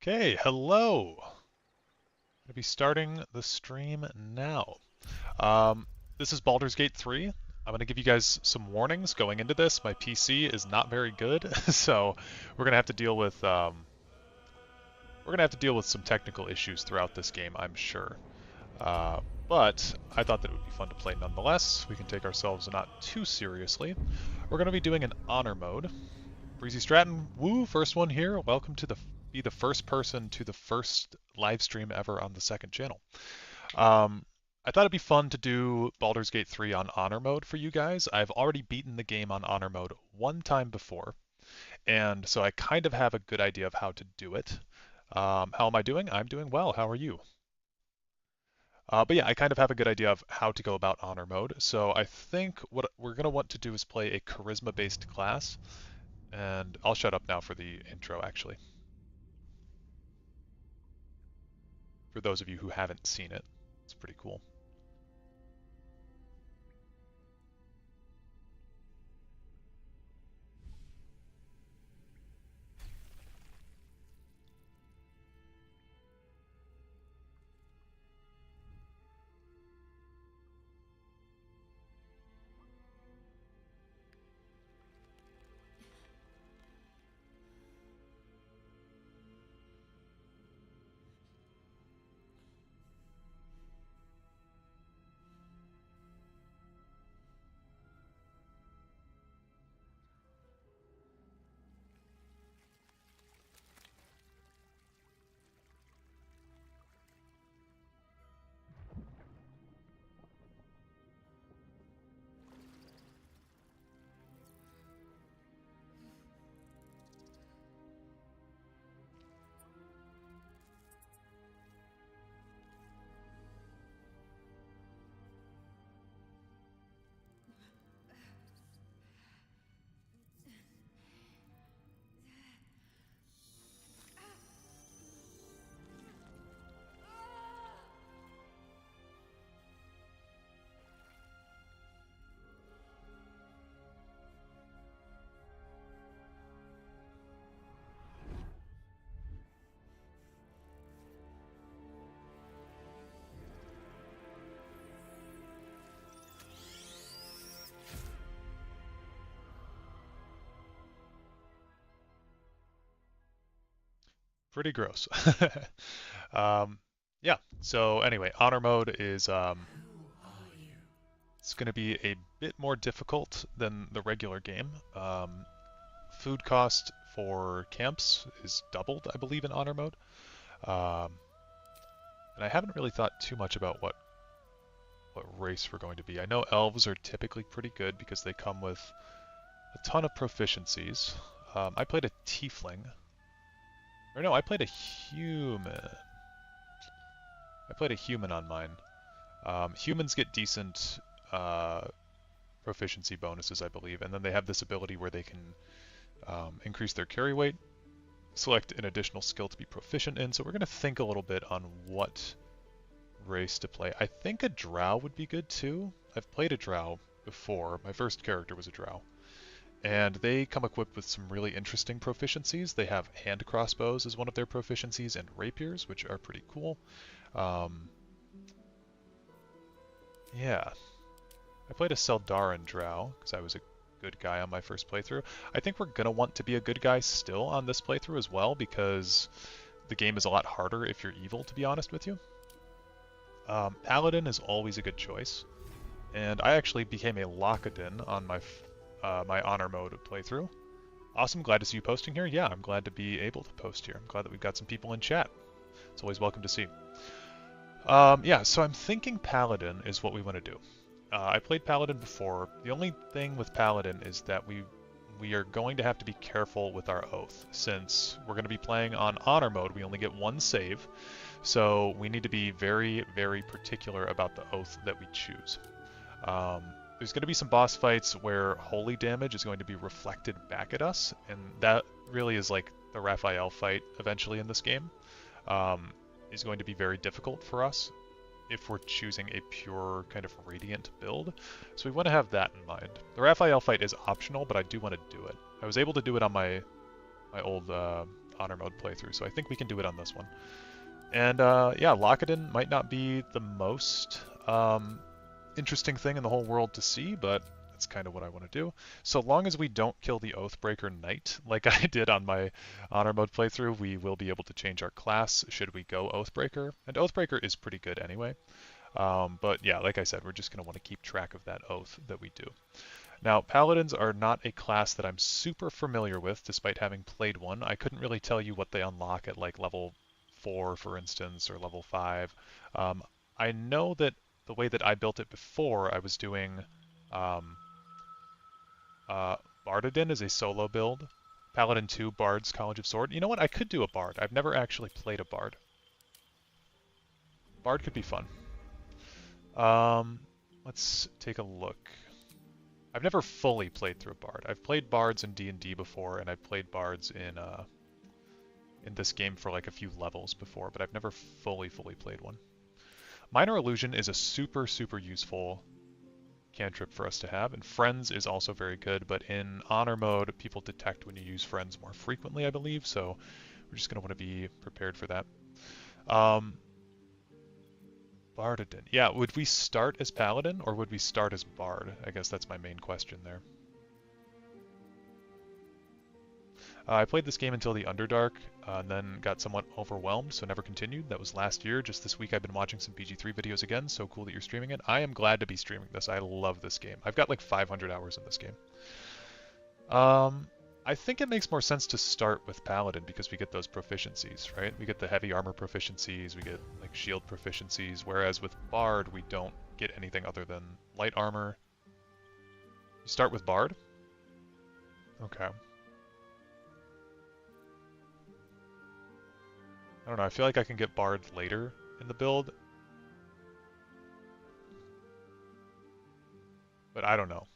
Okay, hello. Gonna be starting the stream now. Um, this is Baldur's Gate 3. I'm gonna give you guys some warnings going into this. My PC is not very good, so we're gonna have to deal with some technical issues throughout this game, I'm sure. But I thought that it would be fun to play nonetheless. We can take ourselves not too seriously. We're gonna be doing an honor mode. Breezy Stratton, woo, first one here. Welcome to be the first person to the first live stream ever on the second channel. I thought it'd be fun to do Baldur's Gate 3 on honor mode for you guys. I've already beaten the game on honor mode one time before, and so I kind of have a good idea of how to do it. How am I doing? I'm doing well. How are you? But yeah, I kind of have a good idea of how to go about honor mode. So I think what we're going to want to do is play a charisma-based class. And I'll shut up now for the intro, actually. For those of you who haven't seen it, it's pretty cool. Pretty gross. um, yeah, so anyway, honor mode is it's going to be a bit more difficult than the regular game. Food cost for camps is doubled, I believe, in honor mode. Um, and I haven't really thought too much about what race we're going to be. I know elves are typically pretty good because they come with a ton of proficiencies. I played a tiefling. Or no, I played a human. I played a human on mine. Humans get decent proficiency bonuses, I believe, and then they have this ability where they can increase their carry weight, select an additional skill to be proficient in. So we're going to think a little bit on what race to play. I think a drow would be good too. I've played a drow before. My first character was a drow. And they come equipped with some really interesting proficiencies. They have hand crossbows as one of their proficiencies and rapiers, which are pretty cool. Yeah. I played a Seldaran drow because I was a good guy on my first playthrough. I think we're going to want to be a good guy still on this playthrough as well because the game is a lot harder if you're evil, to be honest with you. Paladin is always a good choice. And I actually became a Lockadin on my my honor mode playthrough. Awesome, glad to see you posting here. Yeah, I'm glad to be able to post here. I'm glad that we've got some people in chat. It's always welcome to see. Yeah, so I'm thinking Paladin is what we want to do. I played Paladin before. The only thing with Paladin is that we are going to have to be careful with our oath. Since we're going to be playing on honor mode, we only get one save. So we need to be very, very particular about the oath that we choose. There's going to be some boss fights where holy damage is going to be reflected back at us, and that really is like the Raphael fight eventually in this game. Is going to be very difficult for us if we're choosing a pure kind of radiant build. So we want to have that in mind. The Raphael fight is optional, but I do want to do it. I was able to do it on my old honor mode playthrough, so I think we can do it on this one. And yeah, Lockett-in might not be the most interesting thing in the whole world to see, but that's kind of what I want to do. So long as we don't kill the Oathbreaker Knight, like I did on my honor mode playthrough, we will be able to change our class should we go Oathbreaker. And Oathbreaker is pretty good anyway. But yeah, like I said, we're just going to want to keep track of that oath that we do. Now, Paladins are not a class that I'm super familiar with, despite having played one. I couldn't really tell you what they unlock at like level 4, for instance, or level 5. I know that the way that I built it before, I was doing Bardadin as a solo build. Paladin 2, Bard's College of Sword. You know what? I could do a Bard. I've never actually played a Bard. Bard could be fun. Let's take a look. I've never fully played through a Bard. I've played Bards in D&D before, and I've played Bards in this game for like a few levels before, but I've never fully played one. Minor Illusion is a super useful cantrip for us to have, and Friends is also very good, but in Honor mode, people detect when you use Friends more frequently, I believe, so we're just going to want to be prepared for that. Bardadin. Yeah, would we start as Paladin, or would we start as Bard? I guess that's my main question there. I played this game until the Underdark, and then got somewhat overwhelmed, so never continued. That was last year. Just this week I've been watching some BG3 videos again, so cool that you're streaming it. I am glad to be streaming this. I love this game. I've got like 500 hours in this game. I think it makes more sense to start with Paladin because we get those proficiencies, right? We get the heavy armor proficiencies, we get like shield proficiencies, whereas with Bard we don't get anything other than light armor. You start with Bard? Okay. I don't know, I feel like I can get Bard later in the build. But I don't know.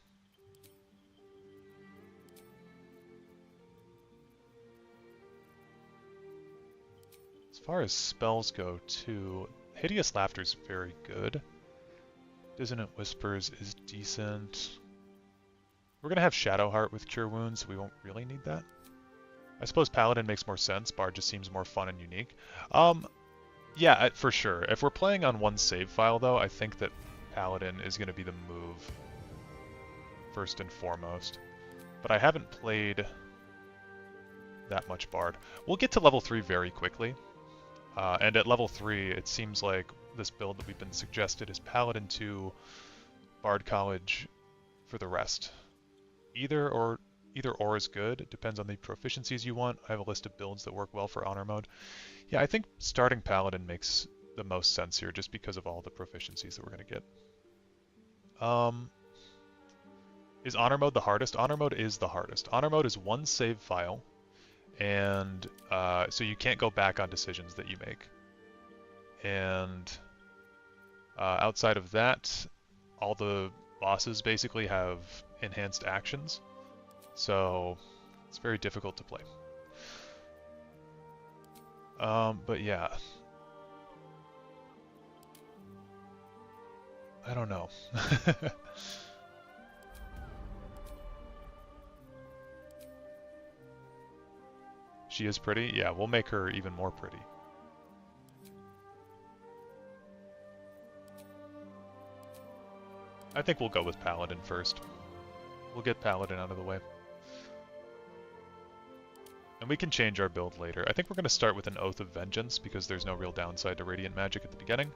As far as spells go, too, Hideous Laughter is very good. Dissonant Whispers is decent. We're going to have Shadowheart with Cure Wounds, so we won't really need that. I suppose Paladin makes more sense. Bard just seems more fun and unique. Yeah, for sure. If we're playing on one save file, though, I think that Paladin is going to be the move first and foremost. But I haven't played that much Bard. We'll get to level 3 very quickly. And at level 3, it seems like this build that we've been suggested is Paladin 2, Bard College for the rest. Either or is good. It depends on the proficiencies you want. I have a list of builds that work well for Honor mode. Yeah, I think starting Paladin makes the most sense here just because of all the proficiencies that we're going to get. Is Honor mode the hardest? Honor mode is the hardest. Honor mode is one save file. And so you can't go back on decisions that you make. And outside of that, all the bosses basically have enhanced actions. So it's very difficult to play. But yeah. I don't know. She is pretty? Yeah, we'll make her even more pretty. I think we'll go with Paladin first. We'll get Paladin out of the way. And we can change our build later. I think we're going to start with an Oath of Vengeance because there's no real downside to Radiant Magic at the beginning.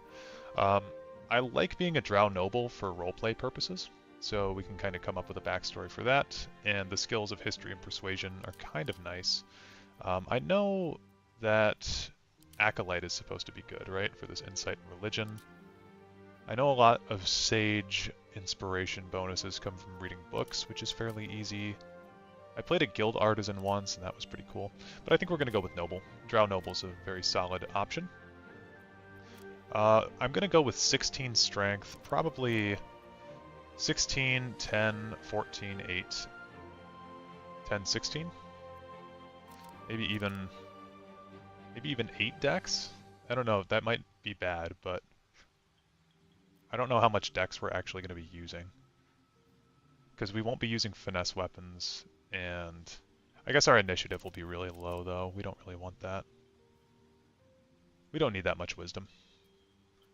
I like being a Drow Noble for roleplay purposes, so we can kind of come up with a backstory for that, and the skills of History and Persuasion are kind of nice. I know that Acolyte is supposed to be good, right, for this Insight and Religion. I know a lot of Sage inspiration bonuses come from reading books, which is fairly easy. I played a Guild Artisan once, and that was pretty cool. But I think we're going to go with Noble. Drow Noble is a very solid option. I'm going to go with 16 Strength, probably 16, 10, 14, 8, 10, 16. Maybe even 8 Dex? I don't know, that might be bad, but I don't know how much Dex we're actually going to be using. Because we won't be using finesse weapons, and I guess our initiative will be really low, though. We don't really want that. We don't need that much wisdom.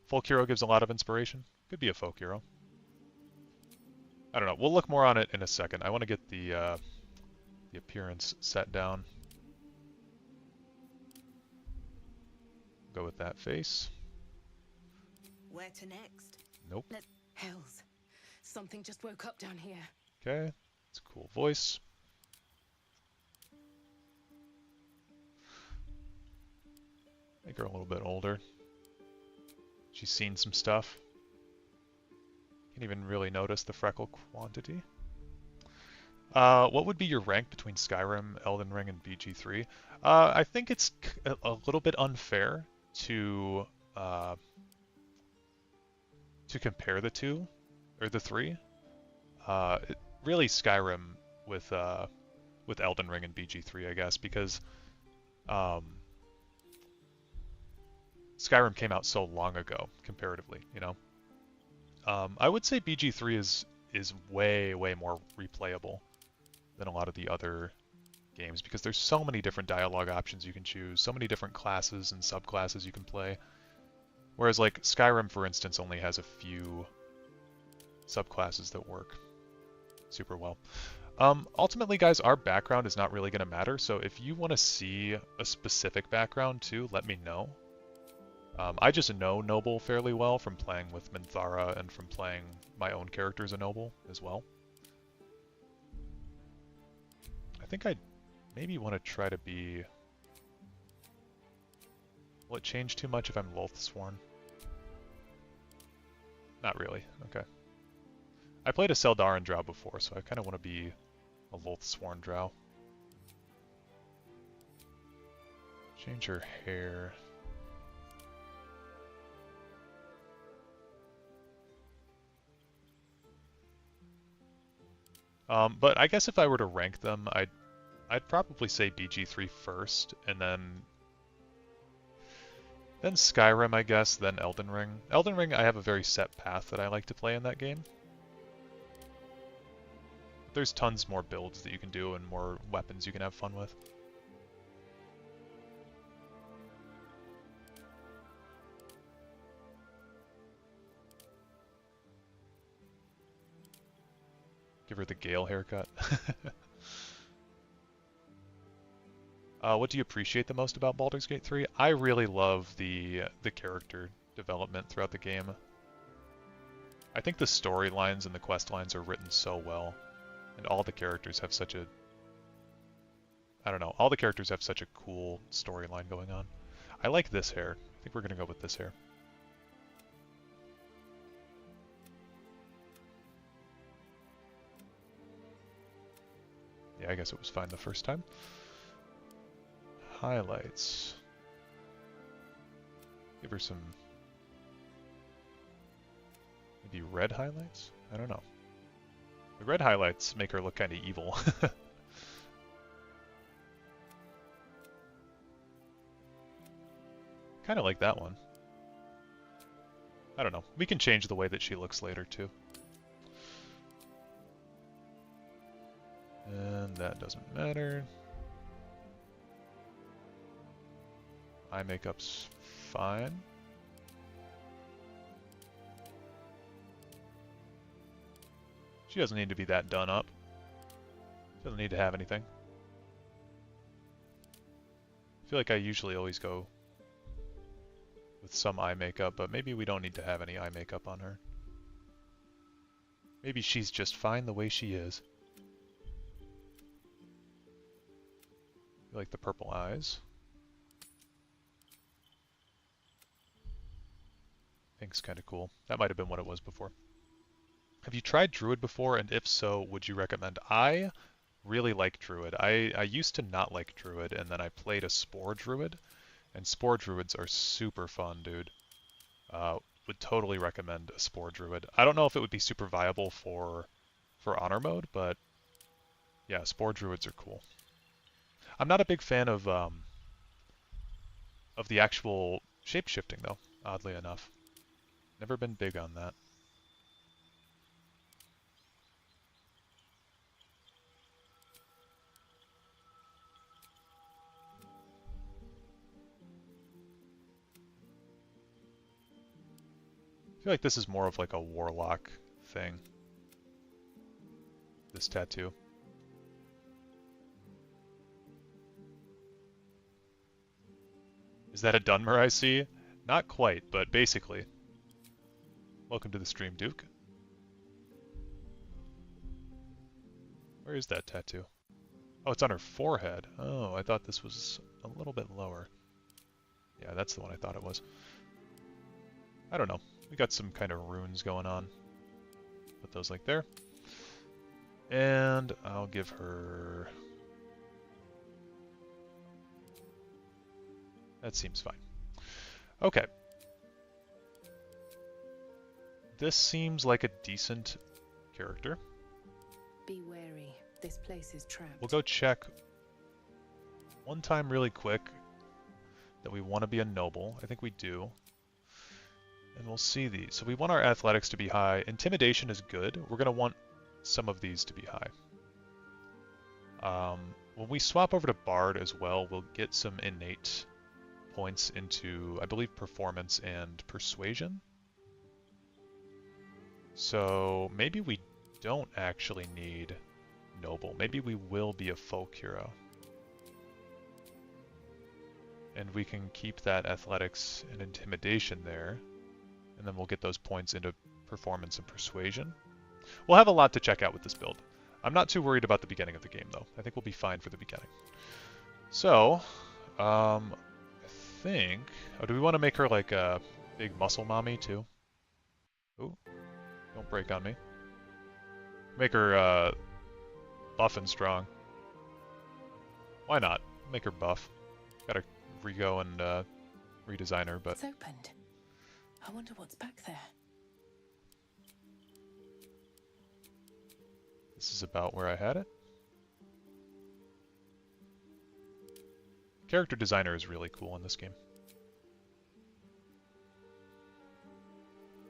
Folk hero gives a lot of inspiration. Could be a folk hero. I don't know. We'll look more on it in a second. I want to get the appearance set down. Go with that face. Where to next? Nope. Hells. Something just woke up down here. Okay. It's a cool voice. Make her a little bit older. She's seen some stuff. Can't even really notice the freckle quantity. What would be your rank between Skyrim, Elden Ring, and BG3? I think it's a little bit unfair to compare the two, or the three. Really Skyrim with Elden Ring and BG3, I guess, because Skyrim came out so long ago, comparatively, you know. I would say BG3 is way more replayable than a lot of the other games because there's so many different dialogue options you can choose, so many different classes and subclasses you can play. Whereas like Skyrim, for instance, only has a few subclasses that work super well. Ultimately, guys, our background is not really going to matter, so if you want to see a specific background too, let me know. I just know Noble fairly well from playing with Minthara and from playing my own character as a Noble as well. I think I maybe want to try to be... Will it change too much if I'm Lothsworn? Not really, okay. I played a Seldarin Drow before, so I kind of want to be a Lothsworn Drow. Change her hair. But I guess if I were to rank them, I'd probably say BG3 first, and then Skyrim, I guess, then Elden Ring. Elden Ring, I have a very set path that I like to play in that game. There's tons more builds that you can do and more weapons you can have fun with. Give her the Gale haircut. What do you appreciate the most about Baldur's Gate 3? I really love the character development throughout the game. I think the storylines and the quest lines are written so well, and all the characters have such a... I don't know, all the characters have such a cool storyline going on. I like this hair. I think we're gonna go with this hair. Yeah, I guess it was fine the first time. Highlights. Give her some... maybe red highlights? I don't know. The red highlights make her look kind of evil. Kind of like that one. I don't know. We can change the way that she looks later, too. And that doesn't matter. Eye makeup's fine. She doesn't need to be that done up. She doesn't need to have anything. I feel like I usually always go with some eye makeup, but maybe we don't need to have any eye makeup on her. Maybe she's just fine the way she is. I like the purple eyes. Pink's kind of cool. That might have been what it was before. Have you tried Druid before, and if so, would you recommend? I really like Druid. I used to not like Druid, and then I played a Spore Druid, and Spore Druids are super fun, dude. Would totally recommend a Spore Druid. I don't know if it would be super viable for Honor mode, but yeah, Spore Druids are cool. I'm not a big fan of the actual shape-shifting, though, oddly enough. Never been big on that. feel like this is more of like a warlock thing. This tattoo. Is that a Dunmer I see? Not quite, but basically. Welcome to the stream, Duke. Where is that tattoo? Oh, it's on her forehead. Oh, I thought this was a little bit lower. Yeah, that's the one I thought it was. I don't know. We got some kind of runes going on. Put those like there. And I'll give her... That seems fine. Okay. This seems like a decent character. Be wary. This place is trapped. We'll go check one time really quick that we want to be a noble. I think we do. And we'll see these. So we want our athletics to be high. Intimidation is good. We're going to want some of these to be high. When we swap over to Bard as well, we'll get some innate points into, I believe, performance and persuasion. So maybe we don't actually need noble. Maybe we will be a folk hero. And we can keep that athletics and intimidation there. And then we'll get those points into performance and persuasion. We'll have a lot to check out with this build. I'm not too worried about the beginning of the game, though. I think we'll be fine for the beginning. So, I think... Oh, do we want to make her like a big muscle mommy, too? Ooh, don't break on me. Make her, buff and strong. Why not? Make her buff. Gotta re-go and, redesign her, but... It's opened. I wonder what's back there. This is about where I had it. Character designer is really cool in this game.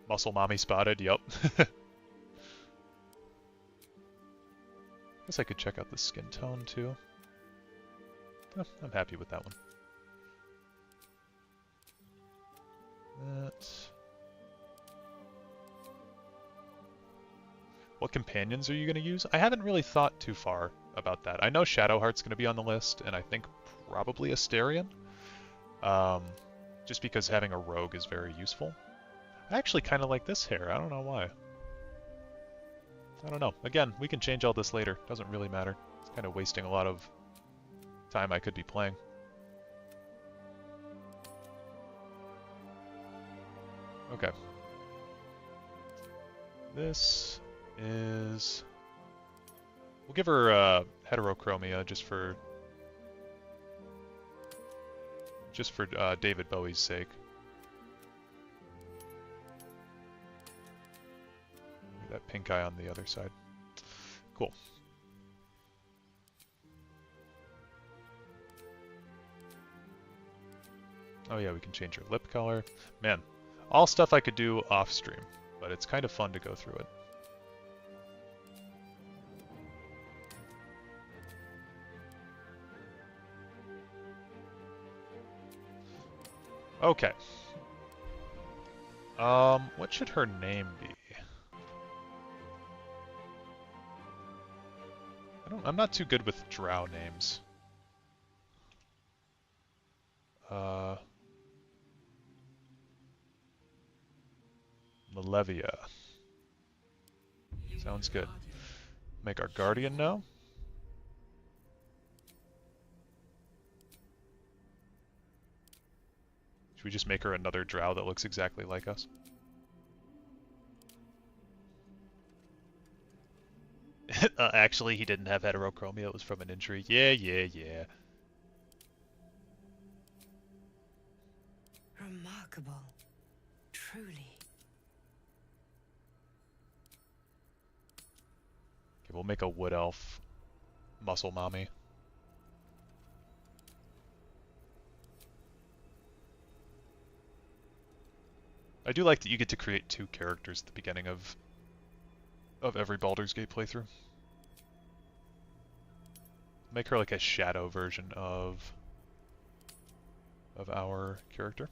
Muscle mommy spotted, yep. Guess I could check out the skin tone too. Oh, I'm happy with that one. What companions are you going to use? I haven't really thought too far about that. I know Shadowheart's going to be on the list, and I think probably Asterion. Just because having a rogue is very useful. I actually kind of like this hair. I don't know why. I don't know. Again, we can change all this later. Doesn't really matter. It's kind of wasting a lot of time I could be playing. Okay. This is... We'll give her heterochromia just for David Bowie's sake. That pink eye on the other side. Cool. Oh yeah, we can change her lip color. Man, all stuff I could do off stream, but it's kind of fun to go through it. Okay. What should her name be? I'm not too good with drow names. Malevia. Sounds good. Make our guardian know. Should we just make her another drow that looks exactly like us? Actually, he didn't have heterochromia. It was from an injury. Yeah. Remarkable. Truly. Okay, we'll make a wood elf muscle mommy. I do like that you get to create two characters at the beginning of every Baldur's Gate playthrough. Make her like a shadow version of our character.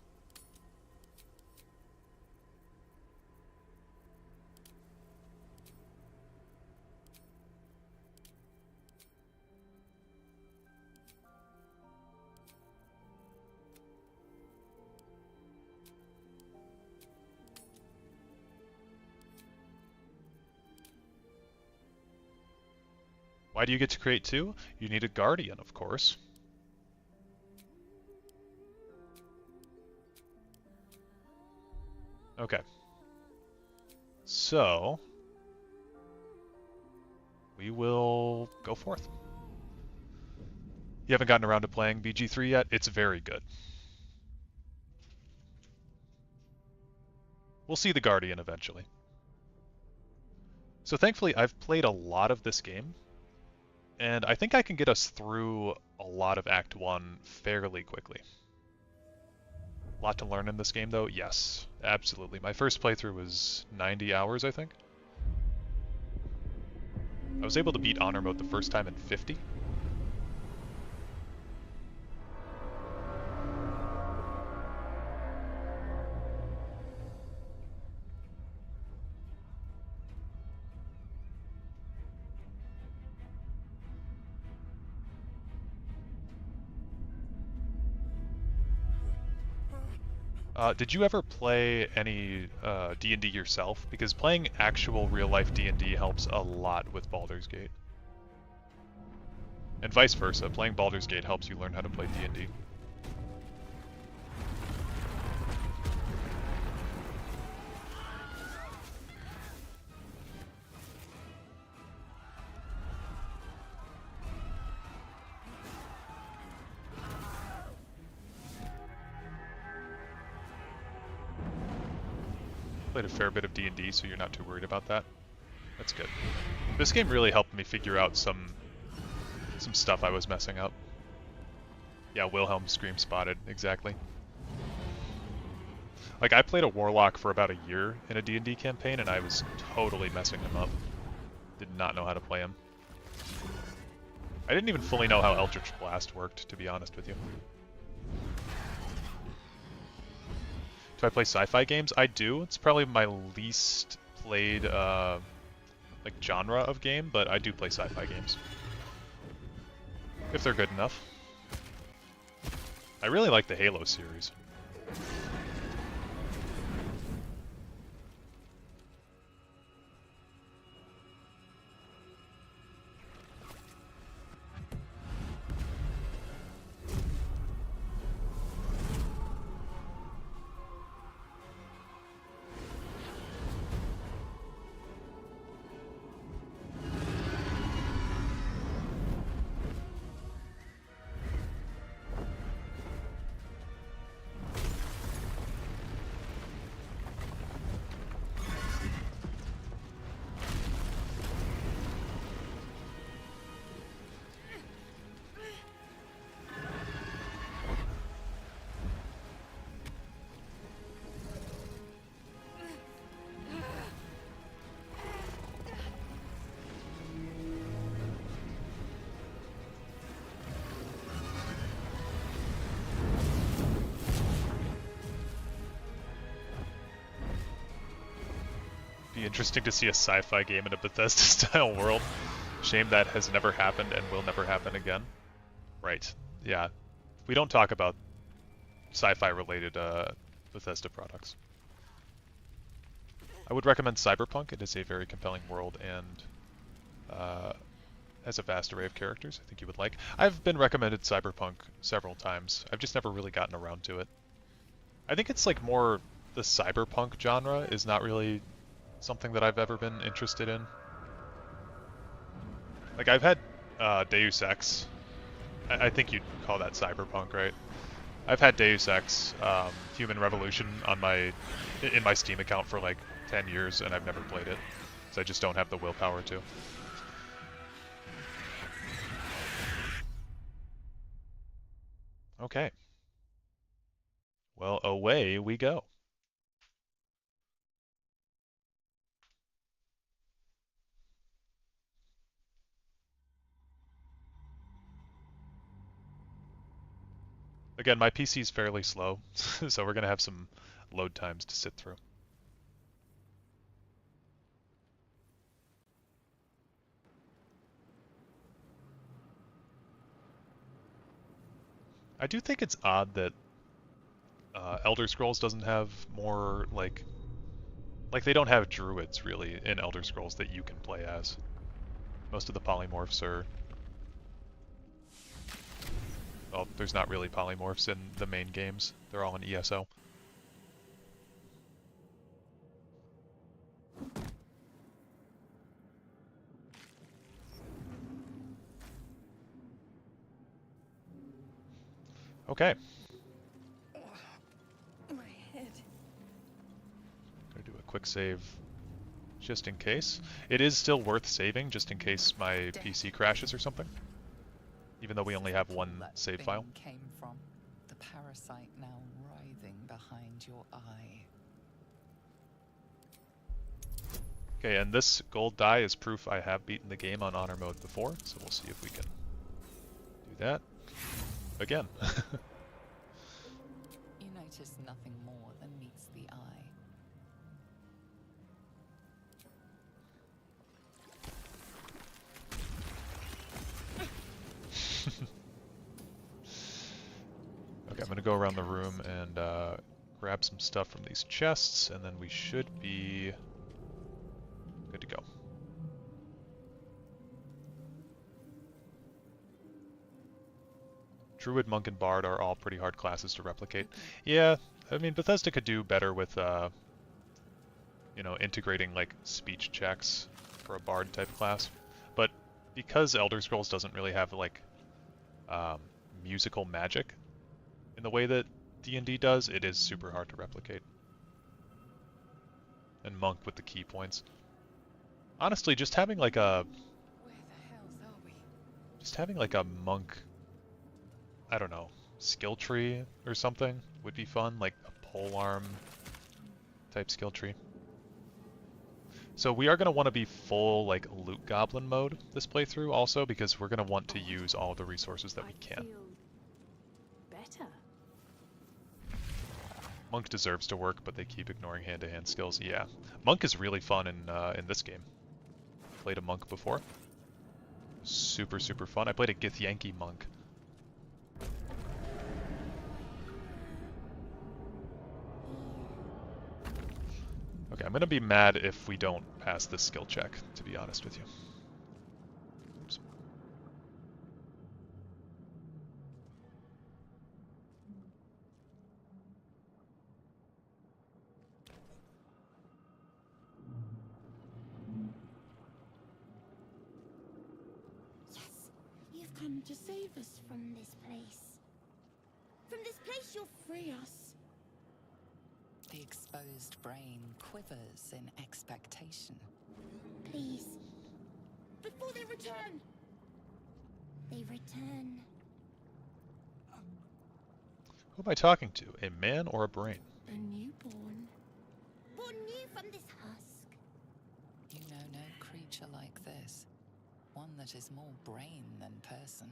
Why do you get to create two? You need a guardian, of course. Okay. So, we will go forth. You haven't gotten around to playing BG3 yet? It's very good. We'll see the Guardian eventually. So thankfully, I've played a lot of this game, and I think I can get us through a lot of Act 1 fairly quickly. A lot to learn in this game, though? Yes, absolutely. My first playthrough was 90 hours, I think. I was able to beat Honor Mode the first time in 50. Did you ever play any D&D yourself? Because playing actual real-life D&D helps a lot with Baldur's Gate. And vice versa, playing Baldur's Gate helps you learn how to play D&D. Played a fair bit of D&D, so you're not too worried about that. That's good. This game really helped me figure out some stuff I was messing up. Yeah, Wilhelm Scream spotted, exactly. Like, I played a Warlock for about a year in a D&D campaign, and I was totally messing him up. Did not know how to play him. I didn't even fully know how Eldritch Blast worked, to be honest with you. Do I play sci-fi games? I do. It's probably my least played like genre of game, but I do play sci-fi games. If they're good enough. I really like the Halo series. Be interesting to see a sci-fi game in a Bethesda-style world. Shame that has never happened and will never happen again. Right. Yeah. We don't talk about sci-fi related Bethesda products. I would recommend Cyberpunk. It is a very compelling world and has a vast array of characters I think you would like. I've been recommended Cyberpunk several times. I've just never really gotten around to it. I think it's like more the cyberpunk genre is not really something that I've ever been interested in. Like, I've had Deus Ex. I think you'd call that cyberpunk, right? I've had Deus Ex Human Revolution on in my Steam account for like 10 years, and I've never played it. So I just don't have the willpower to. Okay. Well, away we go. Again, my PC's fairly slow, so we're going to have some load times to sit through. I do think it's odd that Elder Scrolls doesn't have more, like they don't have druids, really, in Elder Scrolls that you can play as. Most of the polymorphs are... Well, there's not really polymorphs in the main games. They're all in ESO. Okay. My head. Gonna do a quick save just in case. It is still worth saving just in case my PC crashes or something. Even though we only have one save file. Came from the parasite now writhing behind your eye. Okay, and this gold die is proof I have beaten the game on honor mode before, so we'll see if we can do that again. You notice nothing more than meets the eye. Okay, I'm gonna go around the room and grab some stuff from these chests, and then we should be good to go. Druid, Monk, and Bard are all pretty hard classes to replicate. Yeah, I mean, Bethesda could do better with, you know, integrating, like, speech checks for a Bard type class. But because Elder Scrolls doesn't really have, like, musical magic in the way that D&D does, it is super hard to replicate. And Monk with the key points. Honestly, just having, like, a... Where the hells are we? Just having, like, a Monk... I don't know, skill tree or something would be fun, like a polearm type skill tree. So we are going to want to be full like loot goblin mode this playthrough also, because we're going to want to use all the resources that we can. Better. Monk deserves to work, but they keep ignoring hand-to-hand skills. Yeah, Monk is really fun in this game. Played a Monk before. Super, super fun. I played a Githyanki Monk. Okay, I'm gonna be mad if we don't pass this skill check, to be honest with you. Oops. Yes, you've come to save us from this place. From this place you'll free us. The exposed brain quivers in expectation. Please. Before they return. They return. Who am I talking to? A man or a brain? A newborn. Born new from this husk. You know no creature like this. One that is more brain than person.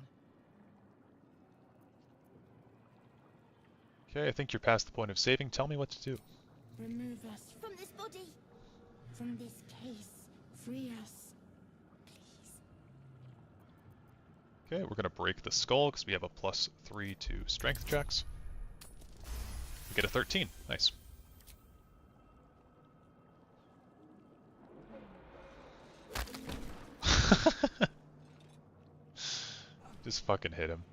Okay, I think you're past the point of saving. Tell me what to do. Remove us from this body. From this case. Free us. Please. Okay, we're gonna break the skull because we have a +3 to strength checks. We get a 13. Nice. Just fucking hit him.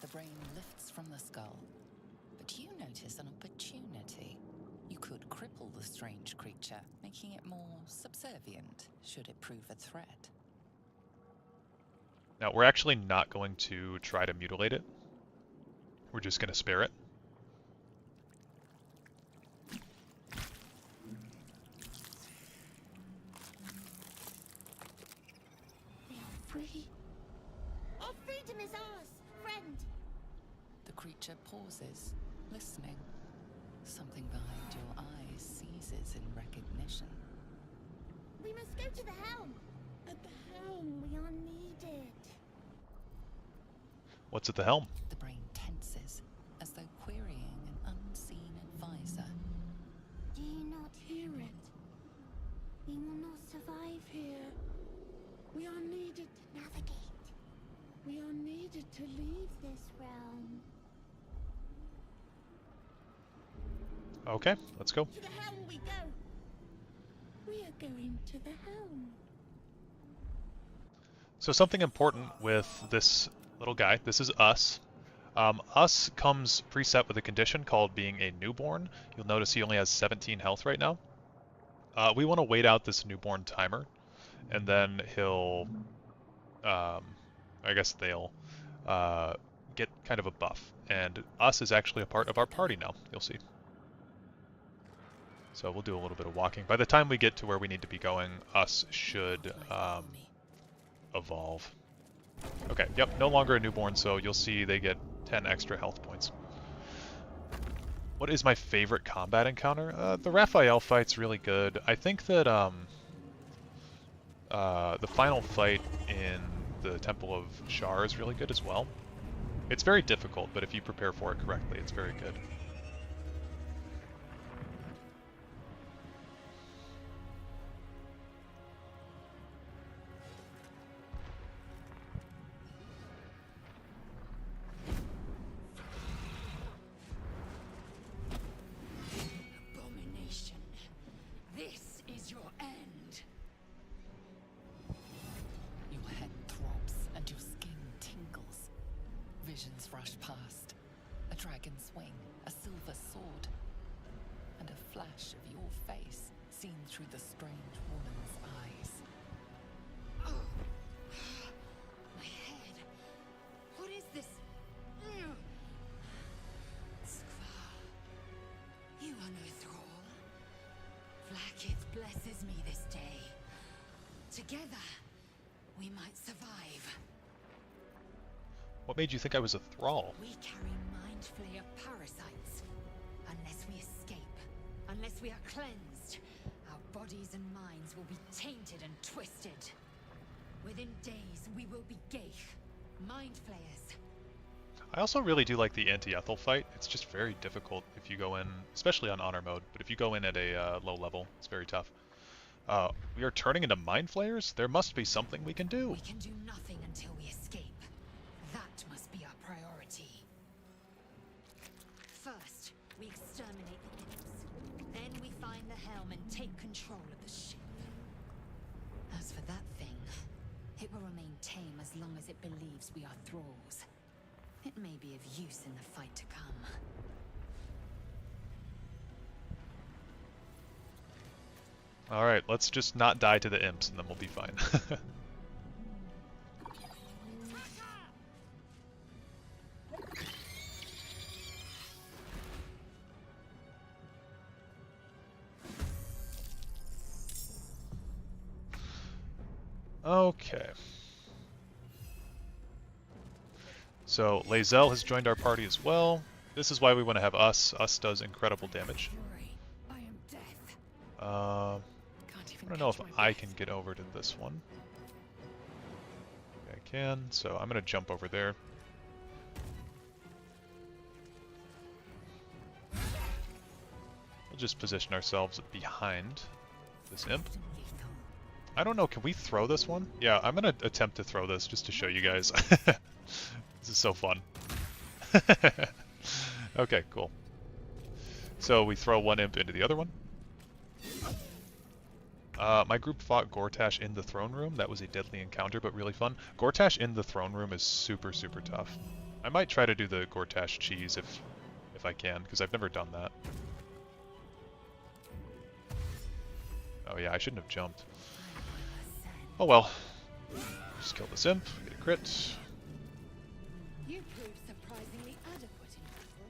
The brain lifts from the skull, but you notice an opportunity. You could cripple the strange creature, making it more subservient, should it prove a threat. Now, we're actually not going to try to mutilate it. We're just going to spare it. We are free. Our freedom is ours, friend. The creature pauses, listening. Something behind your eyes seizes in recognition. We must go to the helm. At the helm, we are needed. What's at the helm? The brain tenses, as though querying an unseen advisor. Do you not hear it? We will not survive here. We are needed to navigate. We are needed to leave this realm. Okay, let's go. To the helm we go. We are going to the helm. So something important with this little guy, this is us. Us comes preset with a condition called being a newborn. You'll notice he only has 17 health right now. We want to wait out this newborn timer, and then he'll, I guess they'll get kind of a buff. And us is actually a part of our party now, you'll see. So we'll do a little bit of walking. By the time we get to where we need to be going, us should evolve. Okay, yep, no longer a newborn, so you'll see they get 10 extra health points. What is my favorite combat encounter? The Raphael fight's really good. I think that the final fight in the Temple of Shar is really good as well. It's very difficult, but if you prepare for it correctly, it's very good. Abomination. This is your end. Your head throbs and your skin tingles. Visions rush past. A dragon swing, a silver sword, and a flash of your face seen through the strange woman's eyes. Oh. My head. What is this? Skvar. You are no thrall. Vlaakith blesses me this day. Together, we might survive. What made you think I was a thrall? We carry mind flayer parasites. Unless we escape, unless we are cleansed, our bodies and minds will be tainted and twisted. Within days, we will be Geich, mind flayers. I also really do like the anti-Ethel fight. It's just very difficult if you go in, especially on honor mode, but if you go in at a low level, it's very tough. We are turning into mind flayers? There must be something we can do. We can do nothing until we escape. That must be our priority. First, we exterminate the imps. Then we find the helm and take control of the ship. As for that thing, it will remain tame as long as it believes we are thralls. It may be of use in the fight to come. Alright, let's just not die to the imps and then we'll be fine. Okay. So, Lae'zel has joined our party as well. This is why we want to have us. Us does incredible damage. Fury, I am death. I Can't even don't know if catch my I breath. can get over to this one. Okay, I can, so I'm going to jump over there. We'll just position ourselves behind this imp. Lethal. I don't know, can we throw this one? Yeah, I'm going to attempt to throw this just to show you guys. This is so fun. Okay, cool. So we throw one imp into the other one. My group fought Gortash in the throne room. That was a deadly encounter, but really fun. Gortash in the throne room is super, super tough. I might try to do the Gortash cheese if I can, because I've never done that. Oh yeah, I shouldn't have jumped. Oh well. Just kill this imp, get a crit. You proved surprisingly adequate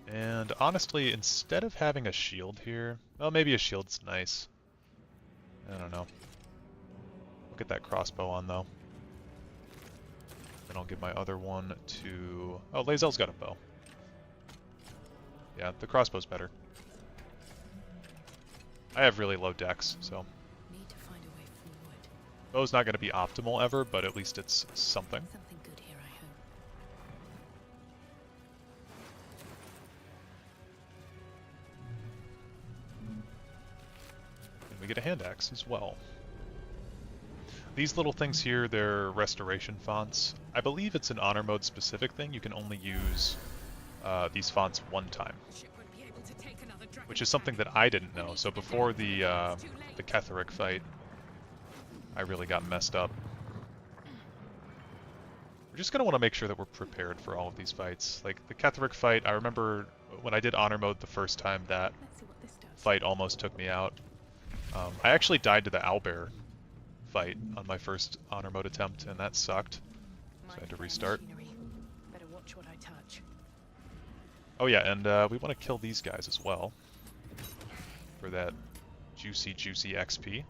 in battle. And honestly, instead of having a shield here, well, maybe a shield's nice. I don't know. I'll get that crossbow on though. Then I'll give my other one to... Oh, Lae'zel's got a bow. Yeah, the crossbow's better. I have really low dex, so... Need to find a way forward. Bow's not going to be optimal ever, but at least it's something. Something good here, I hope. And we get a hand axe as well. These little things here, they're restoration fonts. I believe it's an honor mode specific thing. You can only use these fonts one time. The ship won't be able to take another which is something that I didn't know. So before the Ketheric fight, I really got messed up. We're just going to want to make sure that we're prepared for all of these fights. Like, the Ketheric fight, I remember when I did Honor Mode the first time, that fight almost took me out. I actually died to the Owlbear fight on my first Honor Mode attempt, and that sucked. So I had to restart. Better watch what I touch. Oh yeah, and we want to kill these guys as well for that juicy XP.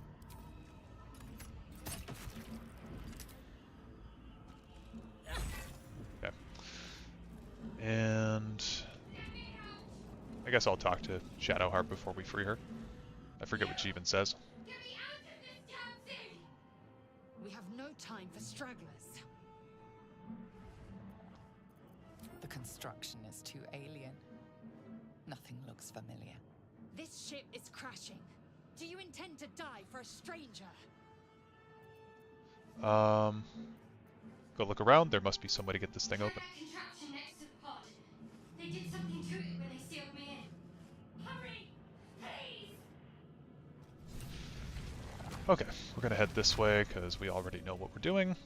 Okay. And I guess I'll talk to Shadowheart before we free her. I forget what she even says. Get me out of this damn thing! We have no time for stragglers. The construction is too alien. Nothing looks familiar. This ship is crashing. Do you intend to die for a stranger? Go look around. There must be some way to get this thing open. Contraption next to the pod. They did something to it when they sealed me in. Hurry! Please! Okay, we're gonna head this way because we already know what we're doing.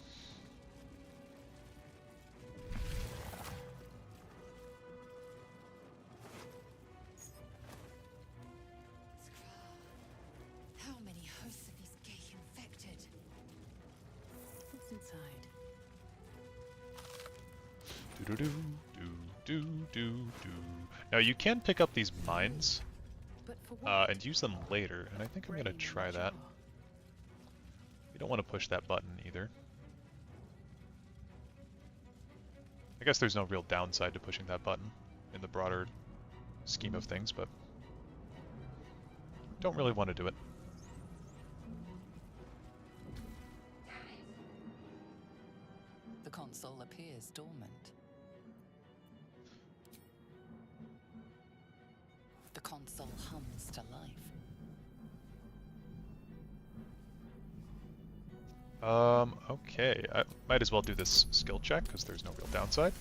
How many hosts of these gay infected? What's inside? Do do do do do do. Now you can pick up these mines But for what? and use them later, and I think I'm gonna try that. You don't want to push that button either. I guess there's no real downside to pushing that button in the broader scheme of things, but don't really want to do it. The console appears dormant. The console hums to life. Okay. I might as well do this skill check, because there's no real downside.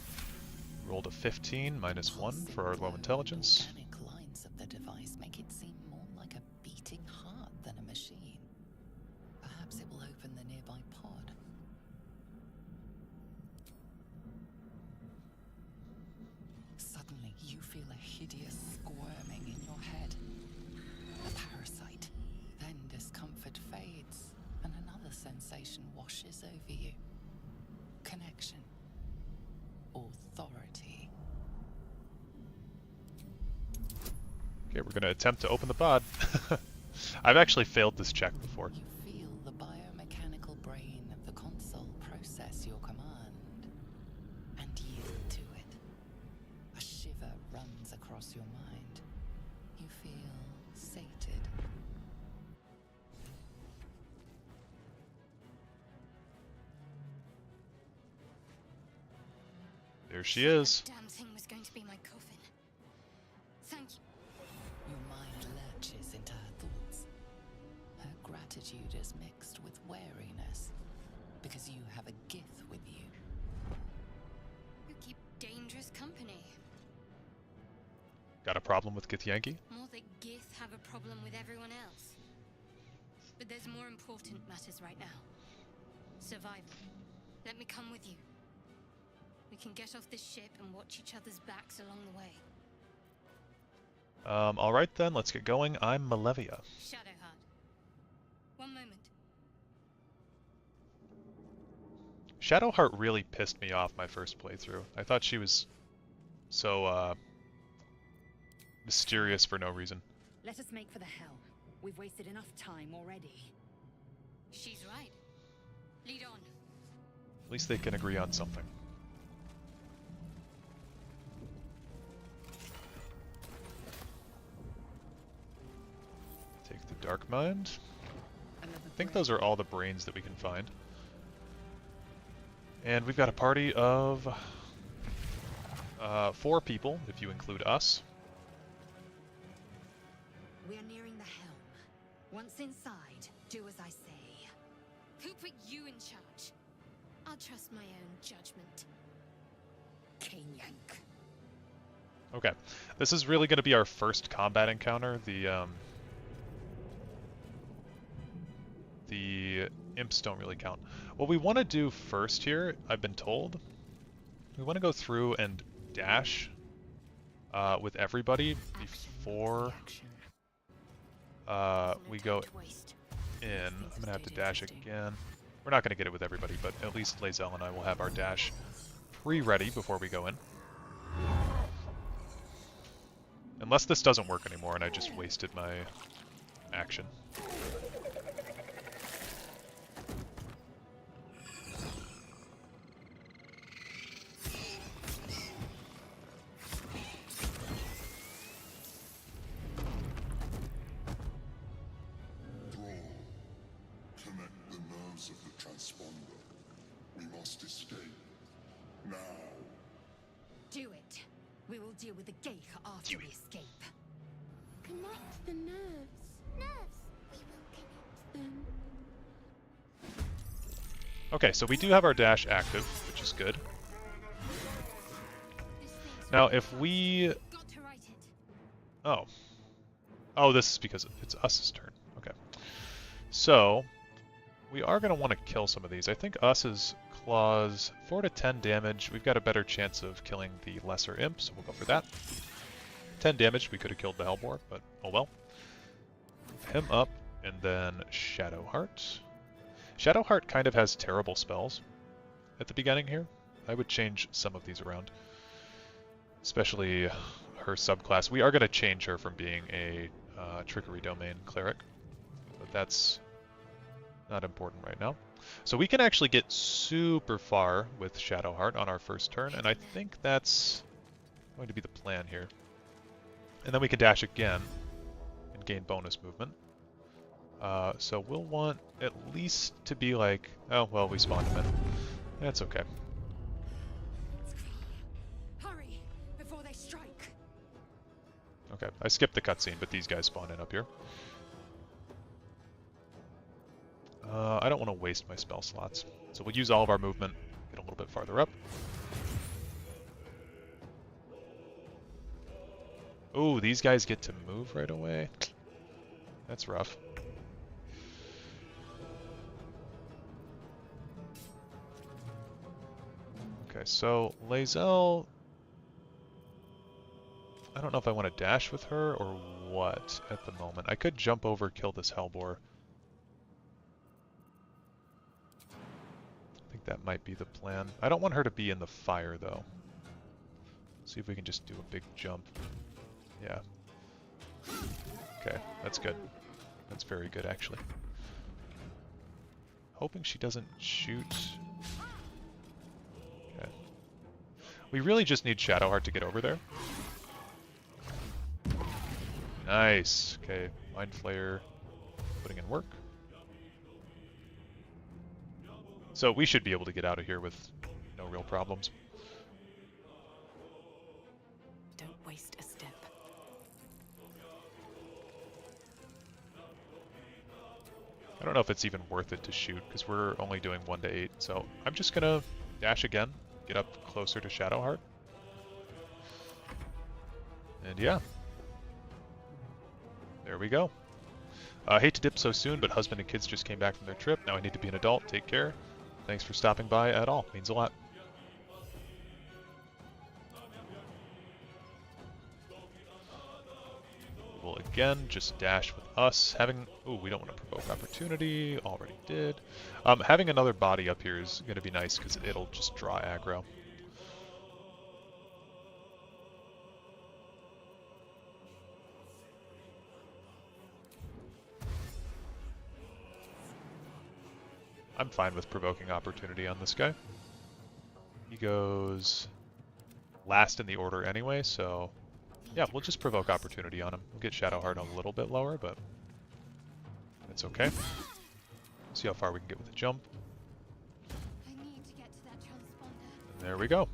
Rolled a 15, minus 1 for our low intelligence. Organic lines of the device make it seem more like a beating heart than a machine. Perhaps it will open the nearby pod. Suddenly, you feel a hideous squirming in your head. A parasite. Then discomfort fades, and another sensation washes over you. Connection. Authority. Okay, we're going to attempt to open the pod. I've actually failed this check before. You feel the biomechanical brain of the console process your command and yield to it. A shiver runs across your mind. You feel sated. There she is. That damn thing was going to be my coffin. Thank you. Your mind lurches into her thoughts. Her gratitude is mixed with wariness because you have a Gith with you. You keep dangerous company. Got a problem with Githyanki? More that Gith have a problem with everyone else. But there's more important matters right now. Survival. Let me come with you. We can get off this ship and watch each other's backs along the way. Alright then, let's get going. I'm Malevia. Shadowheart. One moment. Shadowheart really pissed me off my first playthrough. I thought she was so, mysterious for no reason. Let us make for the helm. We've wasted enough time already. She's right. Lead on. At least they can agree on something. Take the Dark Mind. I think those are all the brains that we can find. And we've got a party of 4 people, if you include us. We are nearing the helm. Once inside, do as I say. Who put you in charge? I'll trust my own judgment. Cane yank. Okay, this is really going to be our first combat encounter. The imps don't really count. What we want to do first here, I've been told, we want to go through and dash with everybody before we go in. I'm going to have to dash again. We're not going to get it with everybody, but at least Lae'zel and I will have our dash pre-ready before we go in. Unless this doesn't work anymore and I just wasted my action. Deal with the Geich after we escape. Connect the nerves. Nerves. We will connect them. Okay, so we do have our dash active, which is good. Now, if we... Got to write it. Oh. Oh, this is because it's us's turn. Okay. So, we are going to want to kill some of these. I think us's claws 4 to 10 damage. We've got a better chance of killing the lesser imp, so we'll go for that. 10 damage, we could have killed the Hellboar, but oh well. Him up, and then Shadowheart. Shadowheart kind of has terrible spells at the beginning here. I would change some of these around. Especially her subclass. We are going to change her from being a Trickery Domain Cleric, but that's not important right now. So we can actually get super far with Shadowheart on our first turn, and I think that's going to be the plan here. And then we can dash again and gain bonus movement. So we'll want at least to be like, oh, well, we spawned him in. That's okay. Hurry before they strike. Okay, I skipped the cutscene, but these guys spawn in up here. I don't want to waste my spell slots, so we'll use all of our movement, get a little bit farther up. Oh, these guys get to move right away. That's rough. Okay, so Lae'zel... I don't know if I want to dash with her or what at the moment. I could jump over, kill this Hellboar. I think that might be the plan. I don't want her to be in the fire, though. See if we can just do a big jump. Yeah. Okay, that's good. That's very good, actually. Hoping she doesn't shoot. Okay. We really just need Shadowheart to get over there. Nice. Okay, Mind Flayer putting in work. So we should be able to get out of here with no real problems. Don't waste a step. I don't know if it's even worth it to shoot, because we're only doing 1 to 8. So I'm just going to dash again, get up closer to Shadowheart. And yeah. There we go. I hate to dip so soon, but husband and kids just came back from their trip. Now I need to be an adult. Take care. Thanks for stopping by at all. Means a lot. We'll again just dash with us. Having... Ooh, we don't want to provoke opportunity. Already did. Having another body up here is going to be nice because it'll just draw aggro. I'm fine with provoking opportunity on this guy. He goes last in the order anyway, so yeah, we'll just provoke opportunity on him. We'll get Shadowheart a little bit lower, but it's okay. See how far we can get with the jump. I need to get to that transponder. And there we go.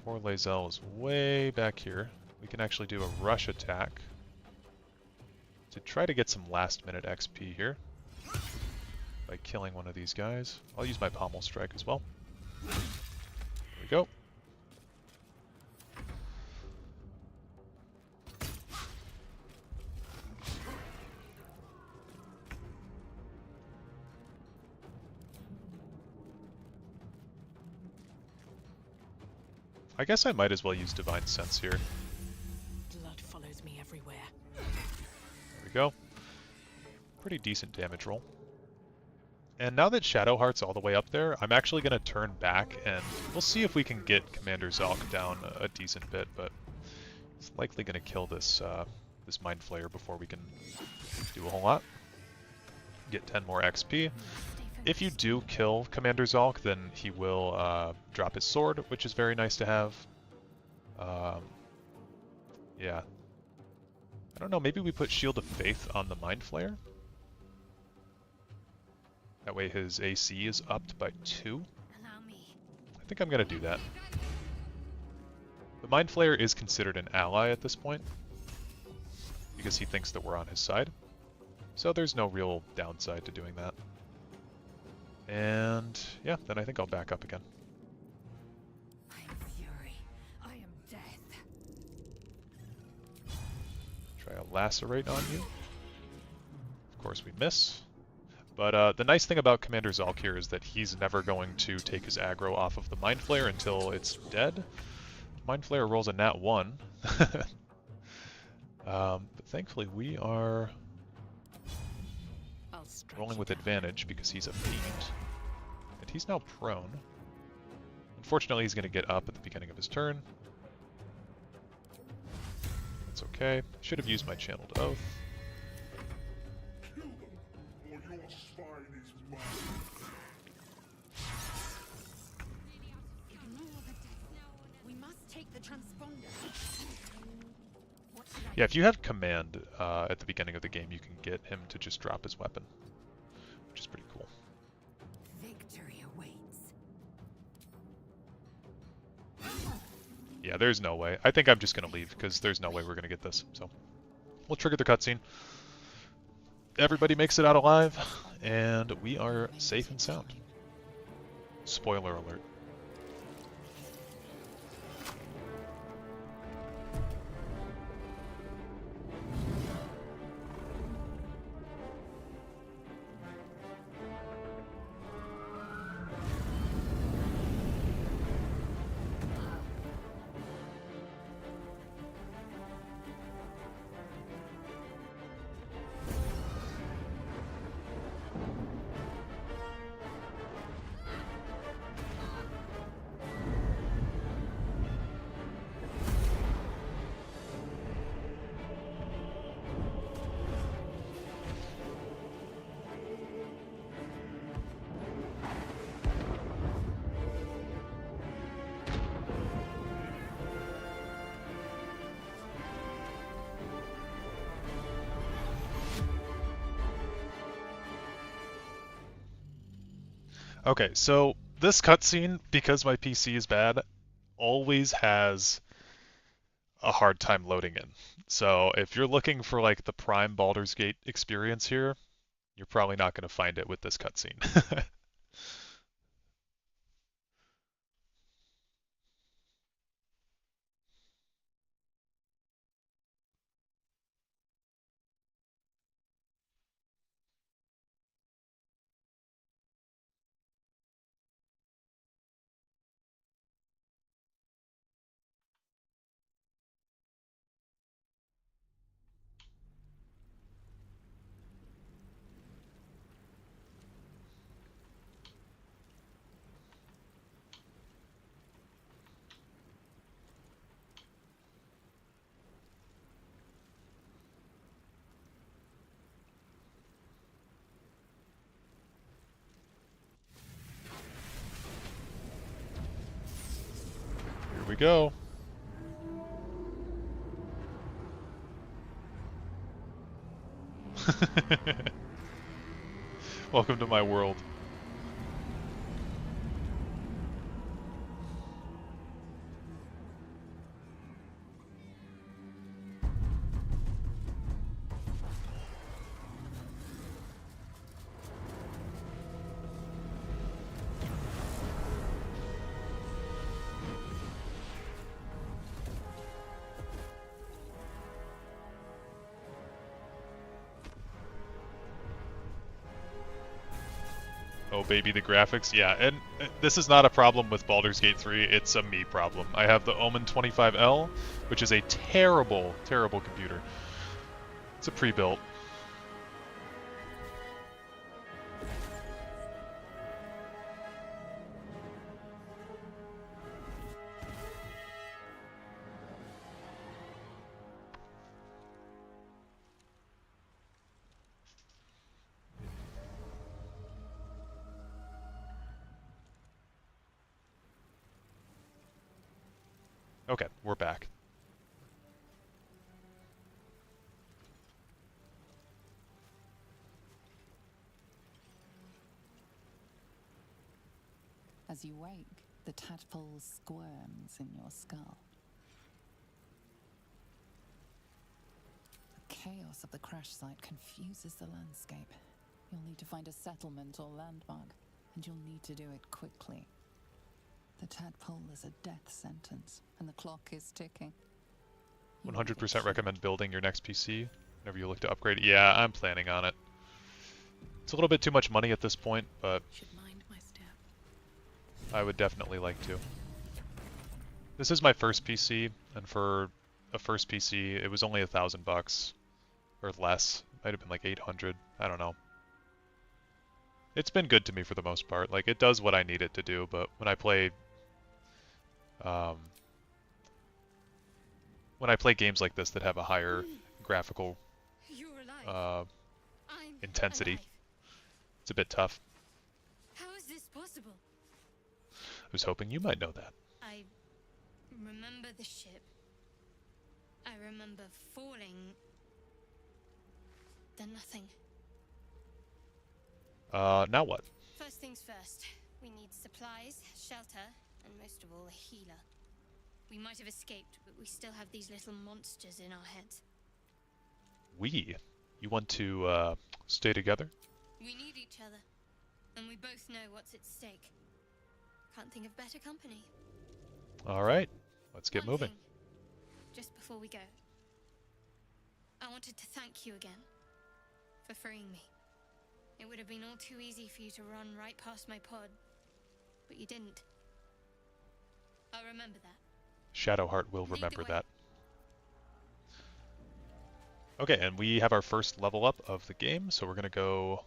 Poor Lae'zel is way back here. We can actually do a rush attack to try to get some last minute XP here by killing one of these guys. I'll use my pommel strike as well. There we go. I guess I might as well use Divine Sense here. Blood follows me everywhere. There we go. Pretty decent damage roll. And now that Shadowheart's all the way up there, I'm actually going to turn back and we'll see if we can get Commander Zalk down a decent bit, but it's likely going to kill this this Mind Flayer before we can do a whole lot. Get 10 more XP. If you do kill Commander Zalk, then he will drop his sword, which is very nice to have. Yeah. I don't know, maybe we put Shield of Faith on the Mind Flayer? That way his AC is upped by 2. Allow me. I think I'm going to do that. The Mind Flayer is considered an ally at this point, because he thinks that we're on his side. So there's no real downside to doing that. And yeah, then I think I'll back up again. I am fury. I am death. Try a Lacerate on you. Of course we miss. But the nice thing about Commander Zalk here is that he's never going to take his aggro off of the Mind Flayer until it's dead. Mind Flayer rolls a nat 1. But thankfully we are rolling with advantage because he's a fiend. And he's now prone. Unfortunately he's going to get up at the beginning of his turn. That's okay. Should have used my Channeled Oath. We must take the transponder. What should I Yeah, if you have command at the beginning of the game, you can get him to just drop his weapon, which is pretty cool. Victory awaits. Yeah, there's no way. I think I'm just going to leave, because there's no way we're going to get this. So we'll trigger the cutscene. Everybody makes it out alive, and we are safe and sound. Spoiler alert. Okay, so this cutscene, because my PC is bad, always has a hard time loading in. So if you're looking for like the prime Baldur's Gate experience here, you're probably not going to find it with this cutscene. Here we go. Welcome to my world. Oh baby, the graphics. Yeah, and this is not a problem with Baldur's Gate 3, it's a me problem. I have the Omen 25L, which is a terrible, terrible computer. It's a pre-built. Okay, we're back. As you wake, the tadpole squirms in your skull. The chaos of the crash site confuses the landscape. You'll need to find a settlement or landmark, and you'll need to do it quickly. The tadpole is a death sentence, and the clock is ticking. 100% recommend building your next PC whenever you look to upgrade. Yeah, I'm planning on it. It's a little bit too much money at this point, but Should mind my step. I would definitely like to. This is my first PC, and for a first PC, it was only $1,000 or less. Might have been like 800. I don't know. It's been good to me for the most part. Like, it does what I need it to do, but when I play games like this that have a higher graphical You're alive. I'm intensity, alive. it's a bit tough. How is this possible? I was hoping you might know that. I remember the ship. I remember falling. Then nothing. Now what? First things first. We need supplies, shelter, and most of all, a healer. We might have escaped, but we still have these little monsters in our heads. We? You want to, stay together? We need each other, and we both know what's at stake. Can't think of better company. Alright, let's get One moving. thing, just before we go. I wanted to thank you again for freeing me. It would have been all too easy for you to run right past my pod, but you didn't. I'll remember that. Shadowheart will Lead the remember way. that. Okay, and we have our first level up of the game, so we're gonna go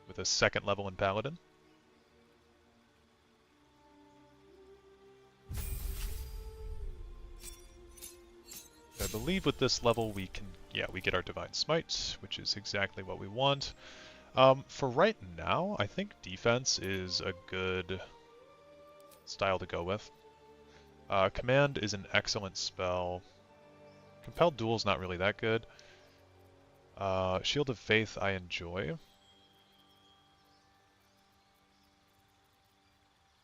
with a second level in Paladin. I believe with this level we can, yeah, we get our Divine Smite, which is exactly what we want. For right now, I think defense is a good style to go with. Command is an excellent spell. Compelled Duel's not really that good. Shield of Faith I enjoy.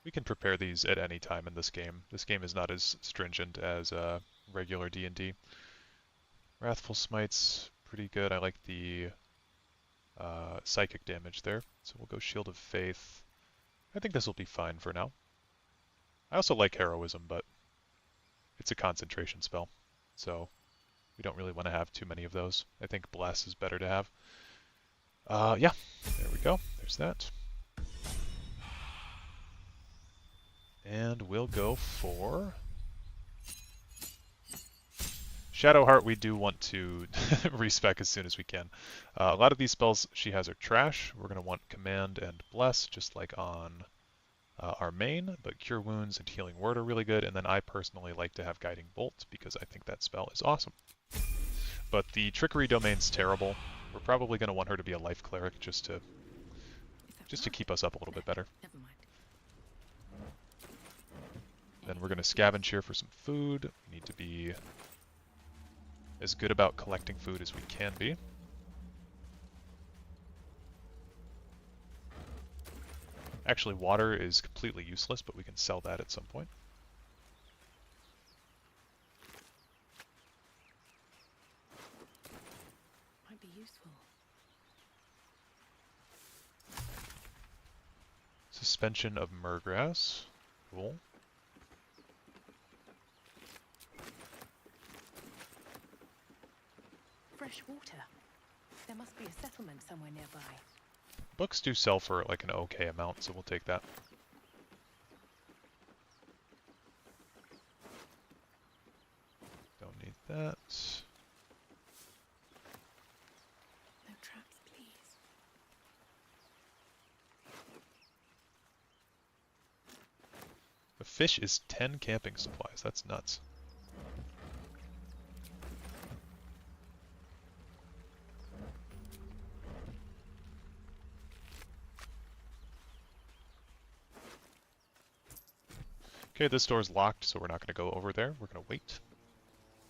We can prepare these at any time in this game. This game is not as stringent as regular D&D. Wrathful Smite's pretty good. I like the psychic damage there. So we'll go Shield of Faith. I think this will be fine for now. I also like Heroism, but it's a concentration spell. So we don't really want to have too many of those. I think Bless is better to have. Yeah, there we go. There's that. And we'll go for Shadowheart. We do want to respec as soon as we can. A lot of these spells she has are trash. We're going to want Command and Bless, just like on our main, but Cure Wounds and Healing Word are really good, and then I personally like to have Guiding Bolt because I think that spell is awesome. But the Trickery Domain's terrible. We're probably going to want her to be a Life Cleric just to keep us up a little bit better. Never mind. Then we're going to scavenge here for some food. We need to be as good about collecting food as we can be. Actually, water is completely useless, but we can sell that at some point. Might be useful. Suspension of Murgrass. Cool. Fresh water. There must be a settlement somewhere nearby. Books do sell for like an okay amount, so we'll take that. Don't need that. No traps, please. The fish is 10 camping supplies. That's nuts. Okay, this door's locked, so we're not going to go over there. We're going to wait.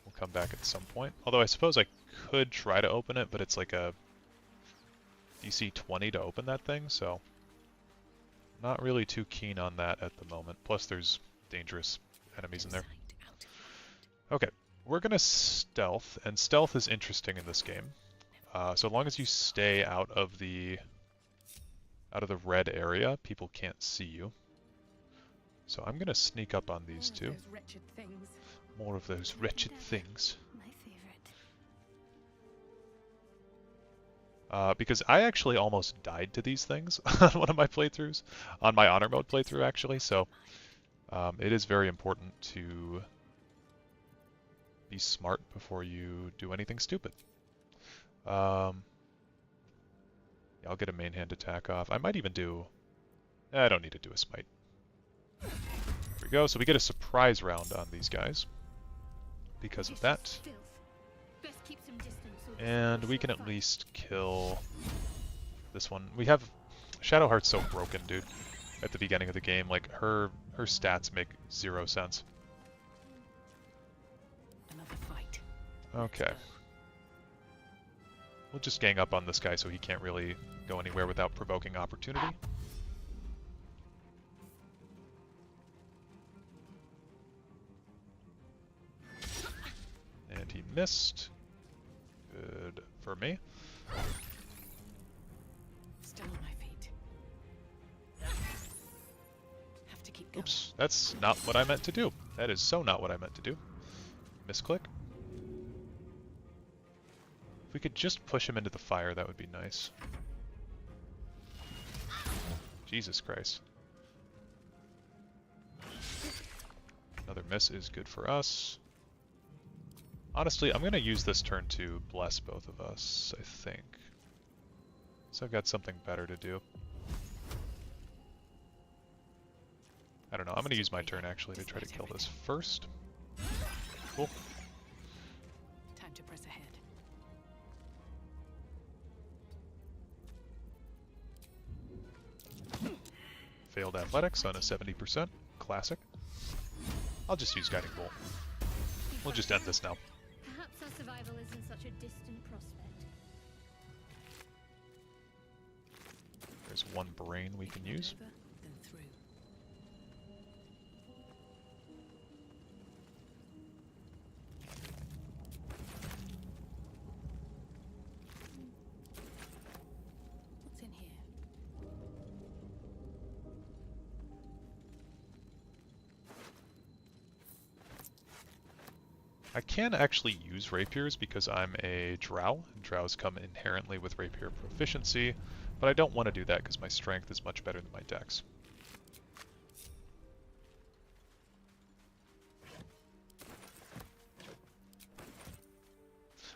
We'll come back at some point. Although I suppose I could try to open it, but it's like a DC 20 to open that thing, so not really too keen on that at the moment. Plus there's dangerous enemies in there. Okay, we're going to stealth, and stealth is interesting in this game. So long as you stay out of the red area, people can't see you. So I'm going to sneak up on these two. Those wretched things. More of those wretched things. My favorite. Because I actually almost died to these things on one of my playthroughs. On my honor mode playthrough, actually. So it is very important to be smart before you do anything stupid. Yeah, I'll get a main hand attack off. I might even do... I don't need to do a smite. There we go. So we get a surprise round on these guys because of that. And we can at least kill this one. We have... Shadowheart's so broken, dude, at the beginning of the game. Like, her stats make 0 sense. Another fight. Okay. We'll just gang up on this guy so he can't really go anywhere without provoking opportunity. And he missed. Good for me. Still on my feet. Have to keep going. Oops, that's not what I meant to do. That is so not what I meant to do. Misclick. If we could just push him into the fire, that would be nice. Jesus Christ. Another miss is good for us. Honestly, I'm going to use this turn to bless both of us, I think. So I've got something better to do. I don't know, I'm going to use my turn actually to try to kill this first. Cool. Time to press ahead. Failed athletics on a 70%. Classic. I'll just use Guiding Bolt. We'll just end this now. Perhaps our survival isn't such a distant prospect. There's one brain we can use. Over, then through. What's in here? I can actually use rapiers because I'm a drow, and drows come inherently with rapier proficiency, but I don't want to do that because my strength is much better than my dex.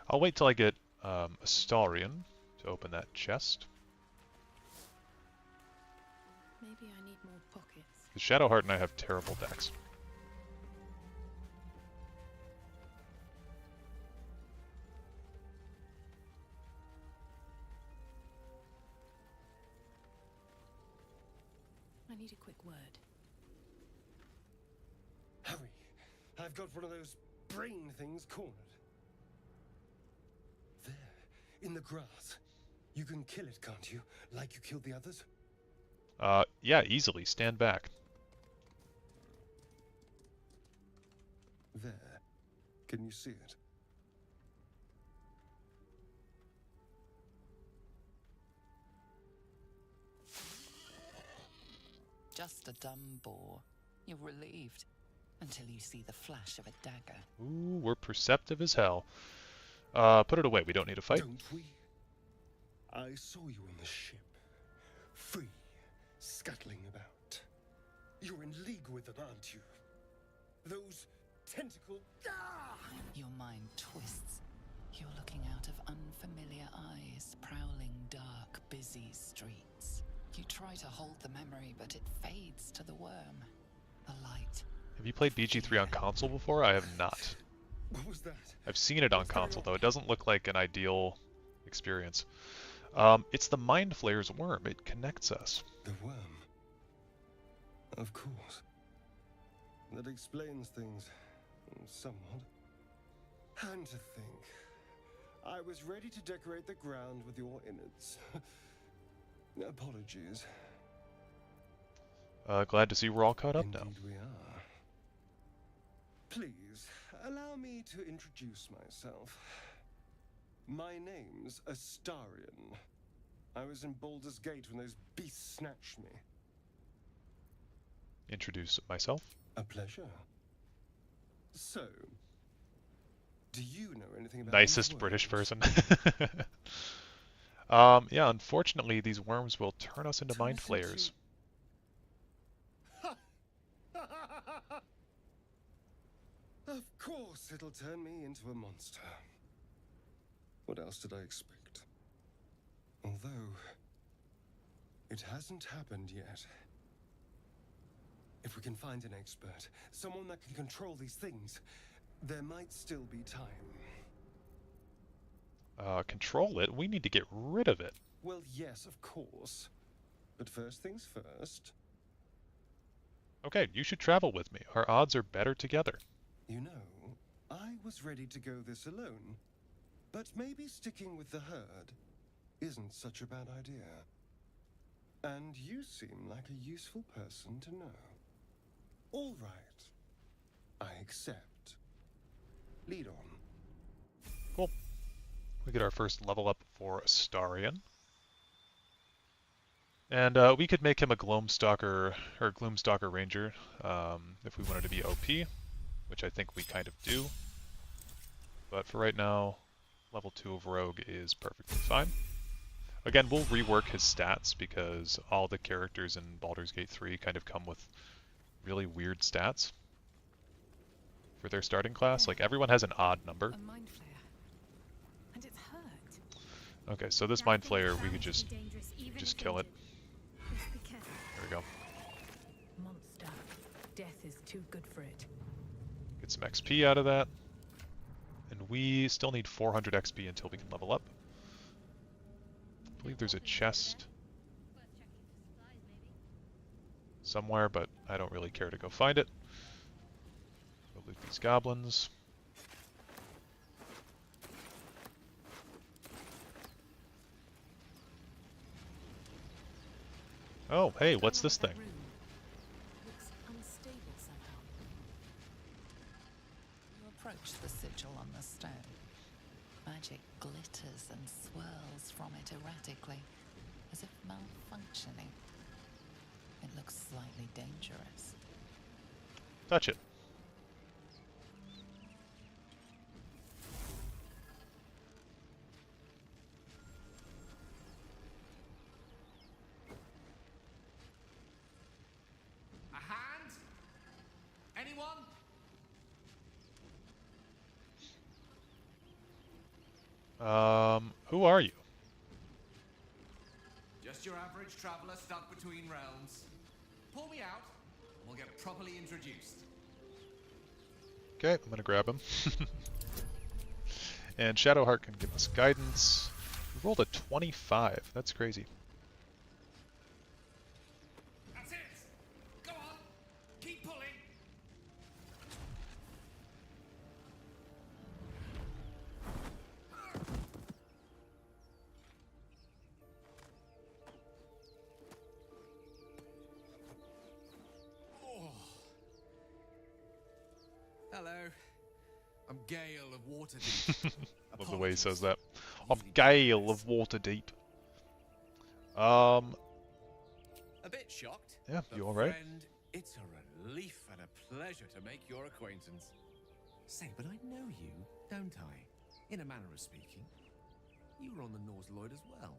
I'll wait till I get Astarion to open that chest. Maybe I need more pockets. Because Shadowheart and I have terrible dex. I need a quick word. Hurry! I've got one of those brain things cornered. There, in the grass. You can kill it, can't you? Like you killed the others? Yeah, easily. Stand back. There. Can you see it? Just a dumb boar. You're relieved until you see the flash of a dagger. Ooh, we're perceptive as hell. Put it away. We don't need to fight. Don't we? I saw you on the ship, free, scuttling about. You're in league with them, aren't you? Those tentacle... Ah! Your mind twists. You're looking out of unfamiliar eyes, prowling dark, busy streets. You try to hold the memory, but it fades to the worm. The light. Have you played BG3 on console before? I have not. What was that? I've seen it on What's going console, on? though. It doesn't look like an ideal experience. It's the Mind Flayer's worm. It connects us. The worm. Of course. That explains things somewhat. And to think, I was ready to decorate the ground with your innards. Apologies. Glad to see we're all caught up now. Indeed we are. Please, allow me to introduce myself. My name's Astarion. I was in Baldur's Gate when those beasts snatched me. Introduce myself. A pleasure. So, do you know anything about Nicest these British worms? person. Yeah, unfortunately, these worms will turn us into Turn Mind us Flayers. Of course it'll turn me into a monster. What else did I expect? Although, it hasn't happened yet. If we can find an expert, someone that can control these things, there might still be time. Control it? We need to get rid of it. Well, yes, of course. But first things first. Okay, you should travel with me. Our odds are better together. You know, I was ready to go this alone. But maybe sticking with the herd isn't such a bad idea. And you seem like a useful person to know. All right. I accept. Lead on. Cool. We get our first level up for Astarion. And we could make him a Gloomstalker Ranger if we wanted to be OP, which I think we kind of do. But for right now, level 2 of Rogue is perfectly fine. Again, we'll rework his stats because all the characters in Baldur's Gate 3 kind of come with really weird stats for their starting class. Like, everyone has an odd number. A mind flayer. And it's hurt. Okay, so this Mind Flayer, we could just kill it. Just be careful. There we go. Monster. Death is too good for it. Get some XP out of that. And we still need 400 XP until we can level up. I believe there's a chest somewhere, but I don't really care to go find it. Go loot these goblins. Oh, hey, what's this thing? Looks unstable somehow. You approach the sigil on the stone. Magic glitters and swirls from it erratically, as if malfunctioning. It looks slightly dangerous. Touch it. A hand? Anyone? Who are you? Just your average traveler stuck between realms. Pull me out, and we'll get properly introduced. Okay, I'm gonna grab him. And Shadowheart can give us guidance. We rolled a 25. That's crazy. That's it! Go on! Keep pulling! Oh. Hello. I'm Gale of Waterdeep. Love the way he says that. I'm Usually Gale guys. of Waterdeep. A bit shocked. Yeah, but you alright? friend, it's a relief and a pleasure to make your acquaintance. Say, but I know you, don't I? In a manner of speaking. You were on the Norse Lloyd as well.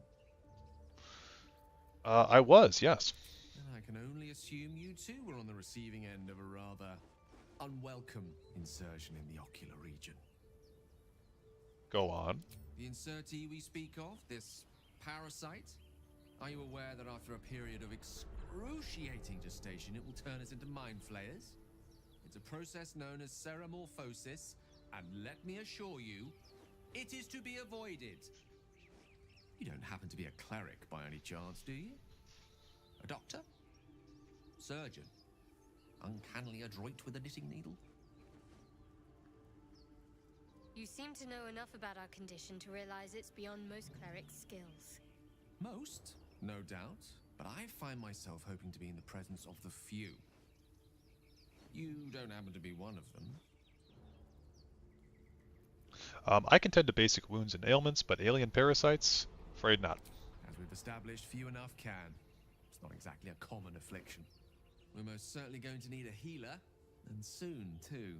I was, yes. Then I can only assume you too were on the receiving end of a rather unwelcome insertion in the ocular region. Go on. The insertee we speak of, this parasite, are you aware that after a period of excruciating gestation, it will turn us into mind flayers? It's a process known as ceramorphosis, and let me assure you, it is to be avoided. You don't happen to be a cleric by any chance, do you? A doctor? Surgeon? Uncannily adroit with a knitting needle? You seem to know enough about our condition to realize it's beyond most clerics' skills. Most, no doubt, but I find myself hoping to be in the presence of the few. You don't happen to be one of them. I can tend to basic wounds and ailments, but alien parasites? Afraid not. As we've established, few enough can. It's not exactly a common affliction. We're most certainly going to need a healer, and soon, too.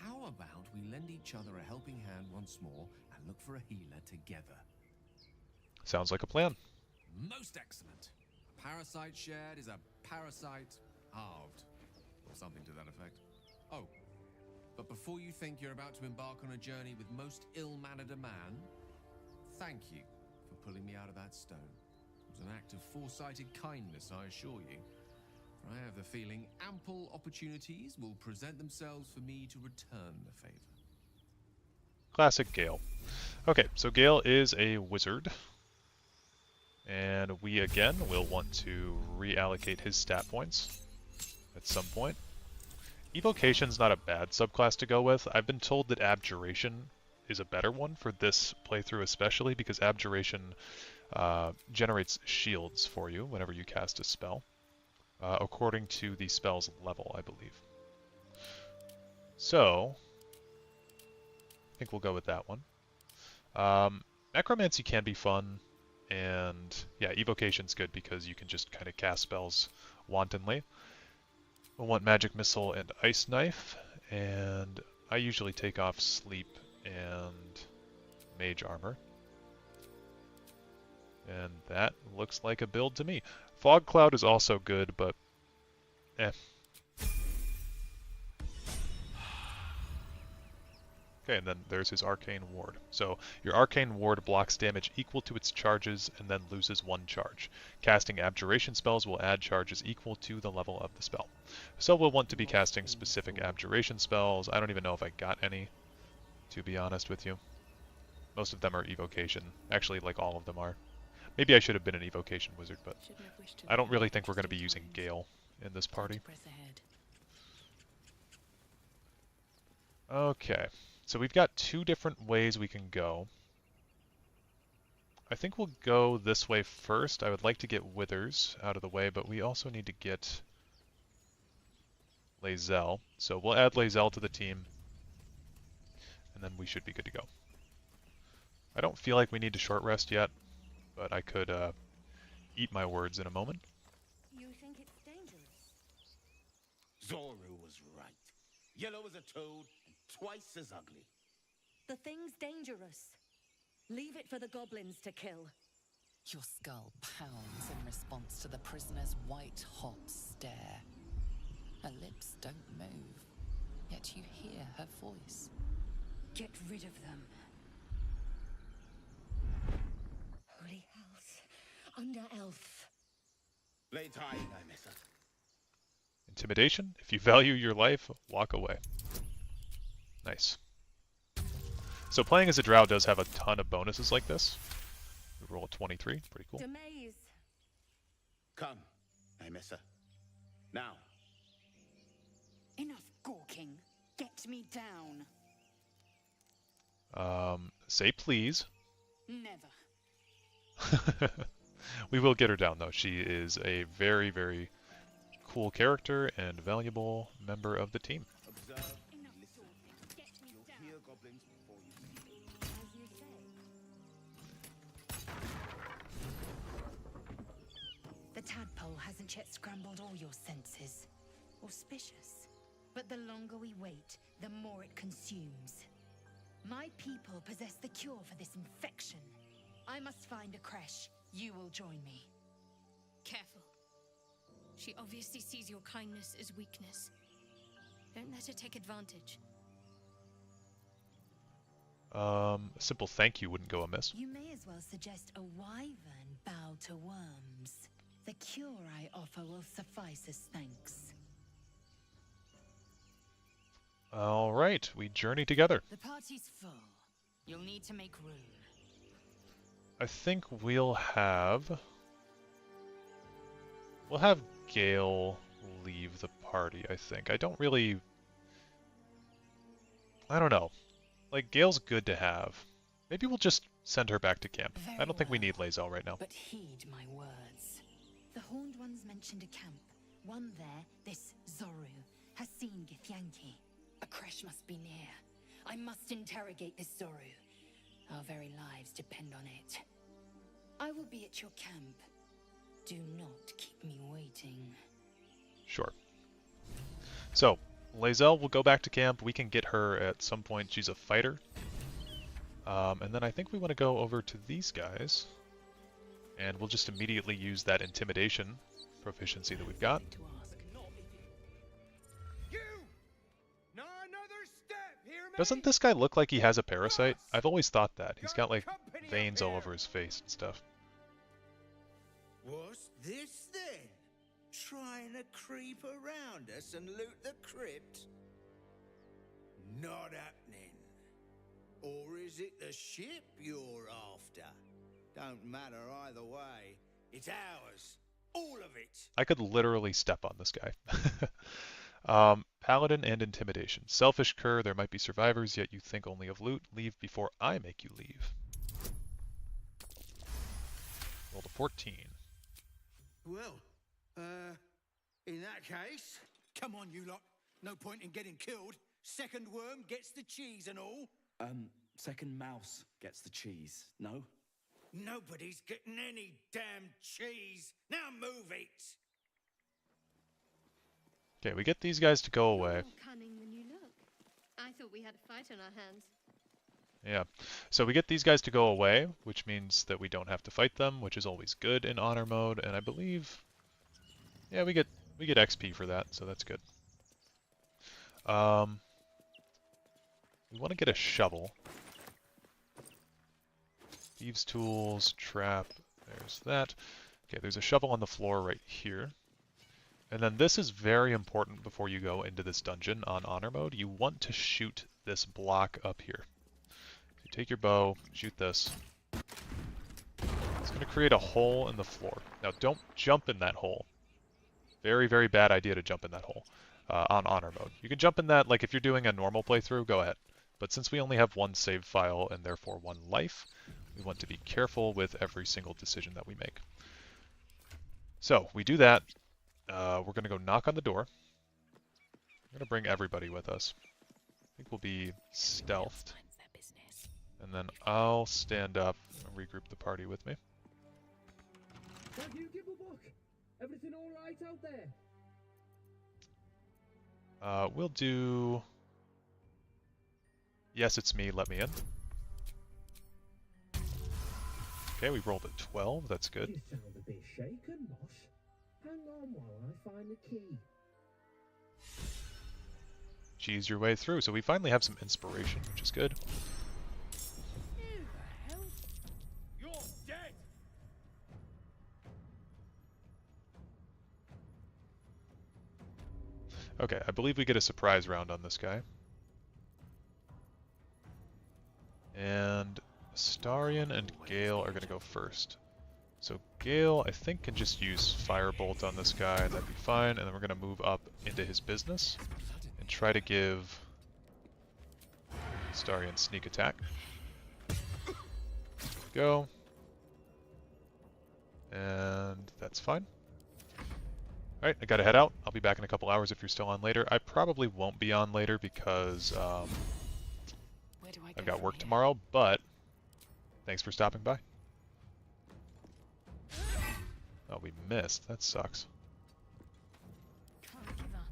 How about we lend each other a helping hand once more and look for a healer together? Sounds like a plan. Most excellent. A parasite shared is a parasite halved, or something to that effect. Oh, but before you think you're about to embark on a journey with most ill-mannered a man, thank you for pulling me out of that stone. It was an act of foresighted kindness, I assure you. For I have the feeling ample opportunities will present themselves for me to return the favor. Classic Gale. Okay, so Gale is a wizard. And we again will want to reallocate his stat points at some point. Evocation's not a bad subclass to go with. I've been told that Abjuration is a better one for this playthrough especially because Abjuration generates shields for you whenever you cast a spell, according to the spell's level, I believe. So, I think we'll go with that one. Necromancy can be fun, and yeah, Evocation's good because you can just kind of cast spells wantonly. We'll want Magic Missile and Ice Knife, and I usually take off Sleep and Mage Armor. And that looks like a build to me. Fog Cloud is also good, but eh. Okay, and then there's his Arcane Ward. So your Arcane Ward blocks damage equal to its charges and then loses 1 charge. Casting Abjuration spells will add charges equal to the level of the spell. So we'll want to be casting specific Abjuration spells. I don't even know if I got any, to be honest with you. Most of them are Evocation. Actually, like all of them are. Maybe I should have been an Evocation wizard, but I don't really think we're going to be using Gale in this party. Okay. So we've got 2 different ways we can go. I think we'll go this way first. I would like to get Withers out of the way, but we also need to get Lae'zel. So we'll add Lae'zel to the team, and then we should be good to go. I don't feel like we need to short rest yet, but I could eat my words in a moment. You think it's dangerous? Zoru was right. Yellow as a toad, and twice as ugly. The thing's dangerous. Leave it for the goblins to kill. Your skull pounds in response to the prisoner's white-hot stare. Her lips don't move, yet you hear her voice. Get rid of them. Holy house. Under elf. Lay tight, I miss it. Intimidation. If you value your life, walk away. Nice. So playing as a drow does have a ton of bonuses like this. We roll a 23, pretty cool. Demaze. Come, I miss her. Now. Enough gawking. Get me down. Say please. Never. We will get her down though. She is a very, very cool character and valuable member of the team. Observe, Enough listen. talking. Get me You'll down. hear goblins before you see. As you say. The tadpole hasn't yet scrambled all your senses. Auspicious. But the longer we wait, the more it consumes. My people possess the cure for this infection. I must find a creche. You will join me. Careful. She obviously sees your kindness as weakness. Don't let her take advantage. A simple thank you wouldn't go amiss. You may as well suggest a wyvern bow to worms. The cure I offer will suffice as thanks. All right, we journey together. The party's full. You'll need to make room. I think we'll have Gale leave the party, I think. I don't know. Like, Gale's good to have. Maybe we'll just send her back to camp. Very I don't think we well. need Lae'zel right now. But heed my words. The Horned Ones mentioned a camp. One there, this Zoru, has seen Githyanki. A crash must be near. I must interrogate this Zoru. Our very lives depend on it. I will be at your camp. Do not keep me waiting. Sure. So, Lae'zel will go back to camp. We can get her at some point. She's a fighter. And then I think we want to go over to these guys. And we'll just immediately use that intimidation proficiency that we've got. Doesn't this guy look like he has a parasite? I've always thought that. He's got like veins all over his face and stuff. What's this then? Trying to creep around us and loot the crypt? Not happening. Or is it the ship you're after? Don't matter either way. It's ours. All of it. I could literally step on this guy. Paladin and Intimidation. Selfish cur, there might be survivors, yet you think only of loot. Leave before I make you leave. Roll a 14. Well, in that case, come on, you lot. No point in getting killed. Second worm gets the cheese and all. Second mouse gets the cheese, no? Nobody's getting any damn cheese. Now move it. Okay, we get these guys to go away. More cunning than you look. I thought we had a fight on our hands. Yeah, so we get these guys to go away, which means that we don't have to fight them, which is always good in honor mode, and I believe, yeah, we get XP for that, so that's good. We want to get a shovel. Thieves' tools, trap, there's that. Okay, there's a shovel on the floor right here. And then this is very important before you go into this dungeon on honor mode. You want to shoot this block up here. You take your bow, shoot this. It's going to create a hole in the floor. Now don't jump in that hole. Very, very bad idea to jump in that hole on honor mode. You can jump in that, like if you're doing a normal playthrough, go ahead. But since we only have one save file and therefore one life, we want to be careful with every single decision that we make. So we do that. We're going to go knock on the door. We're going to bring everybody with us. I think we'll be stealthed. And then I'll stand up and regroup the party with me. Have you give a book? Everything all right out there? We'll do... Yes, it's me. Let me in. Okay, we rolled a 12. That's good. You sound a bit shaken, Mosh. Hang on while I find the key. Cheese your way through. So we finally have some inspiration, which is good. Who the hell? You're dead. Okay, I believe we get a surprise round on this guy. And Astarion and Gale are going to go first. So Gale, I think, can just use Firebolt on this guy, and that'd be fine. And then we're going to move up into his business and try to give Astarion sneak attack. Go. And that's fine. Alright, I gotta head out. I'll be back in a couple hours if you're still on later. I probably won't be on later because I've got work tomorrow, but thanks for stopping by. Oh, we missed. That sucks. Can't give up.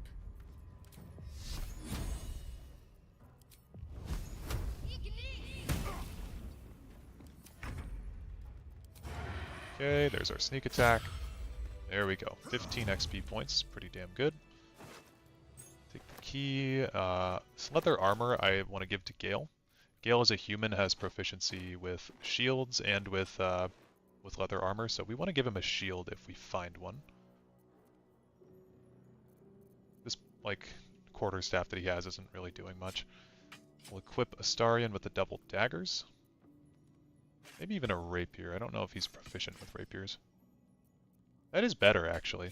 Okay, there's our sneak attack. There we go. 15 XP points. Pretty damn good. Take the key. This leather armor I want to give to Gale. Gale as a human has proficiency with shields and with leather armor, so we want to give him a shield if we find one. This, like, quarterstaff that he has isn't really doing much. We'll equip Astarion with the double daggers. Maybe even a rapier. I don't know if he's proficient with rapiers. That is better, actually.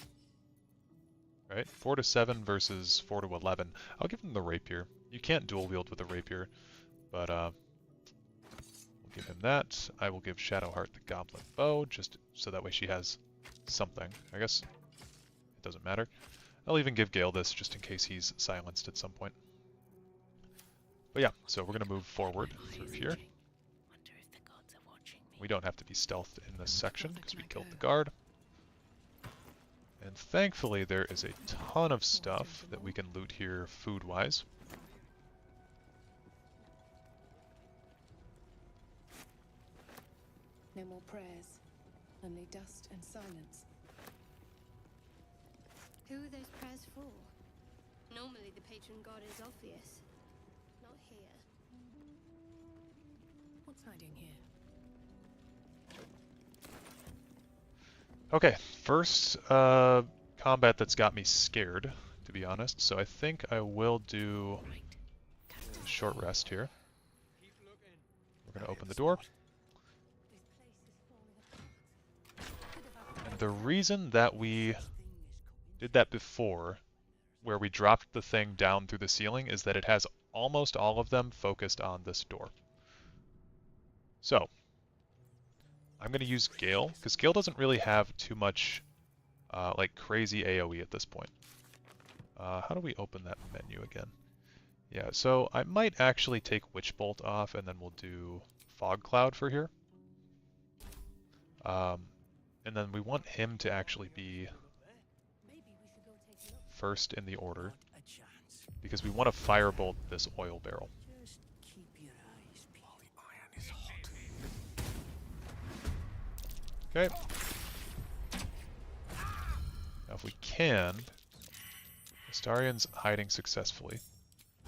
Right? 4 to 7 versus 4 to 11. I'll give him the rapier. You can't dual wield with a rapier, but we'll give him that. I will give Shadowheart the goblin bow, just so that way she has something. I guess it doesn't matter. I'll even give Gale this, just in case he's silenced at some point. But yeah, so we're going to move forward through here. We don't have to be stealthed in this section, because we killed the guard. And thankfully there is a ton of stuff that we can loot here food-wise. No more prayers, only dust and silence. Who are those prayers for? Normally the patron god is obvious. Not here. What's hiding here? Okay, first combat that's got me scared, to be honest, so I think I will do a short rest here. We're going to open the door. And the reason that we did that before, where we dropped the thing down through the ceiling, is that it has almost all of them focused on this door. So, I'm going to use Gale, because Gale doesn't really have too much like crazy AoE at this point. How do we open that menu again? Yeah, so I might actually take Witch Bolt off, and then we'll do Fog Cloud for here. And then we want him to actually be first in the order, because we want to firebolt this oil barrel. Okay. Now if we can, Astarion's hiding successfully.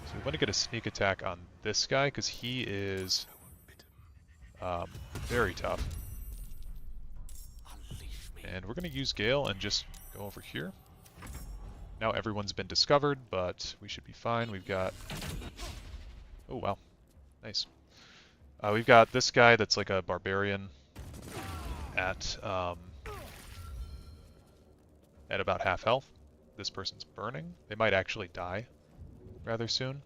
So we want to get a sneak attack on this guy, because he is very tough. And we're going to use Gale and just go over here. Now everyone's been discovered, but we should be fine. We've got... Oh, wow. Nice. We've got this guy that's like a barbarian at about half health. This person's burning. They might actually die rather soon.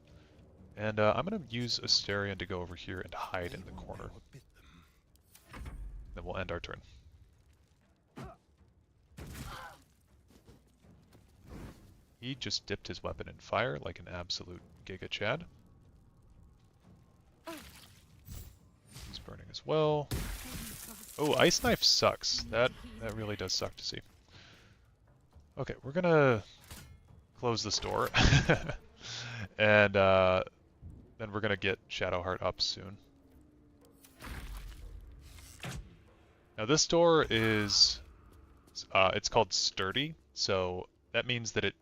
And I'm going to use Astarion to go over here and hide in the corner. Then we'll end our turn. He just dipped his weapon in fire like an absolute Giga Chad. He's burning as well. Oh, Ice Knife sucks. That really does suck to see. Okay, we're gonna close this door. And then we're gonna get Shadowheart up soon. Now this door is... it's called Sturdy, so that means that it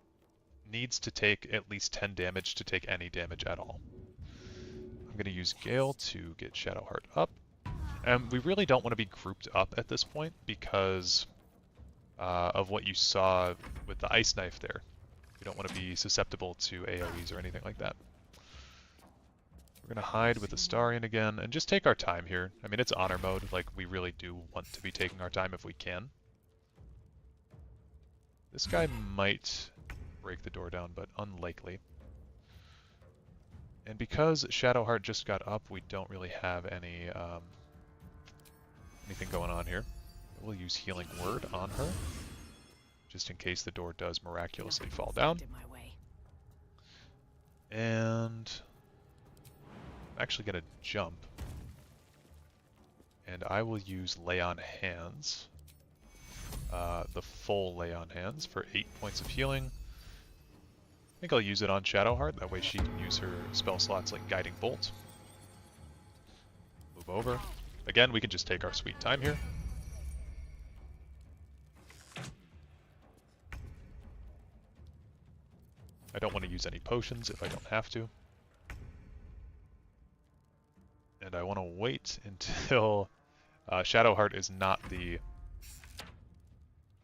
needs to take at least 10 damage to take any damage at all. I'm going to use Gale to get Shadowheart up. And we really don't want to be grouped up at this point because of what you saw with the Ice Knife there. We don't want to be susceptible to AoEs or anything like that. We're going to hide with Astarion again and just take our time here. I mean, it's honor mode, like we really do want to be taking our time if we can. This guy might break the door down, but unlikely. And because Shadowheart just got up, we don't really have any anything going on here. We'll use Healing Word on her, just in case the door does miraculously fall down. And I'm actually going to jump. And I will use Lay on Hands, the full Lay on Hands for 8 points of healing. I think I'll use it on Shadowheart, that way she can use her spell slots like Guiding Bolt. Move over. Again, we can just take our sweet time here. I don't want to use any potions if I don't have to. And I want to wait until Shadowheart is not the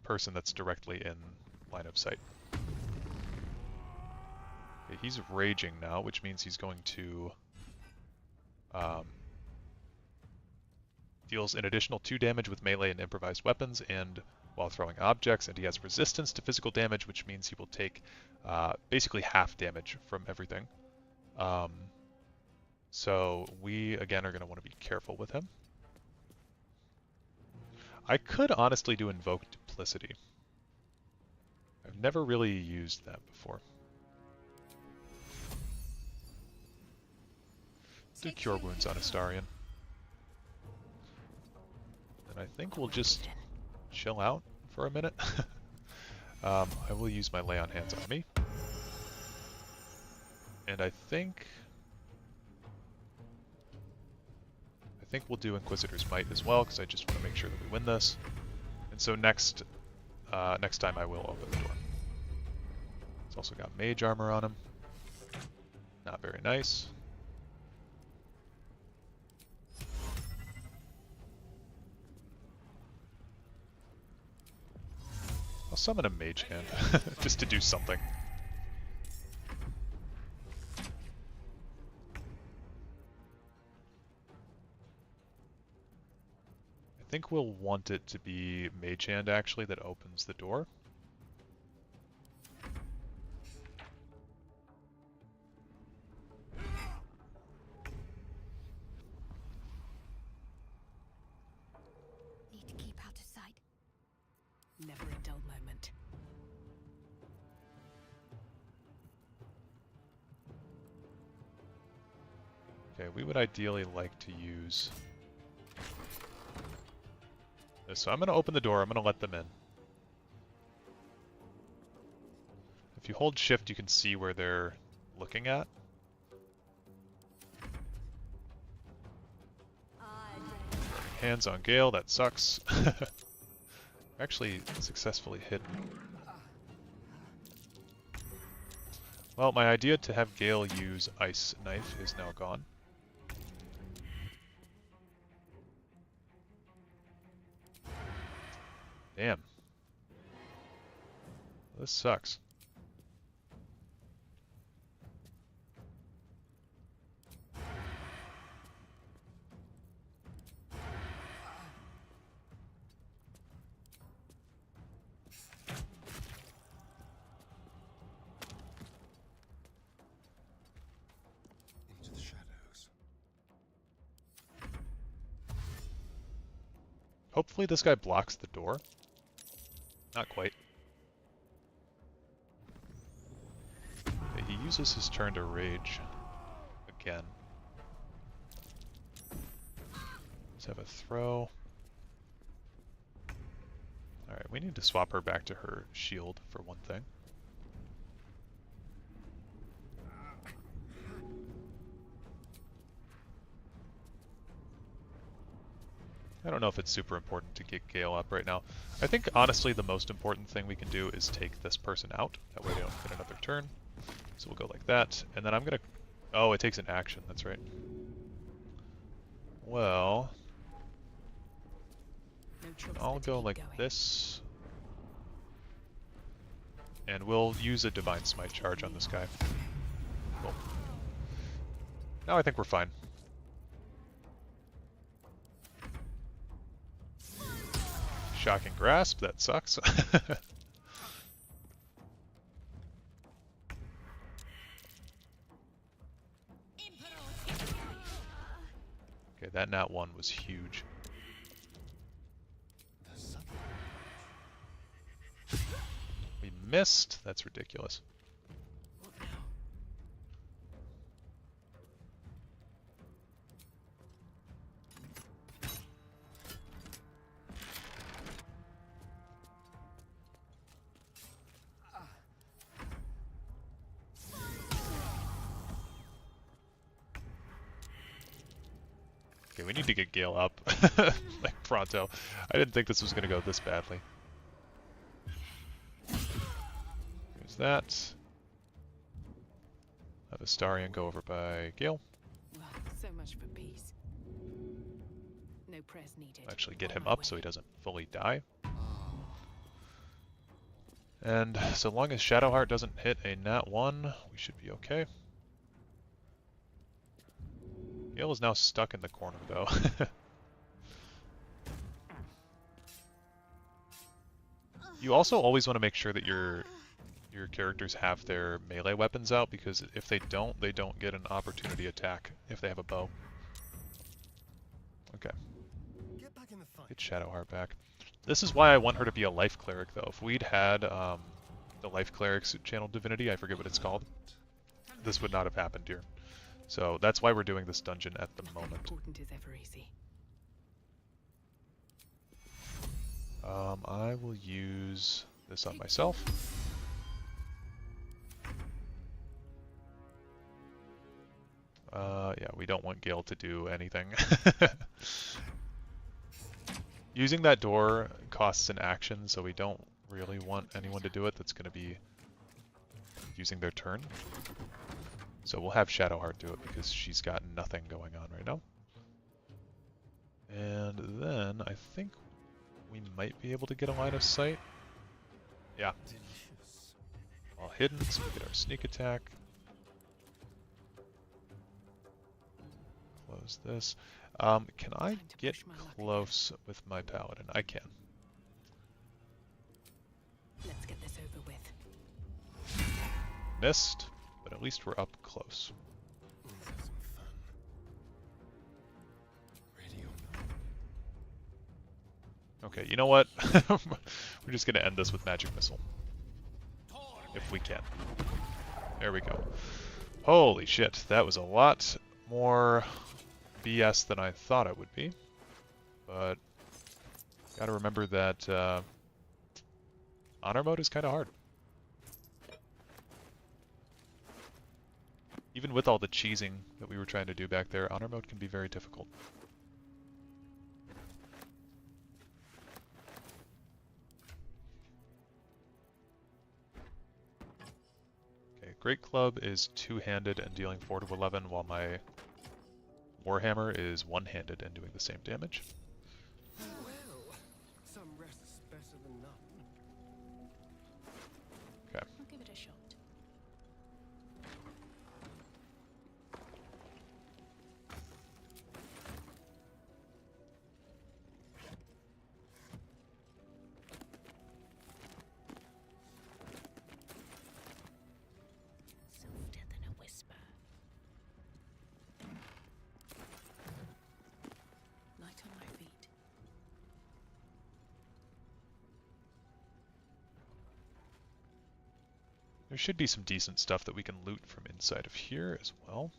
person that's directly in line of sight. Okay, he's raging now, which means he's going to deals an additional 2 damage with melee and improvised weapons and while throwing objects, and he has resistance to physical damage, which means he will take basically half damage from everything. So we, again, are going to want to be careful with him. I could honestly do Invoke Duplicity. I've never really used that before. Do Cure Wounds on Astarion. And I think we'll just chill out for a minute. I will use my Lay on Hands on me. And I think we'll do Inquisitor's Might as well, because I just want to make sure that we win this. And so next time I will open the door. It's also got Mage Armor on him. Not very nice. I'll summon a Mage Hand, just to do something. I think we'll want it to be Mage Hand, actually, that opens the door. Need to keep out of sight. Never a dull moment. Okay, we would ideally like to use this. So I'm going to open the door, I'm going to let them in. If you hold shift, you can see where they're looking at. Hands on Gale, that sucks. Actually successfully hidden. Well, my idea to have Gale use Ice Knife is now gone. Damn. This sucks. Into the shadows. Hopefully this guy blocks the door. Not quite. Okay, he uses his turn to rage again. Let's have a throw. Alright, we need to swap her back to her shield for one thing. I don't know if it's super important to get Gale up right now. I think, honestly, the most important thing we can do is take this person out. That way they don't get another turn. So we'll go like that. And then I'm going to... Oh, it takes an action. That's right. Well... I'll go like this. And we'll use a Divine Smite charge on this guy. Cool. Now I think we're fine. Shocking Grasp, that sucks. Okay, that nat 1 was huge. We missed? That's ridiculous. Okay, we need to get Gale up, like pronto. I didn't think this was going to go this badly. There's that. have Astarion go over by Gale. Well, so much for peace. No prayers needed. Actually get On him my up way. so he doesn't fully die. And so long as Shadowheart doesn't hit a nat 1, we should be okay. Gale is now stuck in the corner though. You also always want to make sure that your characters have their melee weapons out, because if they don't get an opportunity attack if they have a bow. Okay. Get Shadowheart back. This is why I want her to be a life cleric though. If we'd had the life cleric's channel divinity, I forget what it's called, this would not have happened here. So that's why we're doing this dungeon at the moment. Important is ever easy. I will use this on myself. Yeah, we don't want Gale to do anything. Using that door costs an action, so we don't really want anyone to do it that's going to be using their turn. So we'll have Shadowheart do it because she's got nothing going on right now. And then I think we might be able to get a line of sight. Yeah. All hidden, so we get our sneak attack. Close this. Can I get close with my paladin? I can. Let's get this over with. Missed, but at least we're up close. Okay, you know what? We're just gonna end this with magic missile. If we can. There we go. Holy shit, that was a lot more BS than I thought it would be. But gotta remember that honor mode is kinda hard. Even with all the cheesing that we were trying to do back there, honor mode can be very difficult. Okay, Great Club is two-handed and dealing 4 to 11, while my Warhammer is one-handed and doing the same damage. Well, some rest's better than none. Okay. I'll give it a shot. Softer than a whisper. Light on my feet. There should be some decent stuff that we can loot from inside of here as well.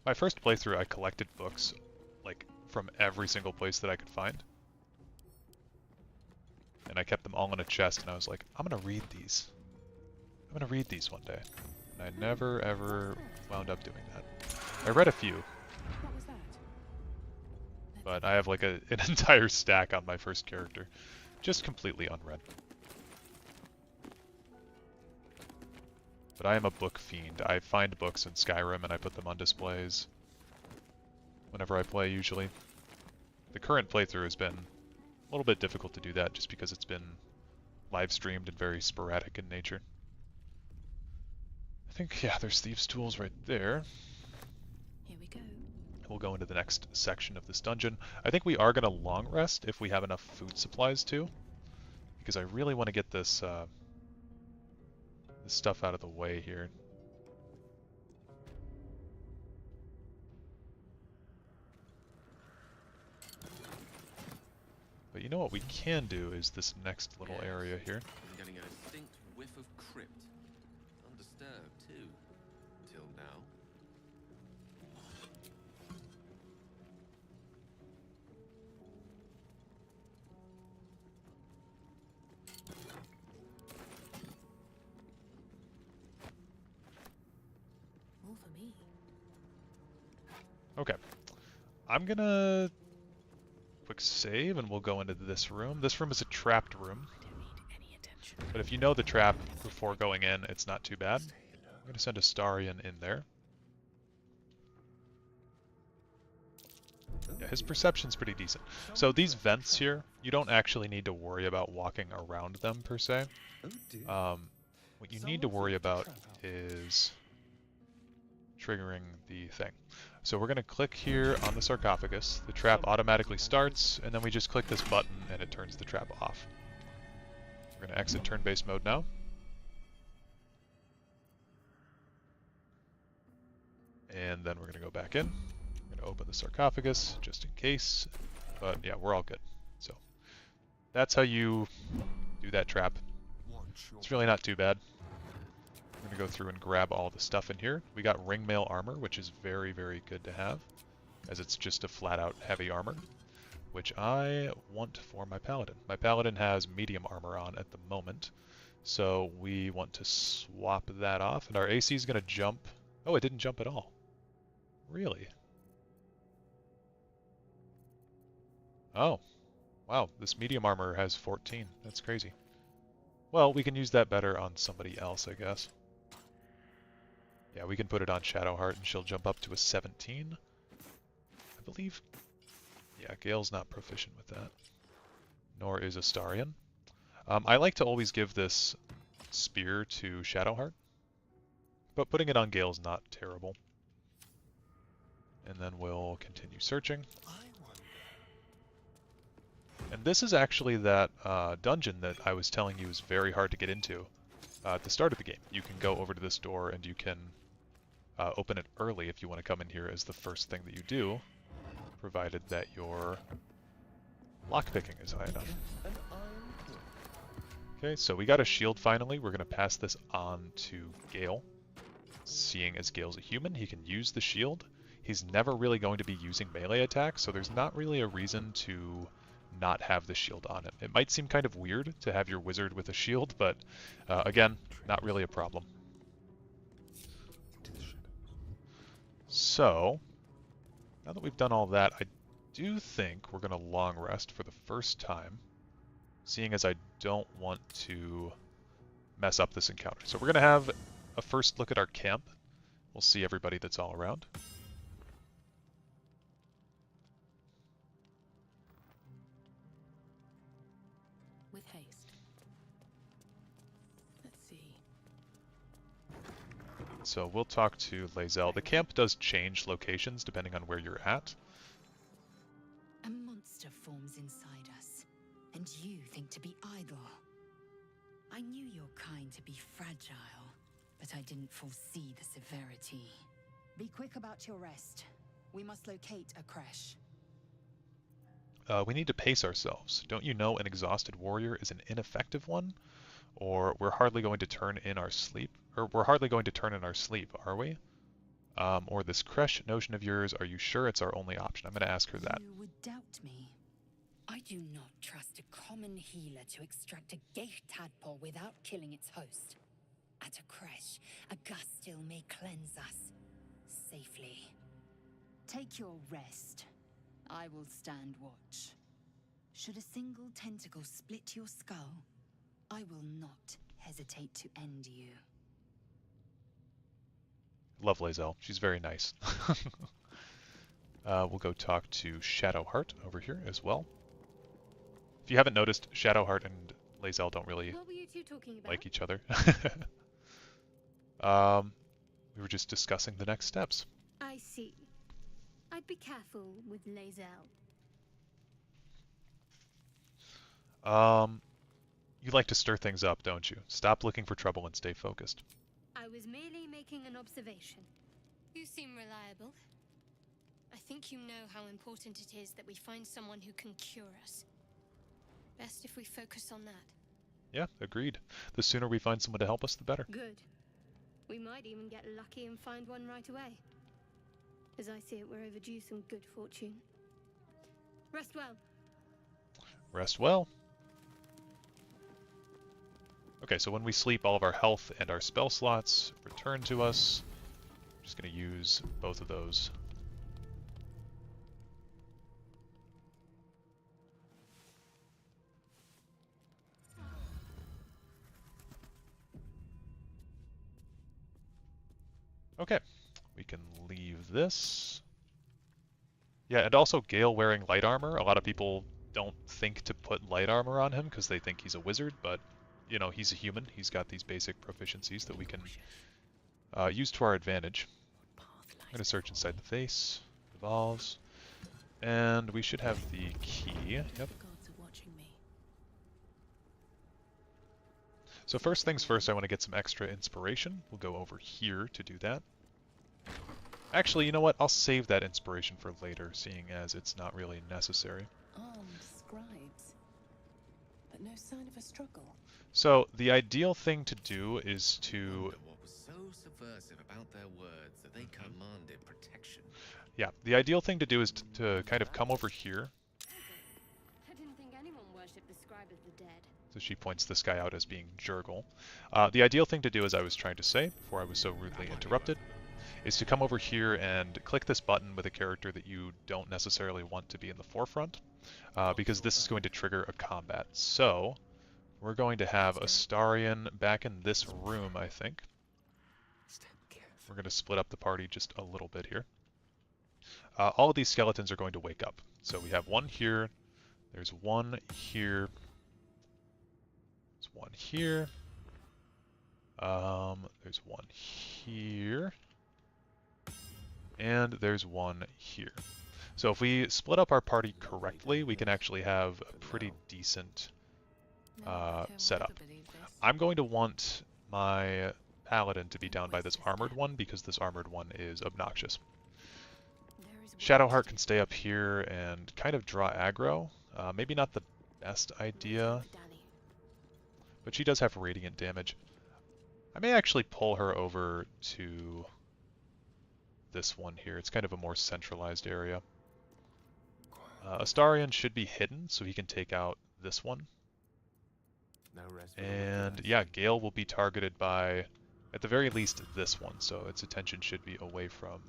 My first playthrough, I collected books, like, from every single place that I could find. And I kept them all in a chest, and I was like, I'm gonna read these. I'm gonna read these one day. And I never, ever wound up doing that. I read a few. What was that? But I have like an entire stack on my first character. Just completely unread. But I am a book fiend. I find books in Skyrim and I put them on displays whenever I play, usually. The current playthrough has been a little bit difficult to do that just because it's been live streamed and very sporadic in nature. I think, yeah, there's Thieves' Tools right there. Here we go. We'll go into the next section of this dungeon. I think we are going to long rest if we have enough food supplies too, because I really want to get this this stuff out of the way here. But you know what we can do is this next little area here. I'm getting a distinct whiff of crypt. Undisturbed too, until now. me. Okay. I'm gonna quick save and we'll go into this room. This room is a trapped room. I don't need any attention. But if you know the trap before going in, it's not too bad. I'm gonna send Astarion in there. Yeah, his perception's pretty decent. So these vents here, you don't actually need to worry about walking around them per se. What you need to worry about is triggering the thing. So we're going to click here on the sarcophagus, the trap automatically starts, and then we just click this button and it turns the trap off. We're going to exit turn-based mode now. And then we're going to go back in. We're going to open the sarcophagus just in case, but yeah, we're all good. So that's how you do that trap. It's really not too bad. I'm going to go through and grab all the stuff in here. We got ringmail armor, which is very, very good to have, as it's just a flat-out heavy armor, which I want for my paladin. My paladin has medium armor on at the moment, so we want to swap that off, and our AC is going to jump. Oh, it didn't jump at all. Really? Oh, wow, this medium armor has 14. That's crazy. Well, we can use that better on somebody else, I guess. Yeah, we can put it on Shadowheart and she'll jump up to a 17. I believe. Yeah, Gale's not proficient with that. Nor is Astarion. I like to always give this spear to Shadowheart, but putting it on Gale's not terrible. And then we'll continue searching. And this is actually that dungeon that I was telling you is very hard to get into at the start of the game. You can go over to this door and you can open it early if you want to come in here as the first thing that you do, provided that your lockpicking is high enough. Okay, so we got a shield finally. We're going to pass this on to Gale. Seeing as Gale's a human, he can use the shield. He's never really going to be using melee attacks, so there's not really a reason to not have the shield on him. It might seem kind of weird to have your wizard with a shield, but again, not really a problem. So, now that we've done all that, I do think we're going to long rest for the first time, seeing as I don't want to mess up this encounter. So we're going to have a first look at our camp. We'll see everybody that's all around. With haste. Let's see. So we'll talk to Lae'zel. The camp does change locations depending on where you're at. A monster forms inside us, and you think to be idle. I knew your kind to be fragile, but I didn't foresee the severity. Be quick about your rest. We must locate a creche. We need to pace ourselves. Don't you know an exhausted warrior is an ineffective one? Or we're hardly going to turn in our sleep? Or we're hardly going to turn in our sleep, are we? Or this creche notion of yours, are you sure it's our only option? I'm going to ask her that. You would doubt me. I do not trust a common healer to extract a gate tadpole without killing its host. At a creche, a gust still may cleanse us safely. Take your rest. I will stand watch. Should a single tentacle split your skull, I will not hesitate to end you. Love Lae'zel. She's very nice. We'll go talk to Shadowheart over here as well. If you haven't noticed, Shadowheart and Lae'zel don't really What were you two talking about? like each other. We were just discussing the next steps. I see. I'd be careful with Lae'zel. You like to stir things up, don't you? Stop looking for trouble and stay focused. I was merely making an observation. You seem reliable. I think you know how important it is that we find someone who can cure us. Best if we focus on that. Yeah, agreed. The sooner we find someone to help us, the better. Good. We might even get lucky and find one right away. As I see it, we're overdue some good fortune. Rest well. Rest well. Okay, so when we sleep, all of our health and our spell slots return to us. Just going to use both of those. Okay, we can leave this. Yeah, and also Gale wearing light armor. A lot of people don't think to put light armor on him because they think he's a wizard, but, you know, he's a human. He's got these basic proficiencies that we can use to our advantage. I'm going to search inside the face. Evolves. And we should have the key. Yep. So first things first, I want to get some extra inspiration. We'll go over here to do that. Actually, you know what? I'll save that inspiration for later, seeing as it's not really necessary. Armed scribes, but no sign of a struggle. So the ideal thing to do is to... What was so subversive about their words that they commanded protection? Yeah, the ideal thing to do is to kind of come over here. I didn't think anyone worshipped the scribe of the dead. So she points this guy out as being Jurgle. The ideal thing to do, as I was trying to say before I was so rudely interrupted, is to come over here and click this button with a character that you don't necessarily want to be in the forefront, because this is going to trigger a combat. So we're going to have Astarion back in this room, I think. We're going to split up the party just a little bit here. All of these skeletons are going to wake up. So we have one here, there's one here, there's one here, there's one here, and there's one here. So if we split up our party correctly, we can actually have a pretty decent setup. I'm going to want my paladin to be down by this armored one because this armored one is obnoxious. Shadowheart can stay up here and kind of draw aggro. Maybe not the best idea, but she does have radiant damage. I may actually pull her over to this one here. It's kind of a more centralized area. Astarion should be hidden, so he can take out this one. And yeah, Gale will be targeted by, at the very least, this one, so its attention should be away from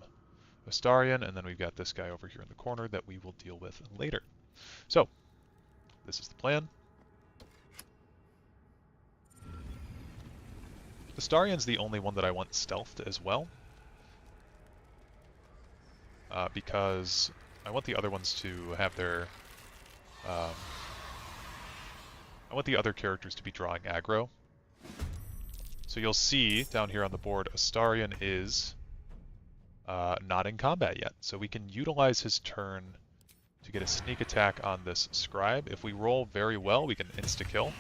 Astarion, and then we've got this guy over here in the corner that we will deal with later. So, this is the plan. Astarion's the only one that I want stealthed as well, because I want the other ones to have their... I want the other characters to be drawing aggro. So you'll see down here on the board, Astarion is not in combat yet. So we can utilize his turn to get a sneak attack on this scribe. If we roll very well, we can insta-kill.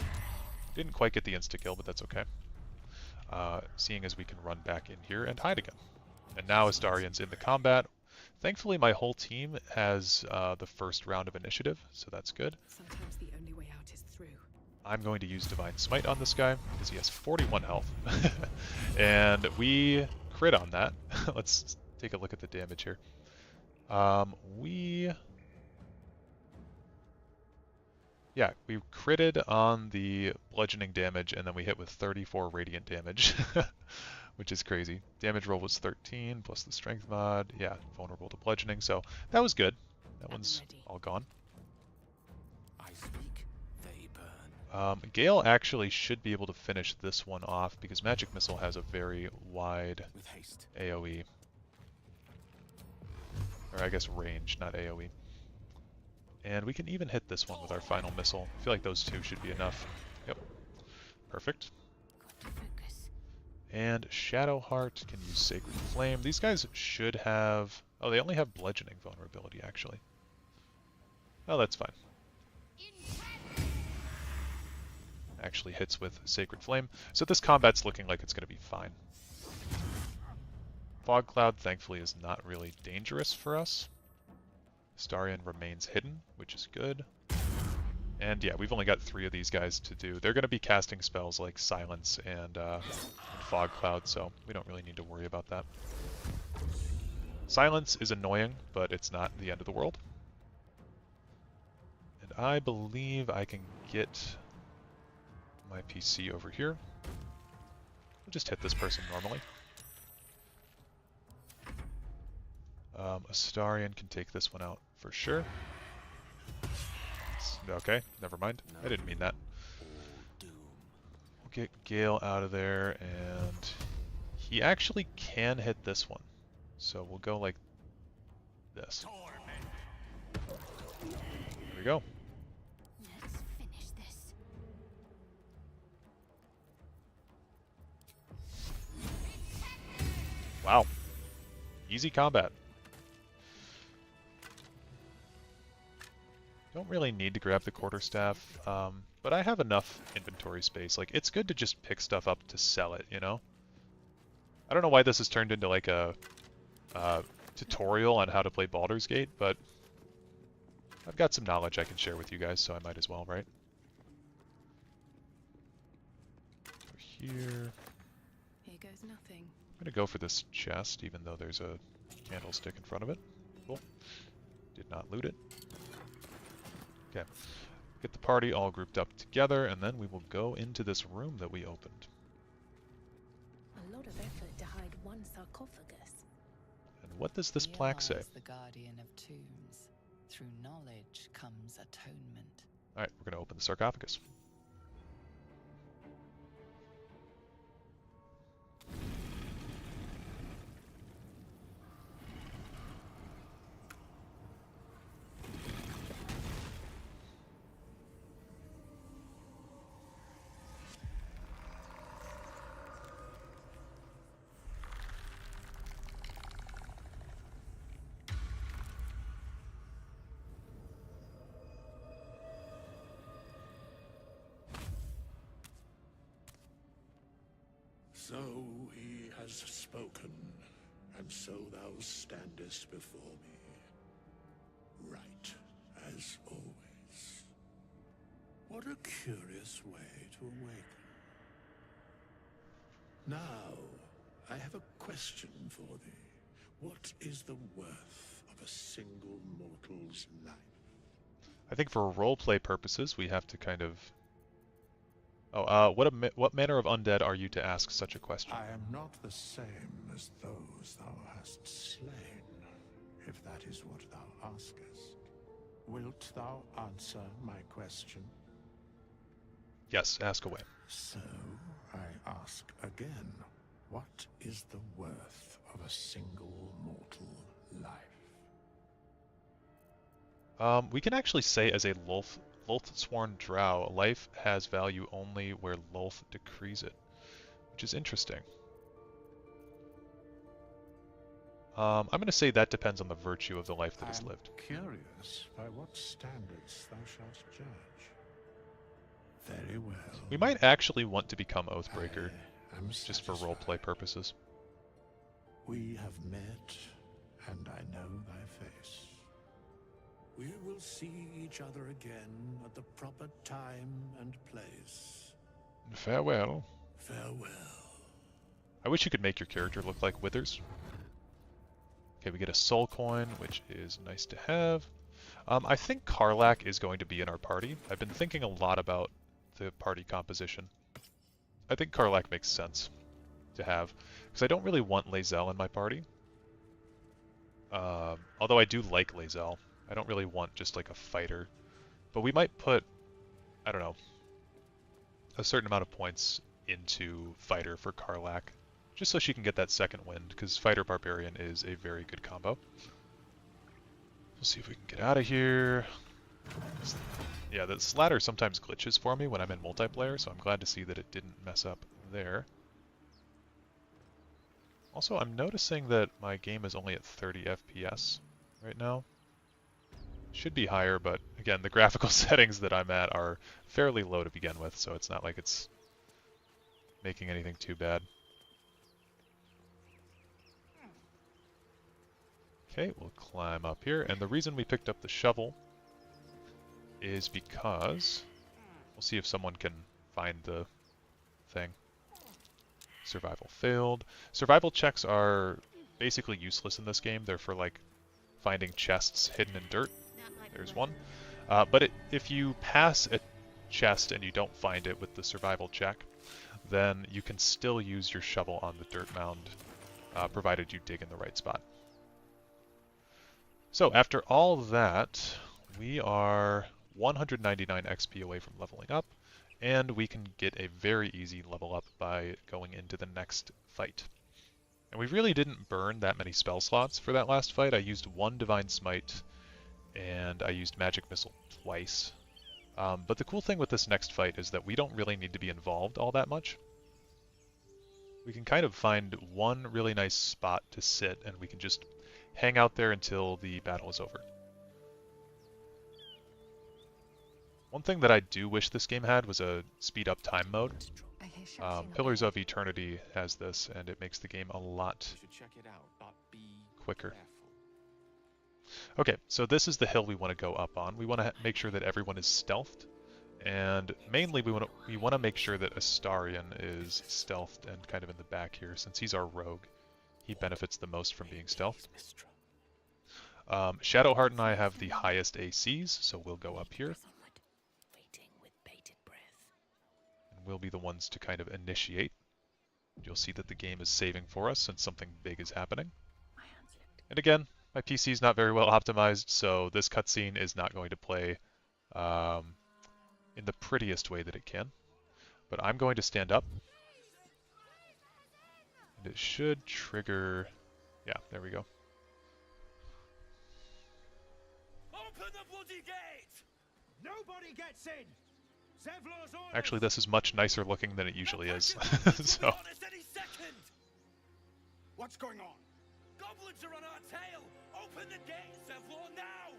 Didn't quite get the insta-kill, but that's okay. Seeing as we can run back in here and hide again. And now Astarion's in the combat. Thankfully, my whole team has the first round of initiative, so that's good. Sometimes the only way out is through. I'm going to use Divine Smite on this guy, because he has 41 health. And we crit on that. Let's take a look at the damage here. We critted on the bludgeoning damage, and then we hit with 34 radiant damage, which is crazy. Damage roll was 13, plus the strength mod. Yeah, vulnerable to bludgeoning, so that was good. That one's all gone. I speak, they burn. Gale actually should be able to finish this one off, because Magic Missile has a very wide AoE. Or I guess range, not AoE. And we can even hit this one with our final missile. I feel like those two should be enough. Yep. Perfect. And Shadowheart can use Sacred Flame. These guys should have... Oh, they only have bludgeoning vulnerability, actually. Oh, that's fine. Actually hits with Sacred Flame. So this combat's looking like it's going to be fine. Fog Cloud, thankfully, is not really dangerous for us. Astarion remains hidden, which is good. And yeah, we've only got 3 of these guys to do. They're going to be casting spells like Silence and Fog Cloud, so we don't really need to worry about that. Silence is annoying, but it's not the end of the world. And I believe I can get my PC over here. We'll just hit this person normally. Astarion can take this one out for sure. Okay, never mind. I didn't mean that. We'll get Gale out of there, and he actually can hit this one. So we'll go like this. There we go. Let's finish this. Wow. Easy combat. Don't really need to grab the quarterstaff, but I have enough inventory space. Like, it's good to just pick stuff up to sell it, you know? I don't know why this has turned into like a tutorial on how to play Baldur's Gate, but I've got some knowledge I can share with you guys, so I might as well, right? Over here. Here goes nothing. I'm gonna go for this chest, even though there's a candlestick in front of it. Cool. Did not loot it. Okay. Get the party all grouped up together, and then we will go into this room that we opened. A lot of effort to hide one sarcophagus. And what does this plaque say? The guardian of tombs. Through knowledge comes atonement. Alright, we're gonna open the sarcophagus. So he has spoken, and so thou standest before me, right as always. What a curious way to awaken. Now, I have a question for thee. What is the worth of a single mortal's life? I think for roleplay purposes, we have to kind of... what manner of undead are you to ask such a question? I am not the same as those thou hast slain, if that is what thou askest. Wilt thou answer my question? Yes, ask away. So, I ask again, what is the worth of a single mortal life? We can actually say as a Lolth-sworn drow, life has value only where Lolth decrees it, which is interesting. I'm going to say that depends on the virtue of the life that is lived. Curious by what standards thou shalt judge. Very well. We might actually want to become Oathbreaker, just for roleplay purposes. We have met, and I know thy face. We will see each other again at the proper time and place. Farewell. Farewell. I wish you could make your character look like Withers. Okay, we get a soul coin, which is nice to have. I think Karlach is going to be in our party. I've been thinking a lot about the party composition. I think Karlach makes sense to have, because I don't really want Lae'zel in my party. Although I do like Lae'zel. I don't really want just like a fighter. But we might put, I don't know, a certain amount of points into fighter for Karlach, just so she can get that second wind, because fighter barbarian is a very good combo. We'll see if we can get out of here. Yeah, this ladder sometimes glitches for me when I'm in multiplayer, so I'm glad to see that it didn't mess up there. Also, I'm noticing that my game is only at 30 FPS right now. Should be higher, but again, the graphical settings that I'm at are fairly low to begin with, so it's not like it's making anything too bad. Okay, we'll climb up here, and the reason we picked up the shovel is because we'll see if someone can find the thing. Survival failed. Survival checks are basically useless in this game. They're for like finding chests hidden in dirt. There's one. But if you pass a chest and you don't find it with the survival check, then you can still use your shovel on the dirt mound, provided you dig in the right spot. So after all that, we are 199 XP away from leveling up, and we can get a very easy level up by going into the next fight. And we really didn't burn that many spell slots for that last fight. I used one Divine Smite, and I used Magic Missile twice. But the cool thing with this next fight is that we don't really need to be involved all that much. We can kind of find one really nice spot to sit, and we can just hang out there until the battle is over. One thing that I do wish this game had was a speed up time mode. Pillars of Eternity has this, and it makes the game a lot quicker. Okay, so this is the hill we want to go up on. We want to make sure that everyone is stealthed, and mainly we want to make sure that Astarion is stealthed and kind of in the back here, since he's our rogue. He benefits the most from being stealthed. Shadowheart and I have the highest ACs, so we'll go up here. And we'll be the ones to kind of initiate. You'll see that the game is saving for us since something big is happening. And again, my PC is not very well optimized, so this cutscene is not going to play in the prettiest way that it can. But I'm going to stand up. And it should trigger... Yeah, there we go. Open the bloody gate! Nobody gets in! Zevlor's orders. Actually, this is much nicer looking than it usually is. So. What's going on? Goblins are on our tail! Open the gate, Zevlor, now!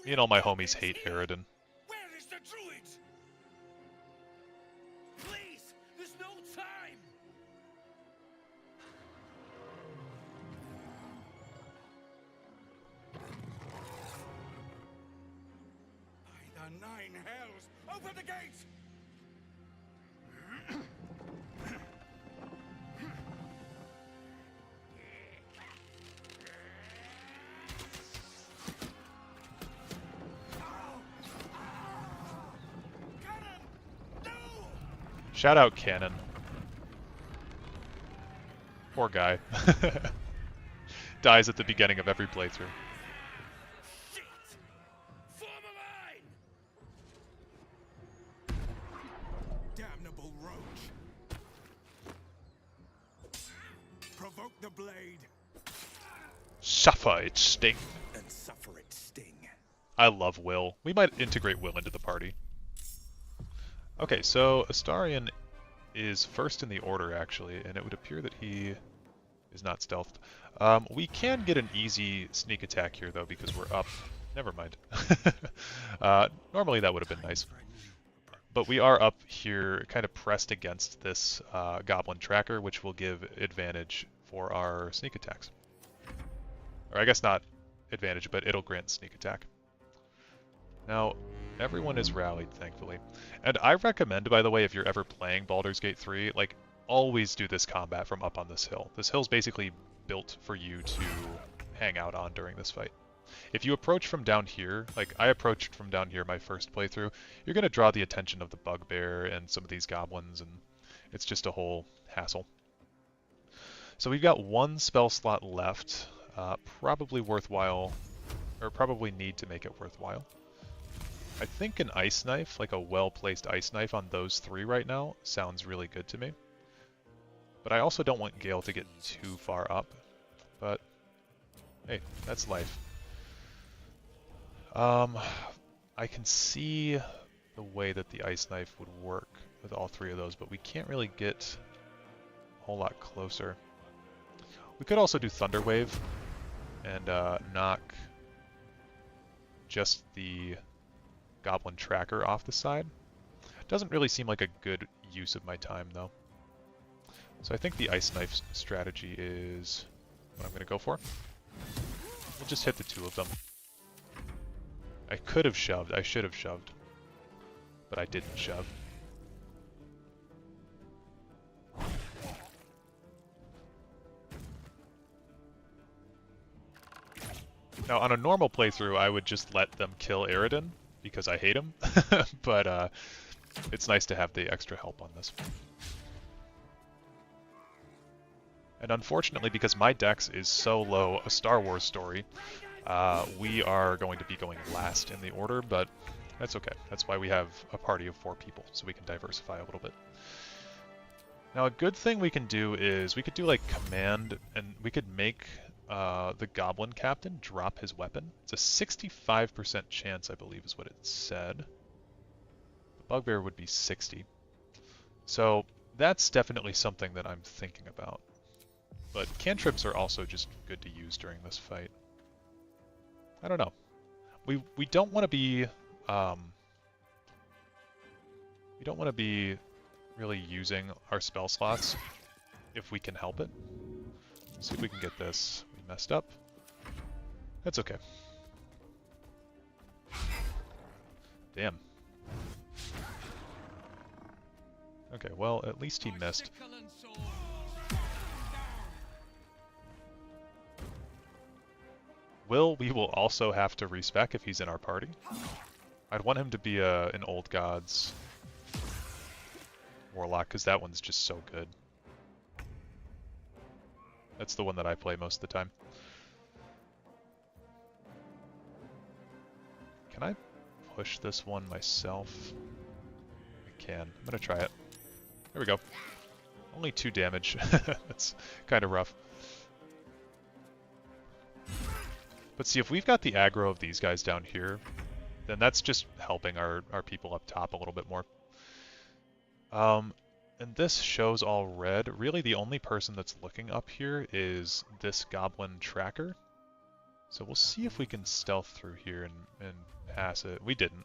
Me and all my homies hate Eridan. Where is the druid? Please, there's no time! By the nine hells, open the gate! Shout out Cannon. Poor guy. Dies at the beginning of every playthrough. Shit! Form a line! Damnable roach! Provoke the blade! Suffer its sting. And suffer its sting. I love Will. We might integrate Will into the party. Okay, so Astarion is first in the order, actually, and it would appear that he is not stealthed. We can get an easy sneak attack here, though, because we're up. Never mind. Normally that would have been nice. But we are up here, kind of pressed against this goblin tracker, which will give advantage for our sneak attacks. Or I guess not advantage, but it'll grant sneak attack. Now, everyone is rallied, thankfully. And I recommend, by the way, if you're ever playing Baldur's Gate 3, like, always do this combat from up on this hill. This hill's basically built for you to hang out on during this fight. If you approach from down here, like I approached from down here my first playthrough, you're going to draw the attention of the bugbear and some of these goblins, and it's just a whole hassle. So we've got one spell slot left, probably worthwhile, or probably need to make it worthwhile. I think an ice knife, like a well-placed ice knife on those three right now, sounds really good to me. But I also don't want Gale to get too far up. But, hey, that's life. I can see the way that the ice knife would work with all three of those, but we can't really get a whole lot closer. We could also do Thunder Wave and knock just the goblin tracker off the side. Doesn't really seem like a good use of my time, though. So I think the ice knife strategy is what I'm going to go for. We'll just hit the two of them. I could have shoved. I should have shoved. But I didn't shove. Now, on a normal playthrough, I would just let them kill Eridan, because I hate him, but it's nice to have the extra help on this. And unfortunately, because my dex is so low, a Star Wars story, We are going to be going last in the order, but that's okay. That's why we have a party of 4 people, so we can diversify a little bit. Now, a good thing we can do is we could do like command, and we could make the goblin captain drop his weapon. It's a 65% chance, I believe is what it said. The bugbear would be 60. So that's definitely something that I'm thinking about. But cantrips are also just good to use during this fight. I don't know. We don't want to be we don't want to be really using our spell slots if we can help it. Let's see if we can get this. We messed up. That's okay. Damn. Okay, well, at least he missed. We will also have to respec if he's in our party. I'd want him to be an Old Gods Warlock, because that one's just so good. That's the one that I play most of the time. Can I push this one myself? I can. I'm gonna try it. There we go. Only 2 damage. That's kind of rough. But see, if we've got the aggro of these guys down here, then that's just helping our people up top a little bit more. And this shows all red. Really, the only person that's looking up here is this goblin tracker. So we'll see if we can stealth through here and pass it. We didn't.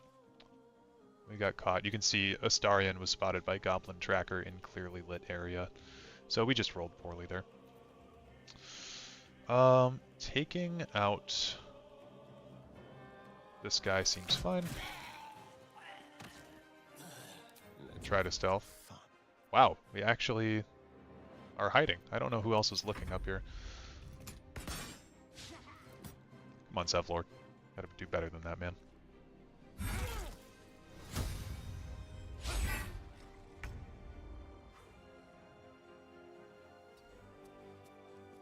We got caught. You can see Astarion was spotted by goblin tracker in clearly lit area. So we just rolled poorly there. Taking out this guy seems fine. Try to stealth. Wow, we actually are hiding. I don't know who else is looking up here. Come on, Zevlord. Gotta do better than that, man.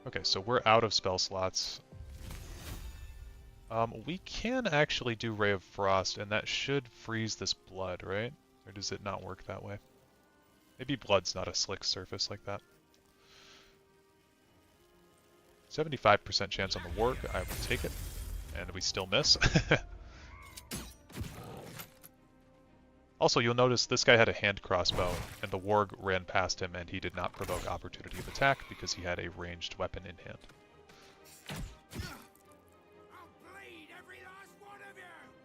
Okay, so we're out of spell slots. We can actually do Ray of Frost, and that should freeze this blood, right? Or does it not work that way? Maybe blood's not a slick surface like that. 75% chance on the warg, I will take it. And we still miss. Also, you'll notice this guy had a hand crossbow, and the warg ran past him, and he did not provoke opportunity of attack because he had a ranged weapon in hand.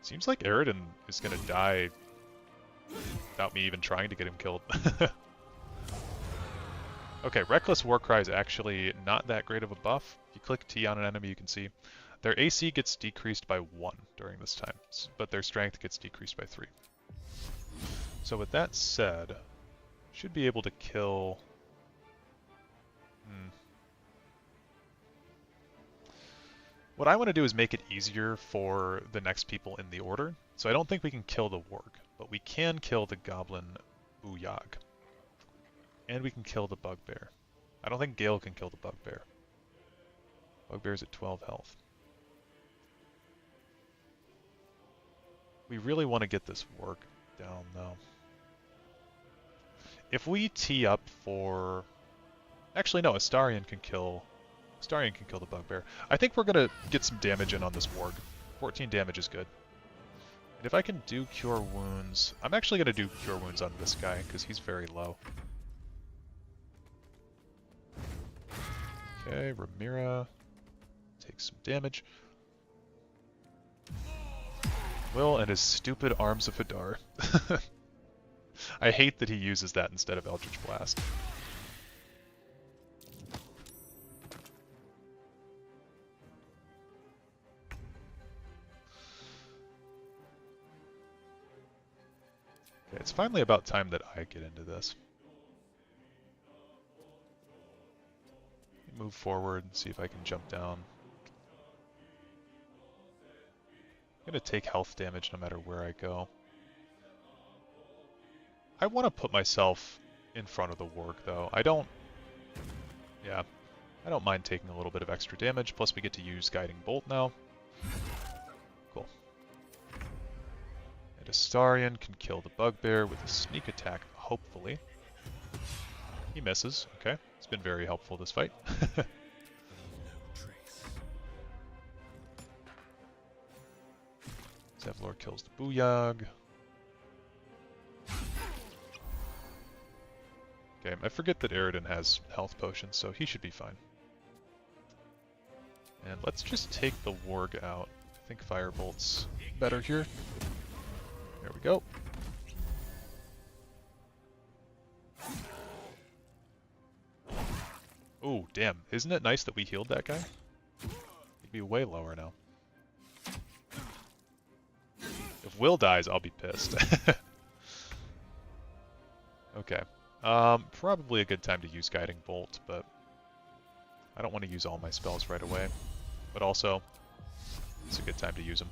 Seems like Eridan is going to die without me even trying to get him killed. Okay, Reckless Warcry is actually not that great of a buff. If you click T on an enemy, you can see their AC gets decreased by 1 during this time, but their strength gets decreased by 3. So with that said, should be able to kill... What I want to do is make it easier for the next people in the order. So I don't think we can kill the warg, but we can kill the goblin Uyag. And we can kill the bugbear. I don't think Gale can kill the bugbear. Bugbear's at 12 health. We really want to get this warg down though. If we tee up for... Actually no, Astarion can kill the bugbear. I think we're going to get some damage in on this warg. 14 damage is good. And if I can do Cure Wounds... I'm actually going to do Cure Wounds on this guy, because he's very low. Okay, Ramira takes some damage. Will and his stupid Arms of Hadar. I hate that he uses that instead of Eldritch Blast. Okay, it's finally about time that I get into this. Move forward and see if I can jump down. I'm going to take health damage no matter where I go. I want to put myself in front of the warg though. I don't mind taking a little bit of extra damage, plus we get to use Guiding Bolt now. Cool. And Astarion can kill the bugbear with a sneak attack, hopefully. He misses. Okay. It's been very helpful this fight. Zevlor kills the Booyag. Okay, I forget that Aridin has health potions, so he should be fine. And let's just take the Warg out. I think Firebolt's better here. There we go. Oh, damn. Isn't it nice that we healed that guy? He'd be way lower now. If Will dies, I'll be pissed. Okay. Probably a good time to use Guiding Bolt, but I don't want to use all my spells right away. But also, it's a good time to use them.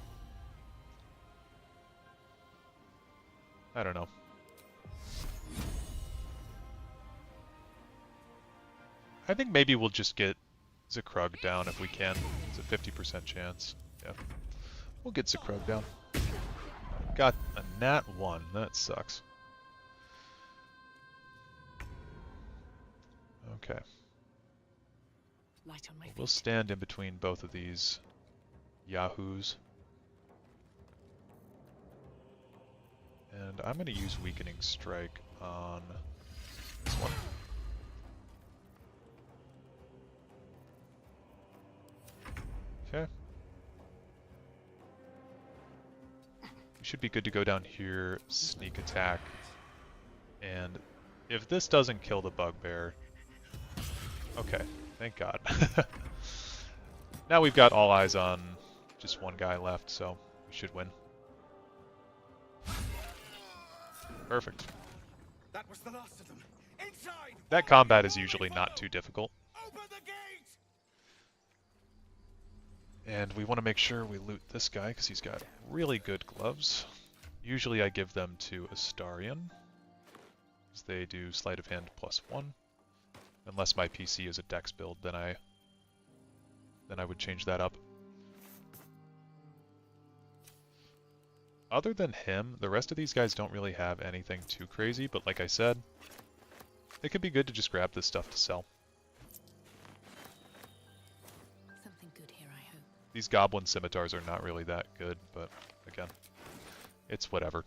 I don't know. I think maybe we'll just get Zakrug down if we can. It's a 50% chance. Yeah. We'll get Zakrug down. Got a nat 1. That sucks. Okay. Light on my We'll feet. stand in between both of these yahoos. And I'm going to use Weakening Strike on this one. Okay. We should be good to go down here, sneak attack, and if this doesn't kill the bugbear... Okay, thank God. Now we've got all eyes on just one guy left, so we should win. Perfect. That was the last of them. Inside! That combat is usually not too difficult. Open the gate! And we want to make sure we loot this guy because he's got really good gloves. Usually I give them to Astarion, because they do Sleight of Hand +1. Unless my PC is a Dex build, then I would change that up. Other than him, the rest of these guys don't really have anything too crazy, but like I said, it could be good to just grab this stuff to sell. Something good here, I hope. These goblin scimitars are not really that good, but again, it's whatever.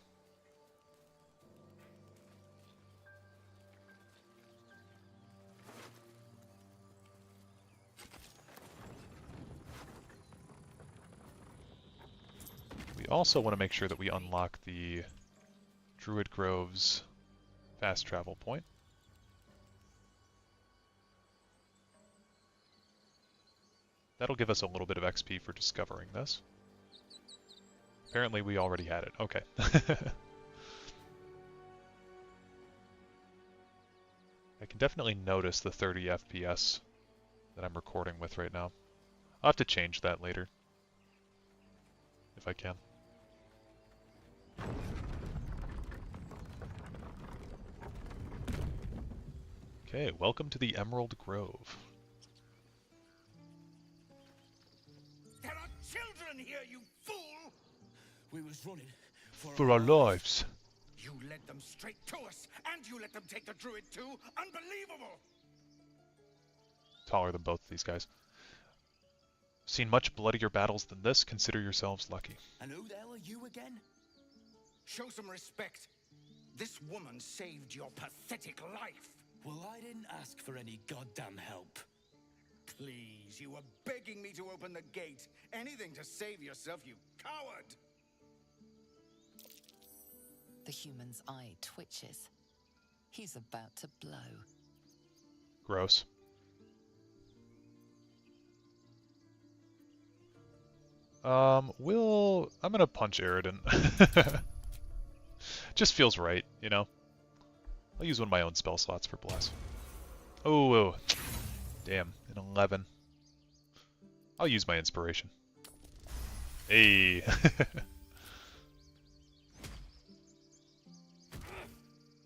We also want to make sure that we unlock the Druid Grove's fast travel point. That'll give us a little bit of XP for discovering this. Apparently we already had it. Okay. I can definitely notice the 30 FPS that I'm recording with right now. I'll have to change that later, if I can. Okay, welcome to the Emerald Grove. There are children here, you fool! We was running For our lives. You led them straight to us, and you let them take the druid too? Unbelievable! Taller than both of these guys. Seen much bloodier battles than this, consider yourselves lucky. And who the hell are you again? Show some respect. This woman saved your pathetic life. Well, I didn't ask for any goddamn help. Please, you were begging me to open the gate. Anything to save yourself, you coward! The human's eye twitches. He's about to blow. Gross. I'm gonna punch Aridin. Just feels right, you know? I'll use one of my own spell slots for Bless. Oh, damn, an 11. I'll use my inspiration. Hey.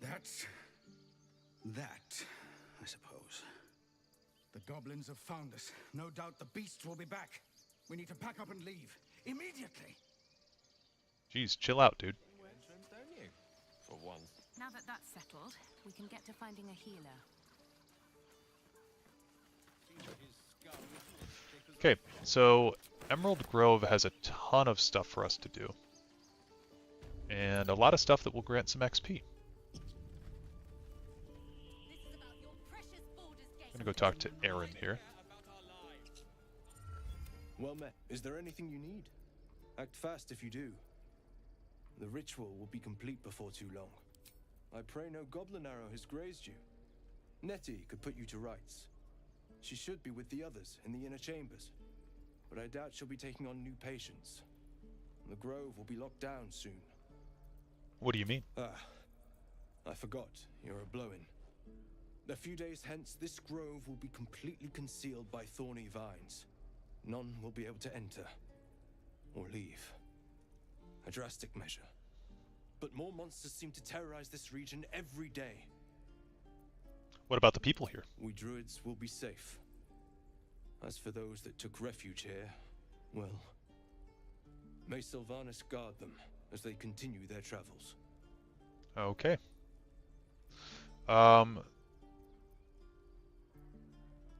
That's that, I suppose. The goblins have found us. No doubt the beasts will be back. We need to pack up and leave. immediately. Jeez, chill out, dude. Don't you? For once. Now that that's settled, we can get to finding a healer. Okay, so Emerald Grove has a ton of stuff for us to do. And a lot of stuff that will grant some XP. I'm gonna go talk to Aaron here. Well met. Is there anything you need? Act fast if you do. The ritual will be complete before too long. I pray no goblin arrow has grazed you. Nettie could put you to rights. She should be with the others in the inner chambers, but I doubt she'll be taking on new patients. The grove will be locked down soon. What do you mean? I forgot. You're a blow-in. A few days hence, this grove will be completely concealed by thorny vines. None will be able to enter or leave. A drastic measure. But more monsters seem to terrorize this region every day. What about the people here? We druids will be safe. As for those that took refuge here, well, may Sylvanas guard them as they continue their travels. Okay. You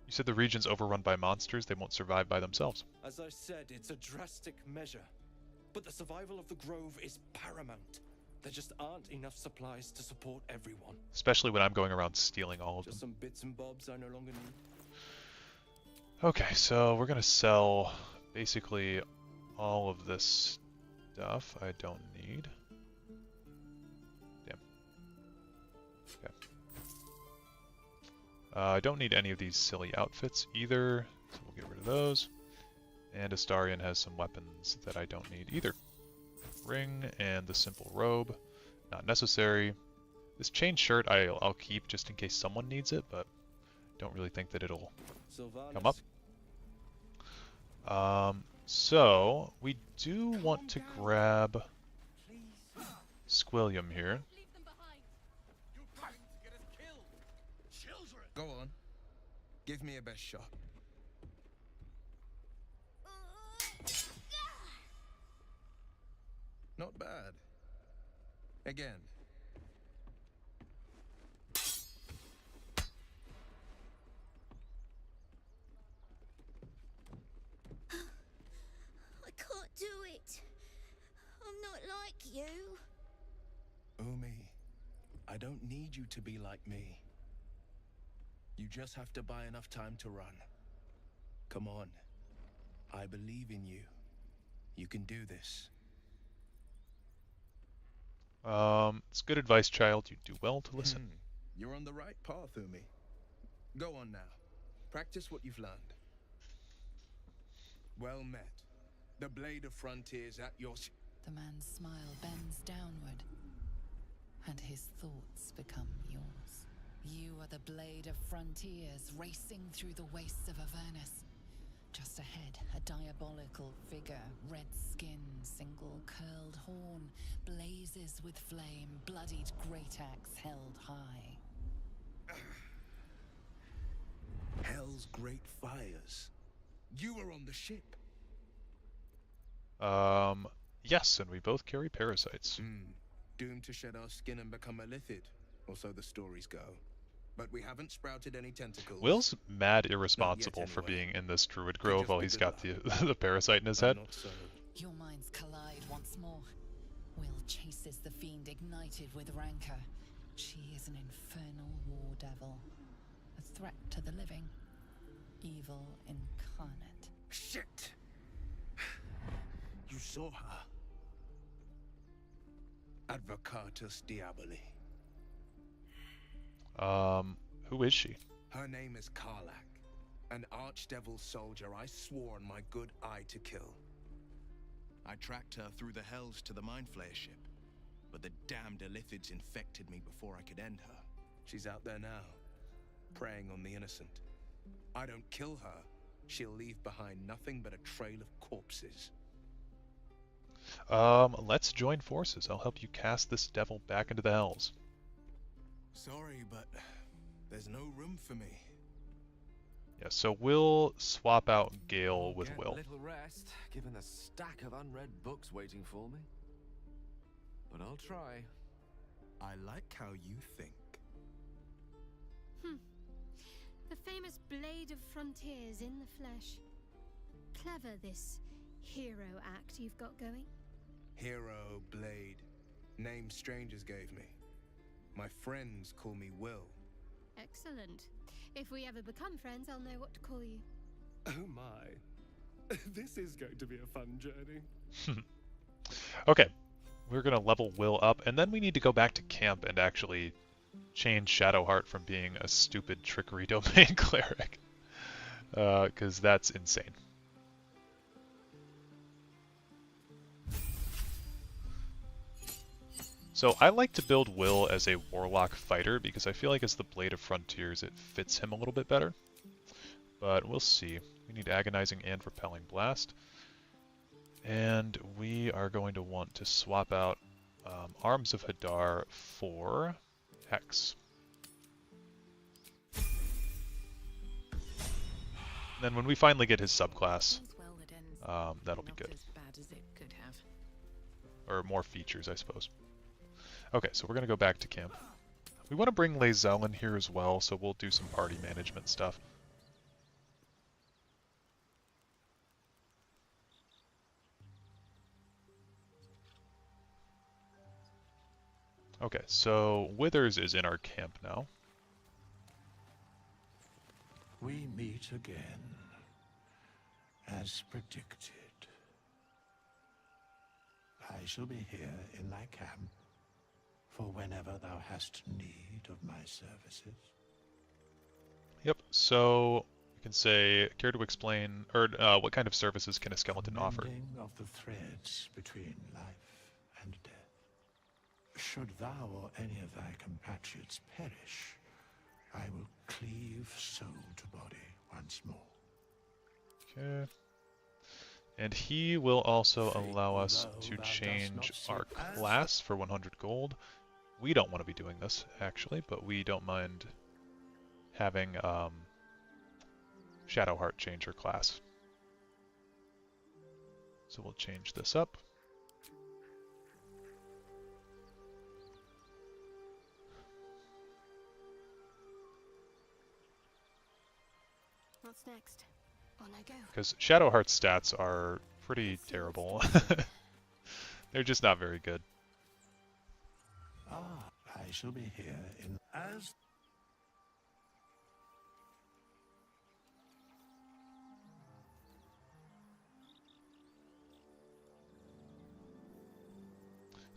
said the region's overrun by monsters. They won't survive by themselves. As I said, it's a drastic measure. But the survival of the grove is paramount. There just aren't enough supplies to support everyone. Especially when I'm going around stealing all of them. Just some bits and bobs I no longer need. Okay, so we're gonna sell basically all of this stuff I don't need. Damn. Okay. I don't need any of these silly outfits either, so we'll get rid of those. And Astarion has some weapons that I don't need either. Ring and the simple robe, not necessary. This chain shirt I'll keep just in case someone needs it, but don't really think that it'll come up. So we do want to grab Squilliam here. Go on. Give me a best shot. Not bad. Again. I can't do it. I'm not like you. Umi, I don't need you to be like me. You just have to buy enough time to run. Come on. I believe in you. You can do this. It's good advice, child. You do well to listen. You're on the right path, Umi. Go on now. Practice what you've learned. Well met. The blade of frontiers at your... The man's smile bends downward, and his thoughts become yours. You are the blade of frontiers racing through the wastes of Avernus. Just ahead, a diabolical figure, red skin, single curled horn, blazes with flame, bloodied great axe held high. Hell's great fires. You were on the ship. Yes, and we both carry parasites. Doomed to shed our skin and become a lithid, or so the stories go. But we haven't sprouted any tentacles. Will's mad irresponsible for being in this druid grove while he's got the parasite in his head. Your minds collide once more. Will chases the fiend ignited with rancor. She is an infernal war devil. A threat to the living. Evil incarnate. Shit! You saw her. Advocatus Diaboli. Who is she? Her name is Karlak, an archdevil soldier I swore on my good eye to kill. I tracked her through the hells to the Mind Flayer ship, but the damned Illithids infected me before I could end her. She's out there now, preying on the innocent. I don't kill her, she'll leave behind nothing but a trail of corpses. Let's join forces. I'll help you cast this devil back into the hells. Sorry, but there's no room for me. Yeah, so we'll swap out Gale with Get Will. little rest, given the stack of unread books waiting for me. But I'll try. I like how you think. The famous Blade of Frontiers in the flesh. Clever, this hero act you've got going. Hero, Blade. Name strangers gave me. My friends call me Will. Excellent. If we ever become friends, I'll know what to call you. Oh my. This is going to be a fun journey. Okay, we're going to level Will up, and then we need to go back to camp and actually change Shadowheart from being a stupid trickery domain cleric. Because that's insane. So I like to build Will as a warlock fighter because I feel like as the Blade of Frontiers it fits him a little bit better. But we'll see. We need Agonizing and Repelling Blast. And we are going to want to swap out Arms of Hadar for Hex. And then when we finally get his subclass, that'll be good. As bad as it could have. Or more features, I suppose. Okay, so we're going to go back to camp. We want to bring Lae'zel in here as well, so we'll do some party management stuff. Okay, so Withers is in our camp now. We meet again, as predicted. I shall be here in thy camp, for whenever thou hast need of my services. Yep, so you can say, care to explain, or what kind of services can a skeleton offer? Mending of the threads between life and death. Should thou or any of thy compatriots perish, I will cleave soul to body once more. Okay. And he will also allow us to change our class for 100 gold. We don't want to be doing this, actually, but we don't mind having Shadowheart change her class. So we'll change this up. What's next? On I go. Because Shadowheart's stats are pretty terrible. They're just not very good. I shall be here in as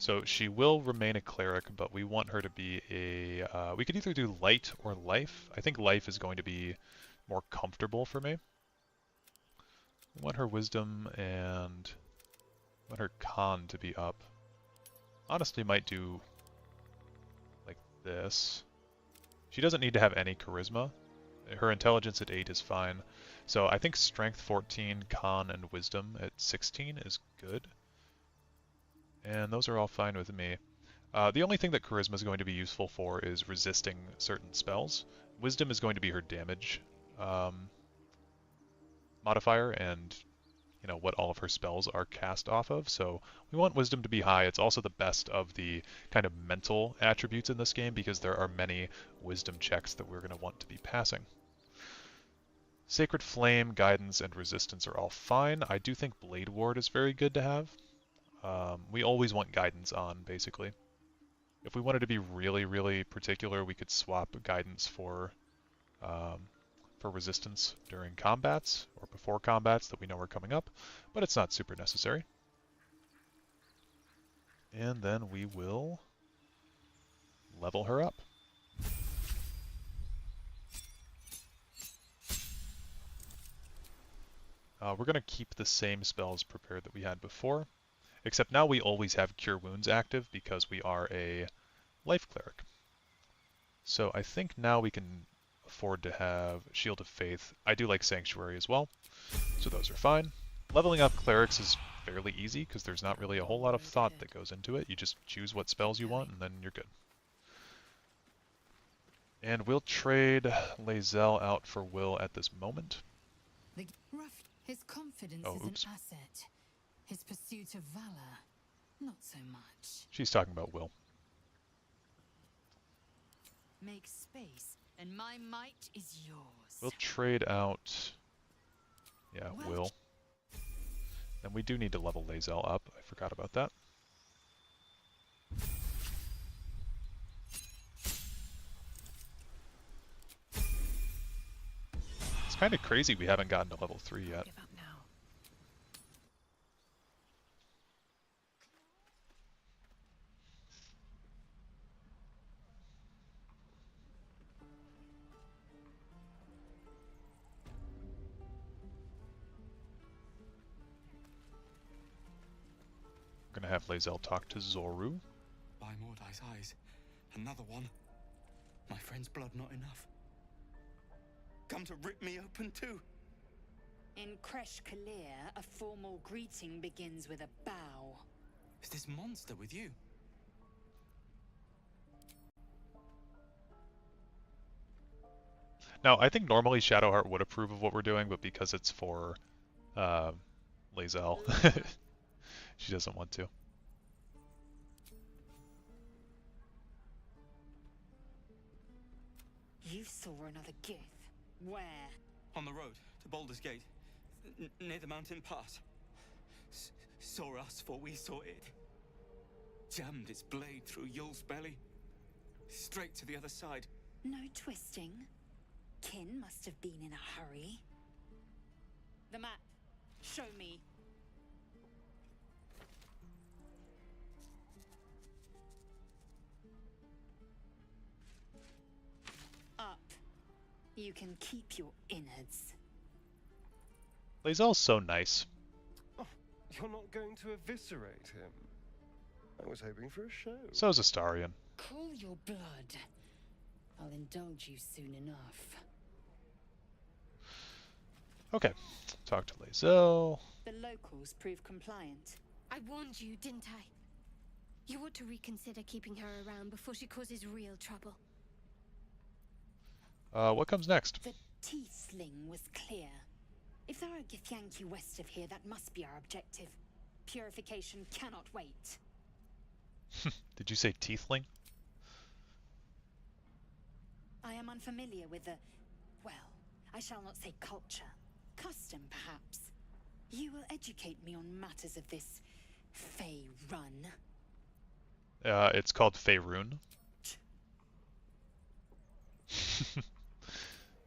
So she will remain a cleric, but we want her to be a... we could either do light or life. I think life is going to be more comfortable for me. We want her wisdom and want her con to be up. Honestly, might do like this. She doesn't need to have any charisma. Her intelligence at 8 is fine. So I think strength 14, con, and wisdom at 16 is good. And those are all fine with me. The only thing that charisma is going to be useful for is resisting certain spells. Wisdom is going to be her damage modifier and you know what all of her spells are cast off of. So we want wisdom to be high. It's also the best of the kind of mental attributes in this game because there are many wisdom checks that we're going to want to be passing. Sacred Flame, Guidance, and Resistance are all fine. I do think Blade Ward is very good to have. We always want Guidance on, basically. If we wanted to be really, really particular, we could swap Guidance for Resistance during combats, or before combats that we know are coming up, but it's not super necessary. And then we will level her up. We're going to keep the same spells prepared that we had before, except now we always have Cure Wounds active because we are a Life Cleric. So I think now we can afford to have Shield of Faith. I do like Sanctuary as well, so those are fine. Leveling up Clerics is fairly easy because there's not really a whole lot of thought that goes into it. You just choose what spells you want and then you're good. And we'll trade Lae'zel out for Will at this moment. His confidence Oh, is oops. an asset. His pursuit of valor, not so much. She's talking about Will. Make space, and my might is yours. We'll trade out... Yeah, Will. And we do need to level Lae'zel up. I forgot about that. It's kind of crazy we haven't gotten to level 3 yet. We're gonna have Lae'zel talk to Zoru. By Mordai's eyes, another one. My friend's blood not enough. Come to rip me open too. In Kresh Kalir, a formal greeting begins with a bow. Is this monster with you? Now, I think normally Shadowheart would approve of what we're doing, but because it's for Lae'zel, she doesn't want to. You saw another Gith. Where? On the road to Baldur's Gate, near the mountain pass. Saw us, for we saw it. Jammed its blade through Yul's belly, straight to the other side. No twisting. Kin must have been in a hurry. The map. Show me. Up. You can keep your innards. Lae'zel's so nice. Oh, you're not going to eviscerate him. I was hoping for a show. So's Astarion. Cool your blood. I'll indulge you soon enough. Okay, talk to Lae'zel. The locals prove compliant. I warned you, didn't I? You ought to reconsider keeping her around before she causes real trouble. What comes next? The Tiefling was clear. If there are Githyanki west of here, that must be our objective. Purification cannot wait. Did you say Tiefling? I am unfamiliar with the... well, I shall not say culture. Custom, perhaps. You will educate me on matters of this Fey run. It's called Faerun.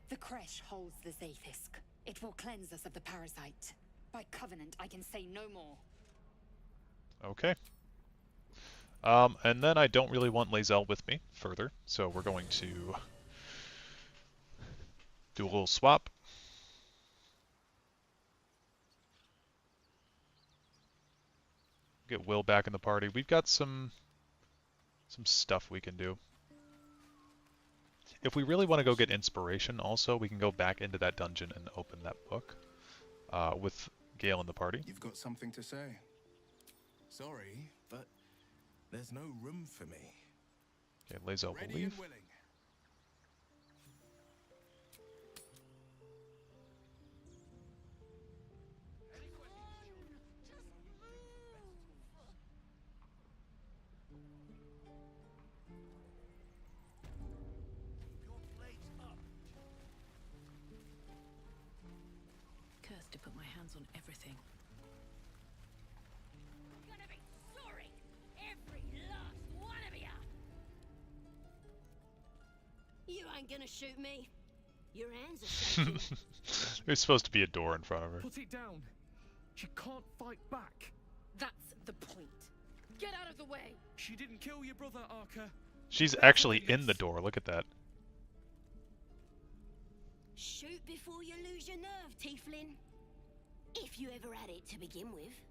The Kresh holds the Zaithisk. It will cleanse us of the parasite. By covenant, I can say no more. Okay. And then I don't really want Lae'zel with me further, so we're going to do a little swap. Get Will back in the party. We've got some stuff we can do. If we really want to go get inspiration also, we can go back into that dungeon and open that book with Gale in the party. You've got something to say? Sorry, but there's no room for me. Okay, Lae'zel will Ready leave. and willing. Cursed to put my hands on everything. Gonna be sorry, every last one of you. You ain't gonna shoot me. Your hands are shaking. There's supposed to be a door in front of her. Put it down. She can't fight back. That's the point. Get out of the way. She didn't kill your brother, Arca. She's actually in the door. Look at that. Shoot before you lose your nerve, Tiefling. If you ever had it to begin with.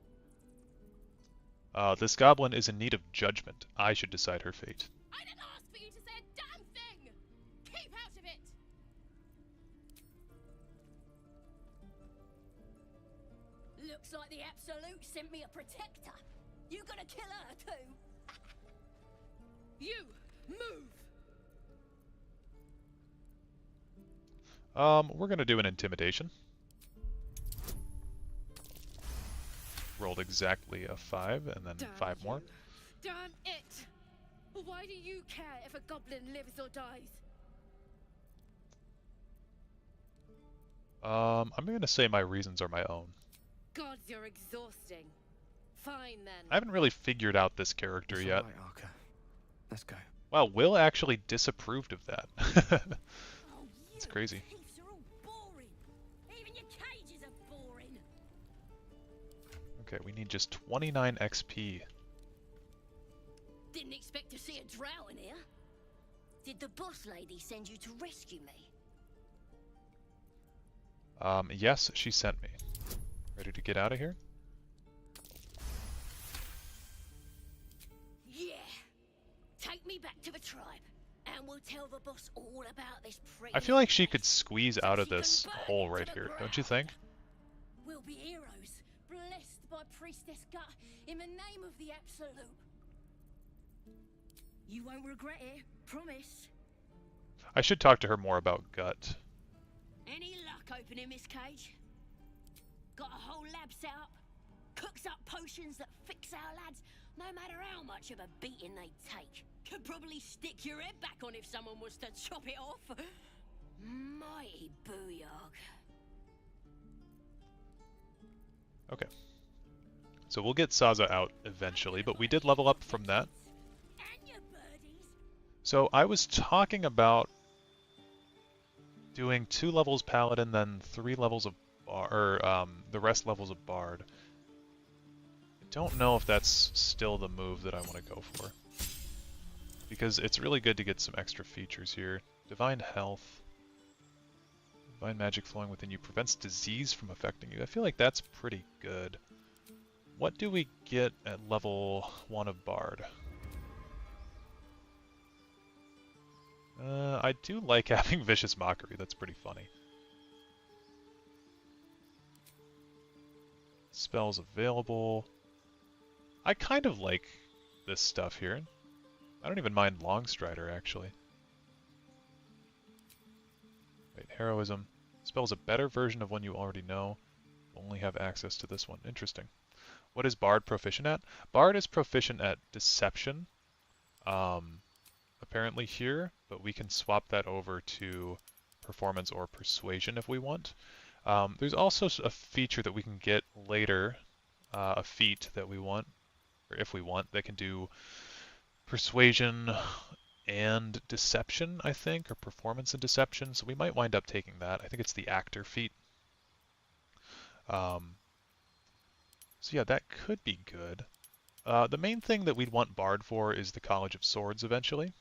This goblin is in need of judgment. I should decide her fate. I didn't ask for you to say a damn thing! Keep out of it! Looks like the Absolute sent me a protector. You gonna kill her too? You! Move! We're gonna do an intimidation. Rolled exactly a 5, and then Damn 5 more. you. Damn it! Why do you care if a goblin lives or dies? I'm gonna say my reasons are my own. Gods, you're exhausting. Fine then. I haven't really figured out this character It's yet. all right, Arca. Let's go. Wow, Will actually disapproved of that. It's crazy. Thieves are all boring. Even your cages are boring. Okay, we need just 29 XP. Didn't expect to see a drow in here. Did the boss lady send you to rescue me? Yes, she sent me. Ready to get out of here? Yeah. Take me back to the tribe, and we'll tell the boss all about this pretty. I feel like she could squeeze out of this hole right here, don't you think? We'll be heroes, blessed by Priestess Gut in the name of the Absolute. You won't regret it, promise. I should talk to her more about Gut. Any luck opening this cage? Got a whole lab set up. Cooks up potions that fix our lads, no matter how much of a beating they take. Could probably stick your head back on if someone was to chop it off. Mighty booyog. Okay. So we'll get Saza out eventually, but we did level up from that. So I was talking about doing 2 levels Paladin, then 3 levels of the rest levels of Bard. I don't know if that's still the move that I want to go for. Because it's really good to get some extra features here. Divine Health. Divine Magic flowing within you prevents disease from affecting you. I feel like that's pretty good. What do we get at level 1 of Bard? I do like having Vicious Mockery, that's pretty funny. Spells available. I kind of like this stuff here. I don't even mind Longstrider, actually. Wait, Heroism. Spells a better version of one you already know. Only have access to this one. Interesting. What is Bard proficient at? Bard is proficient at Deception. Apparently here, but we can swap that over to Performance or Persuasion if we want. There's also a feature that we can get later, a feat that we want, or if we want, that can do Persuasion and Deception, I think, or Performance and Deception, so we might wind up taking that. I think it's the Actor feat. So yeah, that could be good. The main thing that we'd want Bard for is the College of Swords eventually.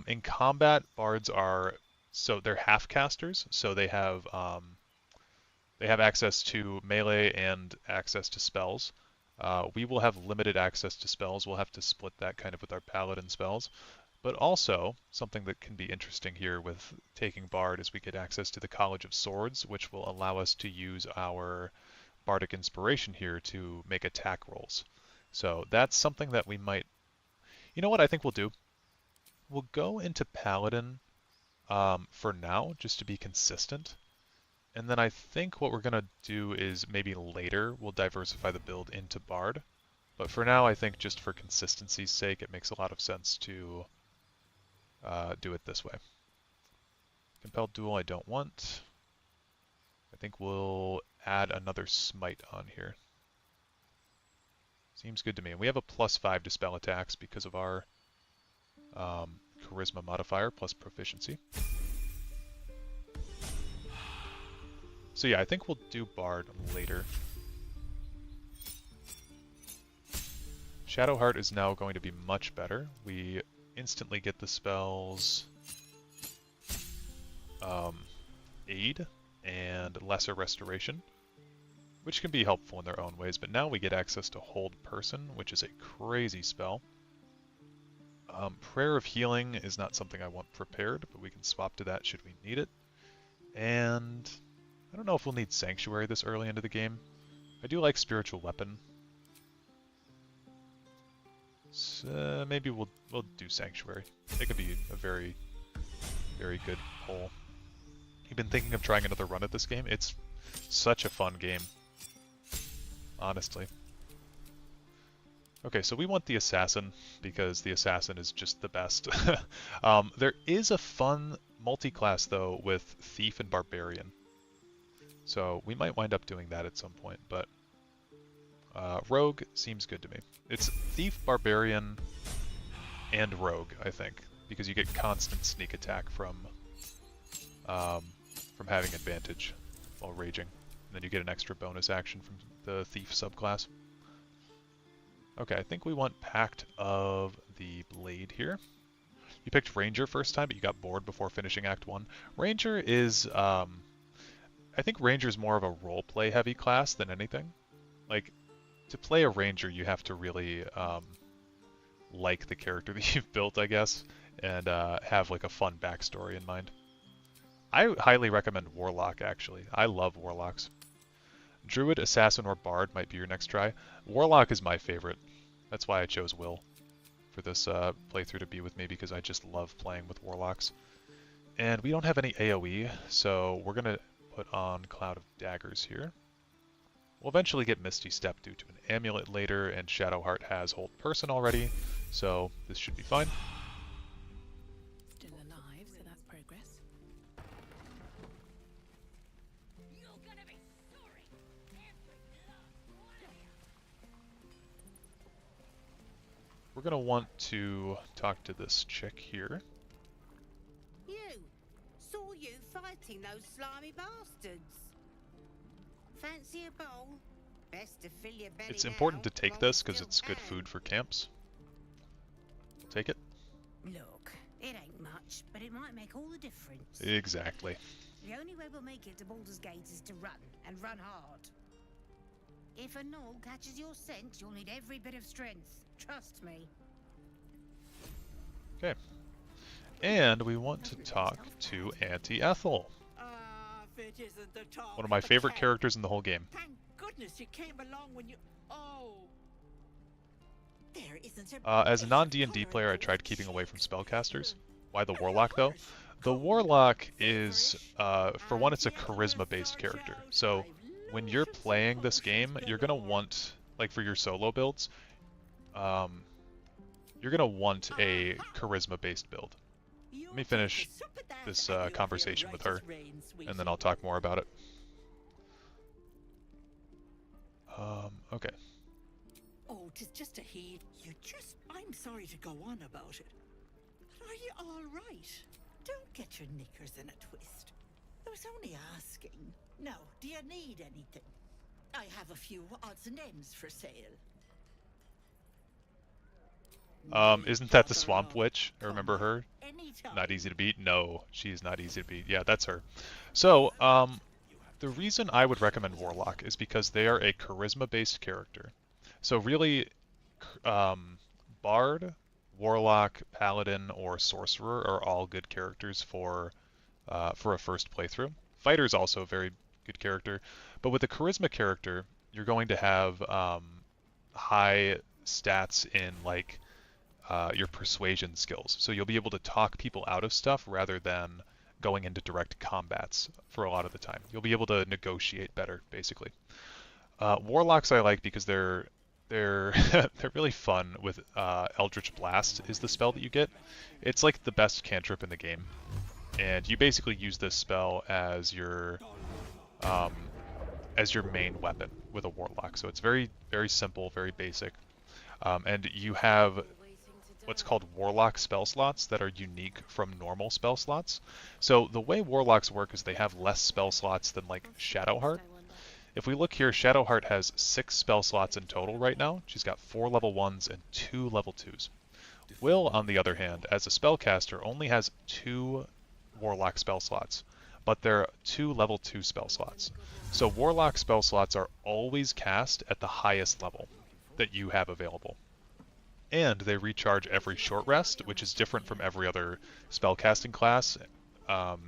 In combat, bards are they're half casters, so they have access to melee and access to spells. We will have limited access to spells. We'll have to split that kind of with our paladin spells. But also, something that can be interesting here with taking bard is we get access to the College of Swords, which will allow us to use our bardic inspiration here to make attack rolls. So that's something that we might... You know what I think we'll do? We'll go into Paladin for now, just to be consistent. And then I think what we're going to do is maybe later we'll diversify the build into Bard. But for now, I think just for consistency's sake, it makes a lot of sense to do it this way. Compelled Duel I don't want. I think we'll add another Smite on here. Seems good to me. And we have a +5 to spell attacks because of our Charisma modifier plus Proficiency. So yeah, I think we'll do Bard later. Shadowheart is now going to be much better. We instantly get the spells Aid and Lesser Restoration, which can be helpful in their own ways, but now we get access to Hold Person, which is a crazy spell. Prayer of Healing is not something I want prepared, but we can swap to that should we need it. And I don't know if we'll need Sanctuary this early into the game. I do like Spiritual Weapon. So maybe we'll do Sanctuary. It could be a very, very good pull. you've been thinking of trying another run at this game, it's such a fun game. Honestly. Okay, so we want the Assassin, because the Assassin is just the best. There is a fun multi-class, though, with Thief and Barbarian. So we might wind up doing that at some point, but Rogue seems good to me. It's Thief, Barbarian, and Rogue, I think, because you get constant sneak attack from having advantage while raging. And then you get an extra bonus action from the Thief subclass. Okay, I think we want Pact of the Blade here. You picked Ranger first time, but you got bored before finishing Act 1. Ranger is, I think Ranger is more of a roleplay heavy class than anything. Like, to play a Ranger, you have to really like the character that you've built, I guess, and have like a fun backstory in mind. I highly recommend Warlock, actually. I love Warlocks. Druid, Assassin, or Bard might be your next try. Warlock is my favorite. That's why I chose Will for this playthrough to be with me, because I just love playing with Warlocks. And we don't have any AoE, so we're going to put on Cloud of Daggers here. We'll eventually get Misty Step due to an amulet later, and Shadowheart has Hold Person already, so this should be fine. Still alive, so that's progress. We're going to want to talk to this chick here. You! Saw you fighting those slimy bastards. Fancy a bowl? Best to fill your belly. It's important to take this because it's good food for camps. Take it. Look, it ain't much, but it might make all the difference. Exactly. The only way we'll make it to Baldur's Gate is to run, and run hard. If a gnoll catches your scent, you'll need every bit of strength. Trust me. Okay. And we want to talk to Auntie Ethel. One of my favorite characters in the whole game. Thank goodness you came along when you... Oh. There isn't a... As a non-D&D player, I tried keeping away from spellcasters. Why the Warlock, though? The Warlock is, for one, it's a charisma-based character. So when you're playing this game, you're going to want, like for your solo builds, you're going to want a charisma-based build. Let me finish this conversation with her, and then I'll talk more about it. Okay. Oh, 'tis just a heat. I'm sorry to go on about it. But are you all right? Don't get your knickers in a twist. I was only asking. Now, do you need anything? I have a few odds and ends for sale. Isn't that the Swamp Witch? I remember her. Not easy to beat? No, she's not easy to beat. Yeah, that's her. So, the reason I would recommend Warlock is because they are a charisma-based character. So really, Bard, Warlock, Paladin, or Sorcerer are all good characters for a first playthrough. Fighter's also a very good character. But with a charisma character, you're going to have high stats in, like, your persuasion skills. So you'll be able to talk people out of stuff rather than going into direct combats for a lot of the time. You'll be able to negotiate better, basically. Warlocks I like because they're they're really fun with Eldritch Blast is the spell that you get. It's like the best cantrip in the game. And you basically use this spell as your main weapon with a Warlock. So it's very, very simple, very basic. And you have what's called Warlock spell slots that are unique from normal spell slots. So the way Warlocks work is they have less spell slots than like Shadowheart. If we look here, Shadowheart has 6 spell slots in total right now. She's got 4 level 1s and 2 level 2s. Will, on the other hand, as a spellcaster, only has 2 Warlock spell slots, but they're 2 level 2 spell slots. So Warlock spell slots are always cast at the highest level that you have available. And they recharge every short rest, which is different from every other spellcasting class,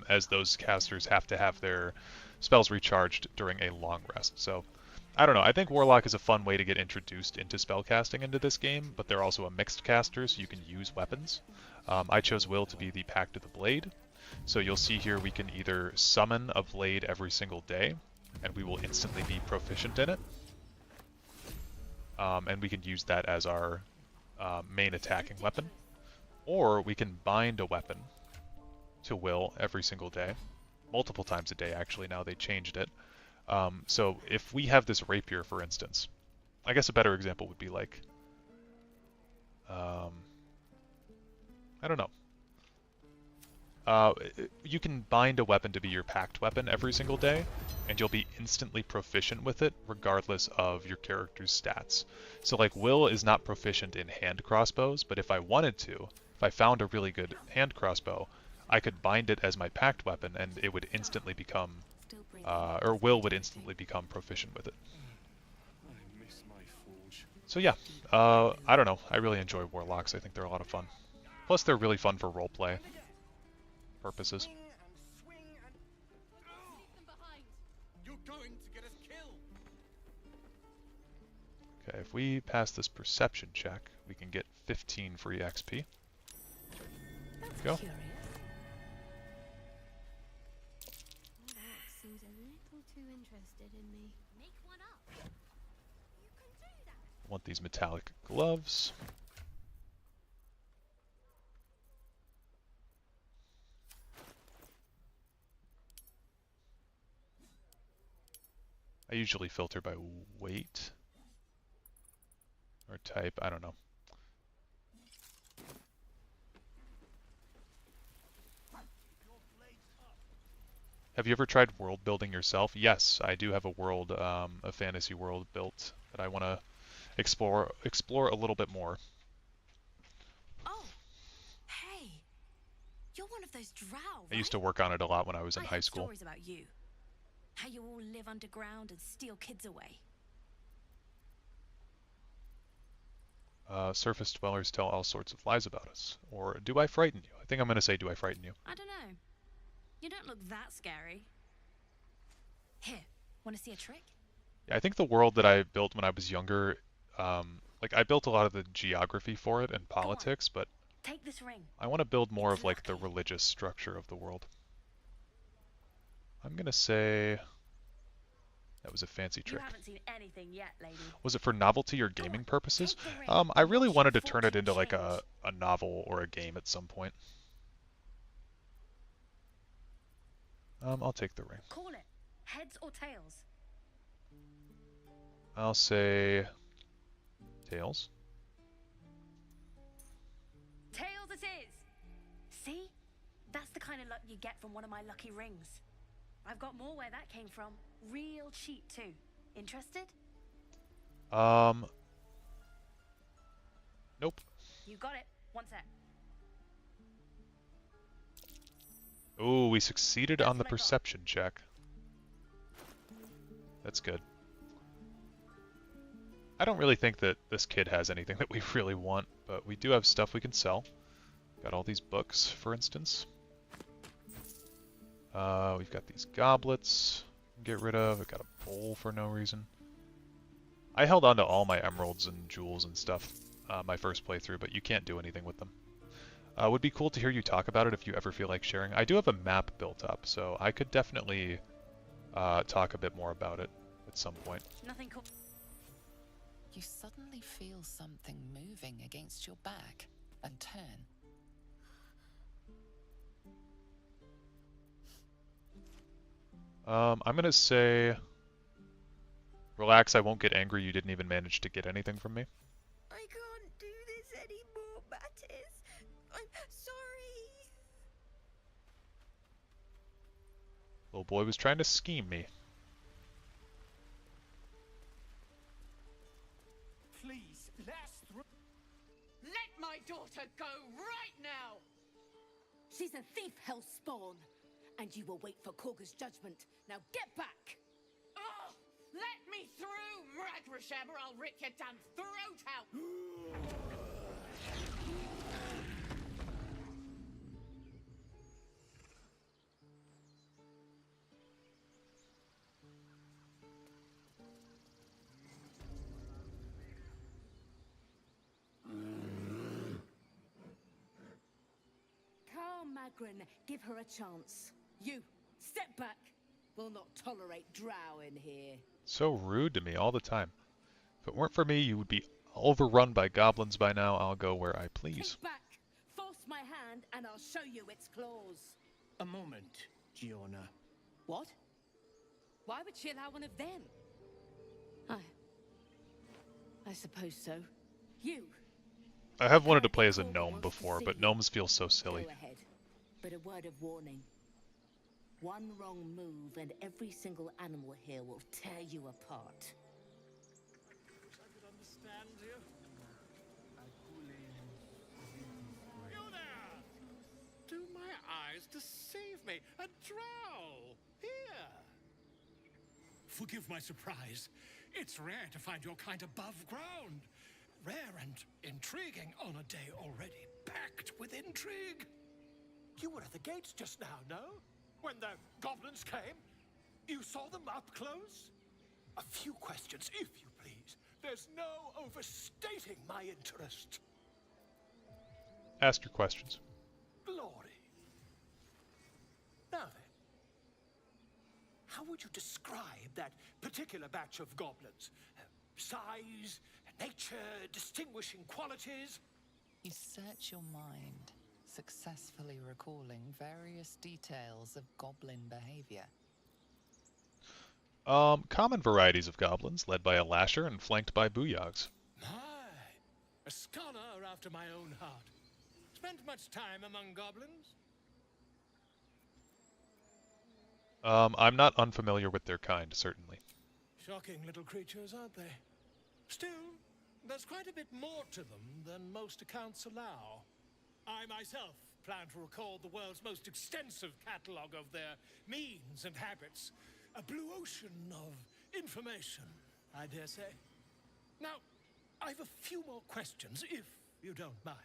as those casters have to have their spells recharged during a long rest. So, I don't know, I think Warlock is a fun way to get introduced into spellcasting into this game, but they're also a mixed caster, so you can use weapons. I chose Will to be the Pact of the Blade. So you'll see here we can either summon a blade every single day, and we will instantly be proficient in it. And we can use that as our main attacking weapon. Or we can bind a weapon to will every single day. Multiple times a day, actually, now they changed it. So if we have this rapier, for instance, I guess a better example would be like, I don't know. You can bind a weapon to be your packed weapon every single day, and you'll be instantly proficient with it regardless of your character's stats. So like Will is not proficient in hand crossbows, but if I wanted to, if I found a really good hand crossbow, I could bind it as my packed weapon and it would instantly become, or Will would instantly become proficient with it. So yeah, I don't know, I really enjoy Warlocks, I think they're a lot of fun. Plus they're really fun for roleplay purposes. Okay, if we pass this perception check, we can get 15 free XP. Go. Seems a little too interested in me. Make one up. You can do that. I want these metallic gloves. I usually filter by weight or type, I don't know. Have you ever tried world building yourself? Yes, I do have a world, a fantasy world built that I want to explore a little bit more. Oh, hey, you're one of those drow, right? I used to work on it a lot when I was in high school. Stories about you, how you all live underground and steal kids away. Surface dwellers tell all sorts of lies about us. Or do I frighten you? I think I'm going to say, do I frighten you? I don't know. You don't look that scary. Here, want to see a trick? Yeah, I think the world that I built when I was younger, like I built a lot of the geography for it and politics, but take this ring. I want to build more of like the religious structure of the world. I'm going to say that was a fancy trick. You haven't seen anything yet, lady. Was it for novelty or gaming purposes? I really wanted to turn it into like a novel or a game at some point. I'll take the ring. Call it heads or tails. I'll say tails. Tails it is. See? That's the kind of luck you get from one of my lucky rings. I've got more where that came from. Real cheap too. Interested? Nope. You got it. One sec. Ooh, we succeeded on the perception check. That's good. I don't really think that this kid has anything that we really want, but we do have stuff we can sell. Got all these books, for instance. We've got these goblets to get rid of. We've got a bowl for no reason. I held on to all my emeralds and jewels and stuff my first playthrough, but you can't do anything with them. Would be cool to hear you talk about it if you ever feel like sharing. I do have a map built up, so I could definitely talk a bit more about it at some point. Nothing cool. You suddenly feel something moving against your back and turn. I'm gonna say, relax, I won't get angry, you didn't even manage to get anything from me. I can't do this anymore, Mattis. I'm sorry. Little boy was trying to scheme me. Please, let my daughter go right now! She's a thief, hellspawn, and you will wait for Korga's judgment. Now get back! Oh, let me through, Mragrasham, or I'll rip your damn throat out! Dagran, give her a chance. You, step back. We'll not tolerate drow in here. So rude to me all the time. If it weren't for me, you would be overrun by goblins by now. I'll go where I please. Keep back. Force my hand and I'll show you its claws. A moment, Giorna. What? Why would she allow one of them? I suppose so. You. I have wanted to play as a gnome before, but gnomes feel so silly. Go ahead. But a word of warning. One wrong move and every single animal here will tear you apart. I could understand you. You there! Do my eyes deceive me? A drow! Here! Forgive my surprise. It's rare to find your kind above ground. Rare and intriguing on a day already packed with intrigue. You were at the gates just now, no? When the goblins came? You saw them up close? A few questions, if you please. There's no overstating my interest. Ask your questions. Glory. Now then, how would you describe that particular batch of goblins? Size, nature, distinguishing qualities? You search your mind, successfully recalling various details of goblin behavior. Common varieties of goblins, led by a lasher and flanked by booyags. My, a scholar after my own heart. Spent much time among goblins? I'm not unfamiliar with their kind, certainly. Shocking little creatures, aren't they? Still, there's quite a bit more to them than most accounts allow. I myself plan to record the world's most extensive catalogue of their means and habits. A blue ocean of information, I dare say. Now, I've a few more questions, if you don't mind.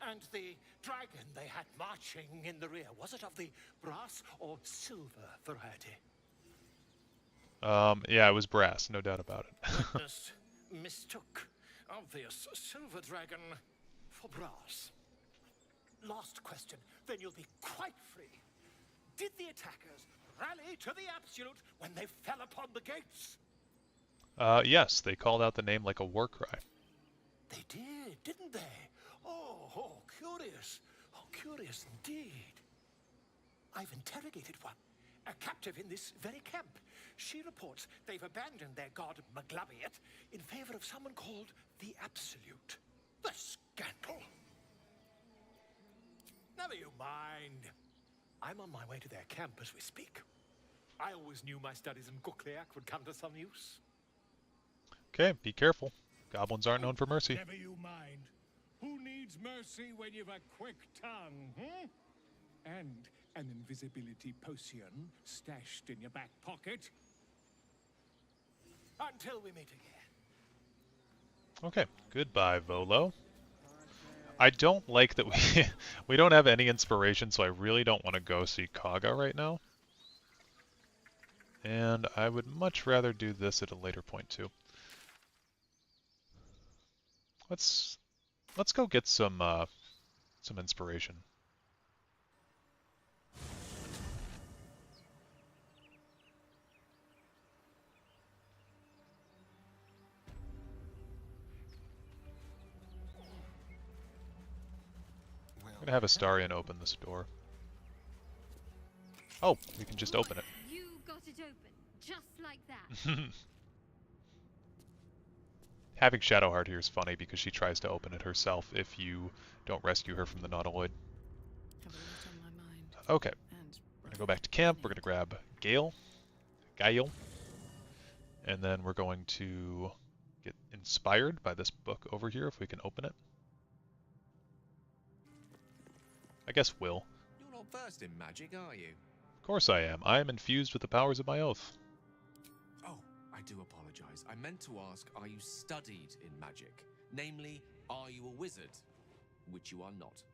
And the dragon they had marching in the rear, was it of the brass or silver variety? Yeah, it was brass, no doubt about it. Witness mistook obvious silver dragon for brass. Last question, then you'll be quite free. Did the attackers rally to the absolute when they fell upon the gates? Yes, they called out the name like a war cry. They did, didn't they? Oh, curious. Oh, curious indeed. I've interrogated one, a captive in this very camp. She reports they've abandoned their god Maglabiet in favor of someone called the Absolute. The scandal! Never you mind. I'm on my way to their camp as we speak. I always knew my studies in Gukliak would come to some use. Okay, be careful. Goblins aren't known for mercy. Never you mind. Who needs mercy when you've a quick tongue, hmm? And an invisibility potion stashed in your back pocket. Until we meet again. Okay, goodbye, Volo. I don't like that we don't have any inspiration, so I really don't want to go see Kaga right now. And I would much rather do this at a later point too. Let's go get some inspiration. I'm gonna have Astarion open this door. Oh, we can just open it. You got it open, just like that. Having Shadowheart here is funny because she tries to open it herself if you don't rescue her from the Nautiloid. Okay, we're gonna go back to camp. We're gonna grab Gail, and then we're going to get inspired by this book over here if we can open it. I guess will. You're not versed in magic, are you? Of course I am. I am infused with the powers of my oath. Oh, I do apologize. I meant to ask, are you studied in magic? Namely, are you a wizard? Which you are not.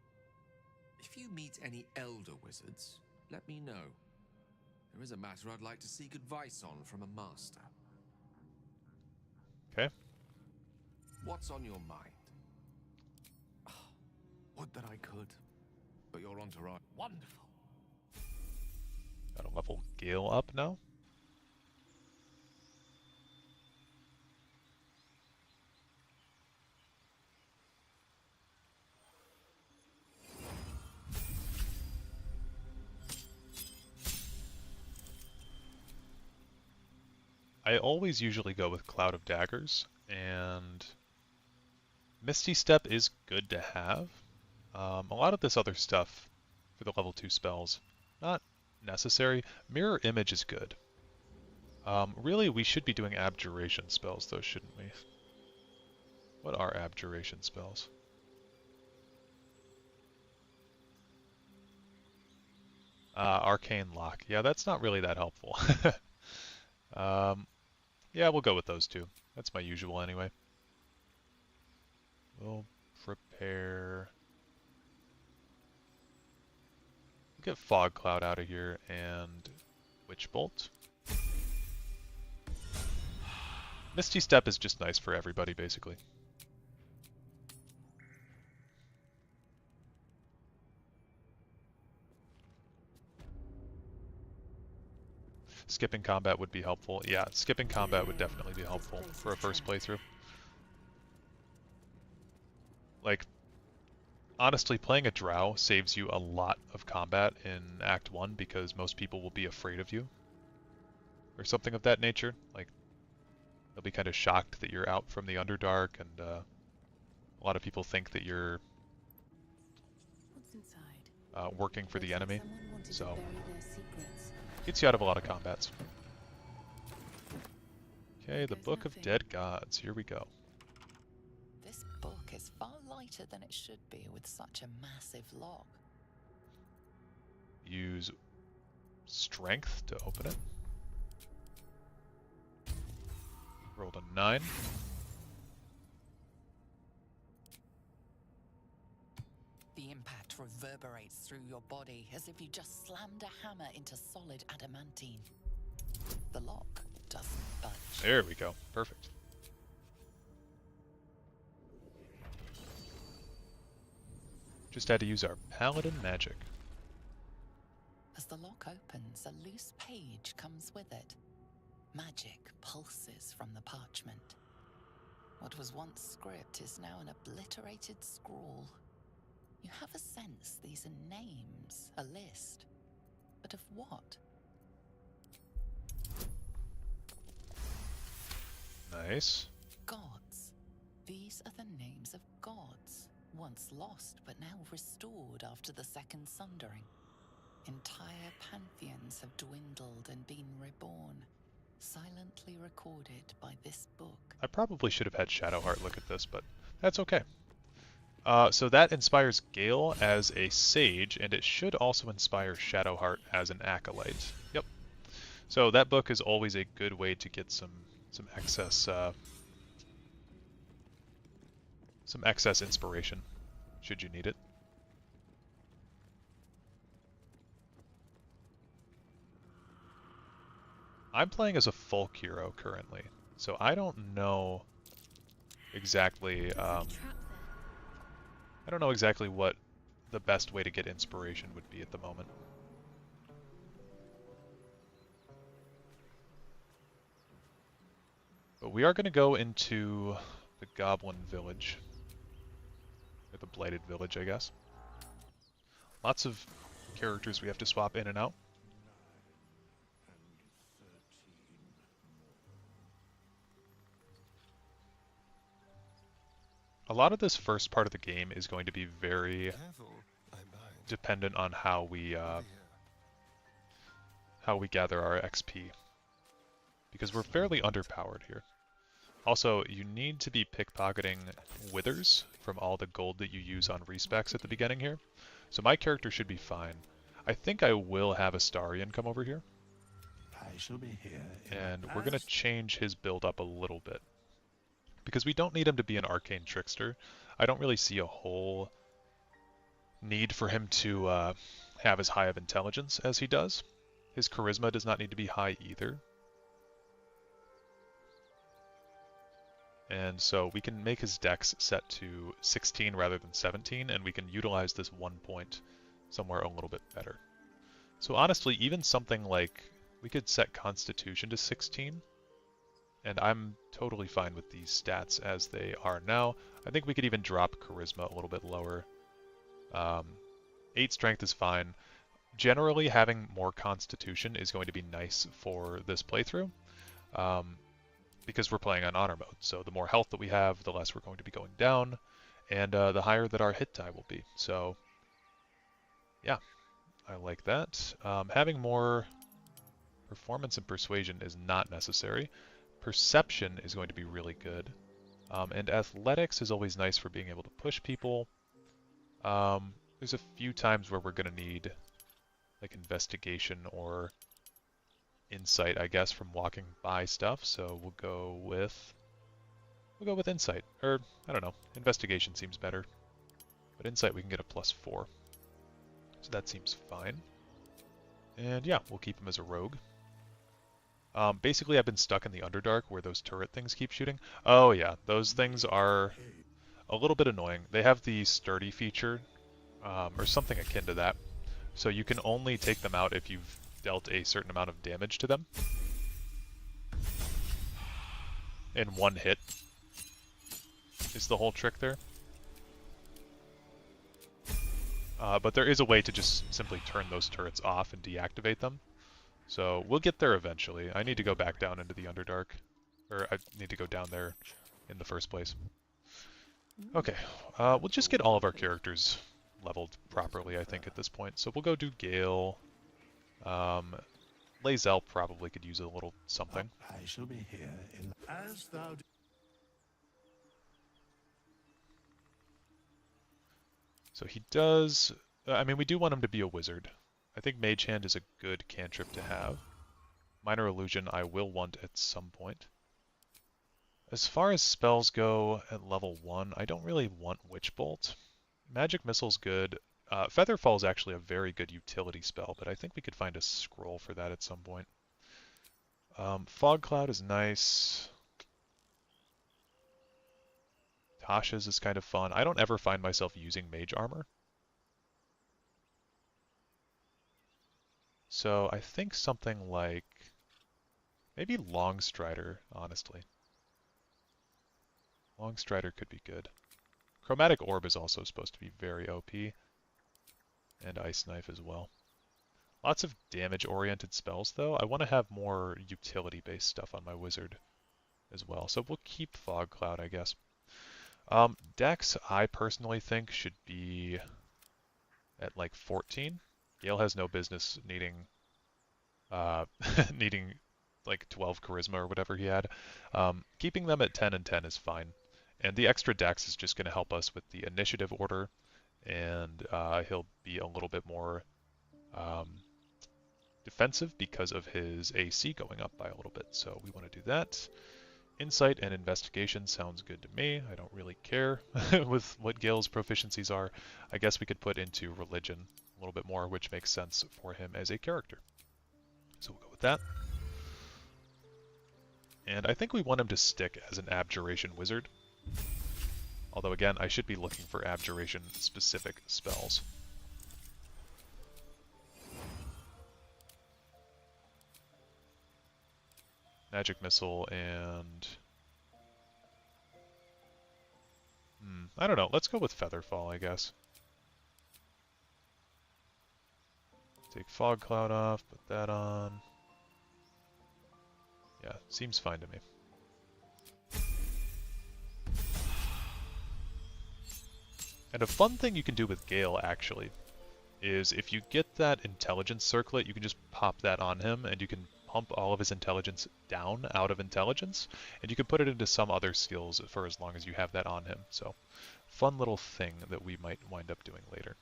If you meet any elder wizards, let me know. There is a matter I'd like to seek advice on from a master. Okay. What's on your mind? Would that I could. but you're on to right. Wonderful. Got a level Gale up now. I always usually go with Cloud of Daggers, and Misty Step is good to have. A lot of this other stuff for the level 2 spells, not necessary. Mirror Image is good. Really, we should be doing Abjuration spells, though, shouldn't we? What are Abjuration spells? Arcane Lock. Yeah, that's not really that helpful. Yeah, we'll go with those two. That's my usual anyway. We'll prepare... Get Fog Cloud out of here and Witch Bolt. Misty Step is just nice for everybody, basically. Skipping combat would be helpful. Yeah, skipping combat would definitely be helpful for a first playthrough. Like, honestly, playing a drow saves you a lot of combat in Act 1 because most people will be afraid of you. Or something of that nature. Like, they'll be kind of shocked that you're out from the Underdark, and a lot of people think that you're working for the enemy. So, gets you out of a lot of combats. Okay, the Book of Dead Gods. Here we go. This book is far lighter than it should be with such a massive lock. Use Strength to open it. Rolled a 9. The impact reverberates through your body as if you just slammed a hammer into solid adamantine. The lock doesn't budge. There we go. Perfect. Just had to use our Paladin magic. As the lock opens, a loose page comes with it. Magic pulses from the parchment. What was once script is now an obliterated scrawl. You have a sense these are names, a list. But of what? Nice. Gods. These are the names of gods, once lost but now restored after the Second Sundering. Entire pantheons have dwindled and been reborn, silently recorded by this book. I probably should have had Shadowheart look at this, but that's okay. So that inspires Gale as a sage, and it should also inspire Shadowheart as an acolyte. Yep. So that book is always a good way to get some excess inspiration, should you need it. I'm playing as a folk hero currently, so I don't know exactly. I don't know exactly what the best way to get inspiration would be at the moment. But we are going to go into the Goblin Village. Or the Blighted Village, I guess. Lots of characters we have to swap in and out. A lot of this first part of the game is going to be very dependent on how we gather our XP, because we're fairly underpowered here. Also, you need to be pickpocketing withers from all the gold that you use on respecs at the beginning here. So my character should be fine. I think I will have Astarion come over here. I shall be here. And we're going to change his build up a little bit, because we don't need him to be an arcane trickster. I don't really see a whole need for him to have as high of intelligence as he does. His charisma does not need to be high either. And so we can make his dex set to 16 rather than 17, and we can utilize this 1 point somewhere a little bit better. So honestly, even something like, we could set Constitution to 16, and I'm totally fine with these stats as they are now. I think we could even drop Charisma a little bit lower. 8 Strength is fine. Generally, having more Constitution is going to be nice for this playthrough, because we're playing on Honor mode. So the more health that we have, the less we're going to be going down, and the higher that our hit die will be. So yeah, I like that. Having more performance and persuasion is not necessary. Perception is going to be really good. And athletics is always nice for being able to push people. There's a few times where we're going to need like investigation or insight, I guess, from walking by stuff. So we'll go with insight, or I don't know, investigation seems better. But insight we can get a +4. So that seems fine. And yeah, we'll keep him as a rogue. Basically, I've been stuck in the Underdark where those turret things keep shooting. Oh yeah, those things are a little bit annoying. They have the sturdy feature, or something akin to that. So you can only take them out if you've dealt a certain amount of damage to them. In one hit is the whole trick there. But there is a way to just simply turn those turrets off and deactivate them. So we'll get there eventually. I need to go back down into the Underdark. Or I need to go down there in the first place. Okay, we'll just get all of our characters leveled properly, I think, at this point. So we'll go do Gale. Lae'zel probably could use a little something. I shall be here in as thou do. So he does... I mean, we do want him to be a wizard. I think Mage Hand is a good cantrip to have. Minor Illusion I will want at some point. As far as spells go at level 1, I don't really want Witch Bolt. Magic Missile's good. Featherfall is actually a very good utility spell, but I think we could find a scroll for that at some point. Fog Cloud is nice. Tasha's is kind of fun. I don't ever find myself using Mage Armor. So I think something like maybe Longstrider, honestly. Longstrider could be good. Chromatic Orb is also supposed to be very OP. And Ice Knife as well. Lots of damage-oriented spells, though. I want to have more utility-based stuff on my wizard as well. So we'll keep Fog Cloud, I guess. Dex, I personally think, should be at like 14. Gale has no business needing needing like 12 charisma or whatever he had. Keeping them at 10 and 10 is fine. And the extra dex is just going to help us with the initiative order, and he'll be a little bit more defensive because of his AC going up by a little bit. So we want to do that. Insight and investigation sounds good to me. I don't really care with what Gale's proficiencies are. I guess we could put into religion a little bit more, which makes sense for him as a character. So we'll go with that. And I think we want him to stick as an abjuration wizard. Although again, I should be looking for abjuration specific spells. Magic Missile and... I don't know, let's go with Featherfall, I guess. Take Fog Cloud off, put that on. Yeah, seems fine to me. And a fun thing you can do with Gale, actually, is if you get that intelligence circlet, you can just pop that on him, and you can pump all of his intelligence down out of intelligence, and you can put it into some other skills for as long as you have that on him. So, fun little thing that we might wind up doing later.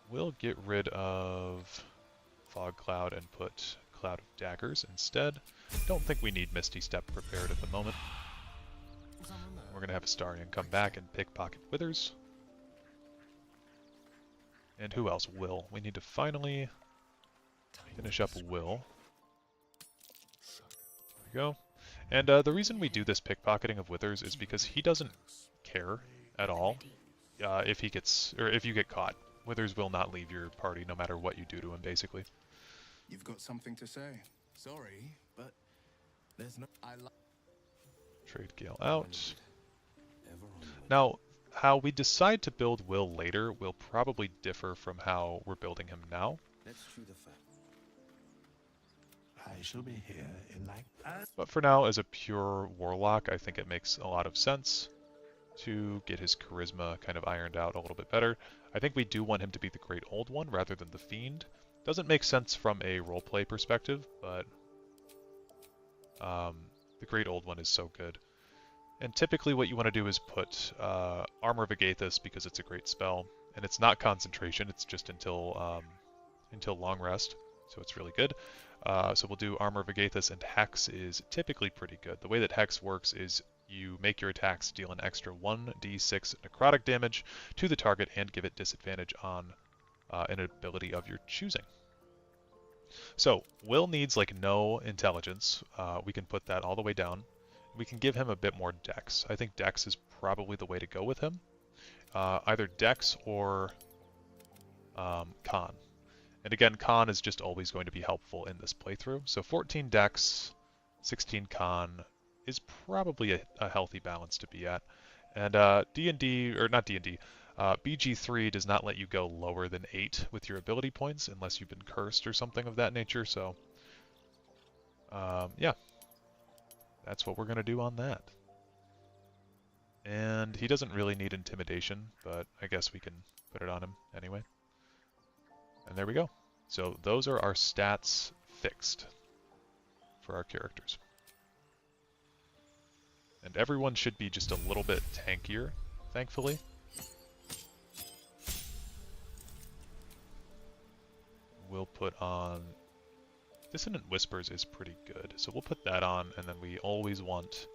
We'll get rid of Fog Cloud and put Cloud of Daggers instead. Don't think we need Misty Step prepared at the moment. We're going to have Astarion come back and pickpocket Withers. And who else? Will. We need to finally finish up Will. There we go. And the reason we do this pickpocketing of Withers is because he doesn't care at all if he gets, or if you get caught. Withers will not leave your party no matter what you do to him, basically. You've got something to say. Sorry, but there's no... Trade Gale out. Now, how we decide to build Will later will probably differ from how we're building him now. Let's chew the fat. I shall be here in like... But for now, as a pure warlock, I think it makes a lot of sense to get his charisma kind of ironed out a little bit better. I think we do want him to be the Great Old One rather than the Fiend. Doesn't make sense from a roleplay perspective, but the Great Old One is so good. And typically what you want to do is put Armor of Agathis because it's a great spell, and it's not concentration, it's just until long rest, so it's really good. So we'll do Armor of Agathis, and Hex is typically pretty good. The way that Hex works is you make your attacks deal an extra 1d6 necrotic damage to the target and give it disadvantage on an ability of your choosing. So Will needs like no intelligence. We can put that all the way down. We can give him a bit more dex. I think dex is probably the way to go with him. Either dex or con. And again, con is just always going to be helpful in this playthrough. So 14 dex, 16 con is probably a healthy balance to be at. And D&D, or not D&D, BG3 does not let you go lower than 8 with your ability points unless you've been cursed or something of that nature. So yeah, that's what we're going to do on that. And he doesn't really need intimidation, but I guess we can put it on him anyway. And there we go. So those are our stats fixed for our characters. And everyone should be just a little bit tankier, thankfully. We'll put on... Dissonant Whispers is pretty good, so we'll put that on, and then we always want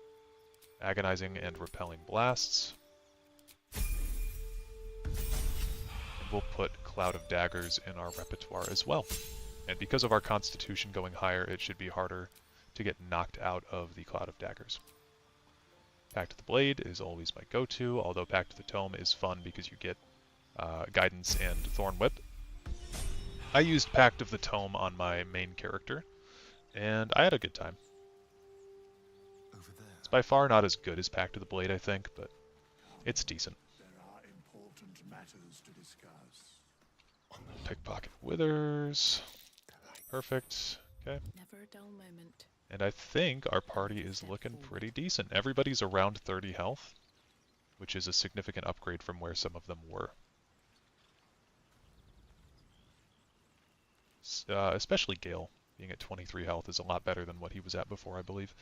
Agonizing and Repelling Blasts. And we'll put Cloud of Daggers in our repertoire as well. And because of our Constitution going higher, it should be harder to get knocked out of the Cloud of Daggers. Pact of the Blade is always my go-to, although Pact of the Tome is fun because you get Guidance and Thorn Whip. I used Pact of the Tome on my main character, and I had a good time. It's by far not as good as Pact of the Blade, I think, but it's decent. There are important matters to discuss. Pickpocket Withers. Perfect. Okay. Never a dull moment. And I think our party is looking pretty decent. Everybody's around 30 health, which is a significant upgrade from where some of them were. Especially Gale, being at 23 health is a lot better than what he was at before, I believe.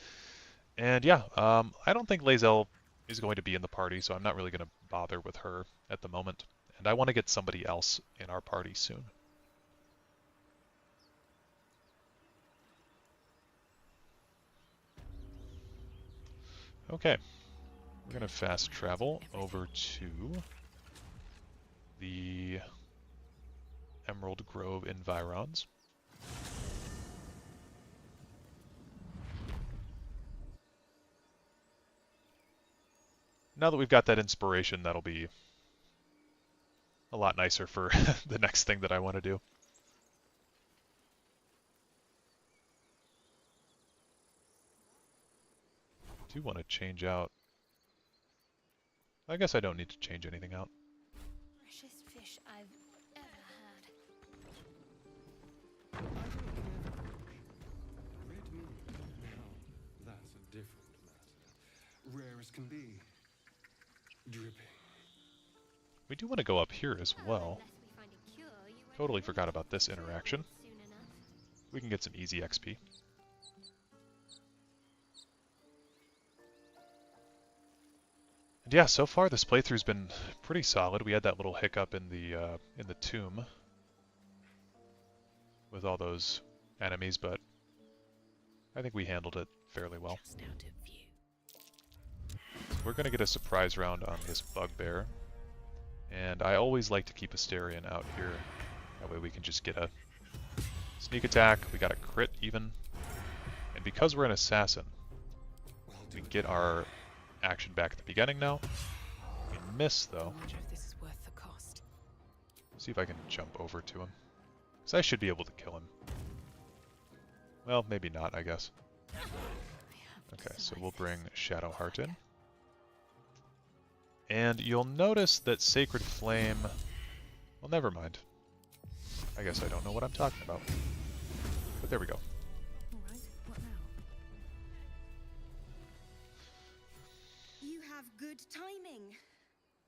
And yeah, I don't think Lae'zel is going to be in the party, so I'm not really going to bother with her at the moment. And I want to get somebody else in our party soon. Okay, we're going to fast travel over to the Emerald Grove environs. Now that we've got that inspiration, that'll be a lot nicer for the next thing that I want to do. I do want to change out. I guess I don't need to change anything out. Freshest fish I've ever had. Red meat. Now, that's a different matter. Rare as can be. Dripping. We do want to go up here as well. Totally forgot about this interaction. We can get some easy XP. And yeah, so far this playthrough's been pretty solid. We had that little hiccup in the tomb with all those enemies, but I think we handled it fairly well. So we're going to get a surprise round on this bugbear, and I always like to keep Asterion out here. That way we can just get a sneak attack. We got a crit even, and because we're an assassin, we get our action back at the beginning now. We miss though. I wonder if this is worth the cost. See if I can jump over to him. Because I should be able to kill him. Well, maybe not, I guess. Okay, so we'll bring Shadowheart in. And you'll notice that Sacred Flame... Well, never mind. I guess I don't know what I'm talking about. But there we go. Alright, what now? You have good timing.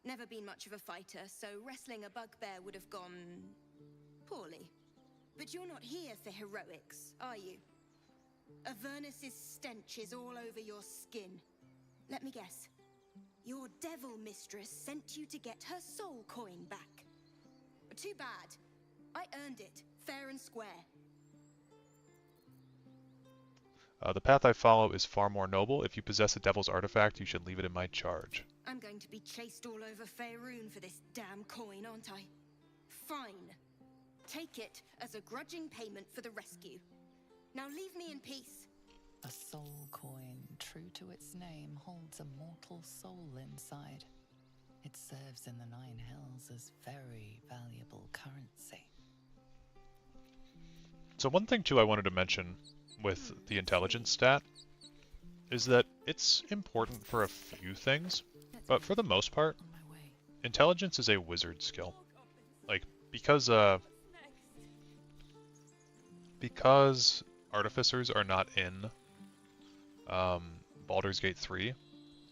Never been much of a fighter, so wrestling a bugbear would have gone... poorly. But you're not here for heroics, are you? Avernus's stench is all over your skin. Let me guess. Your devil mistress sent you to get her soul coin back. Too bad. I earned it, fair and square. The path I follow is far more noble. If you possess a devil's artifact, you should leave it in my charge. I'm going to be chased all over Faerun for this damn coin, aren't I? Fine. Take it as a grudging payment for the rescue. Now leave me in peace. A soul coin, true to its name, holds a mortal soul inside. It serves in the Nine Hells as very valuable currency. So one thing too I wanted to mention with the intelligence stat is that it's important for a few things, but for the most part, intelligence is a wizard skill. Like, because artificers are not in Baldur's Gate 3,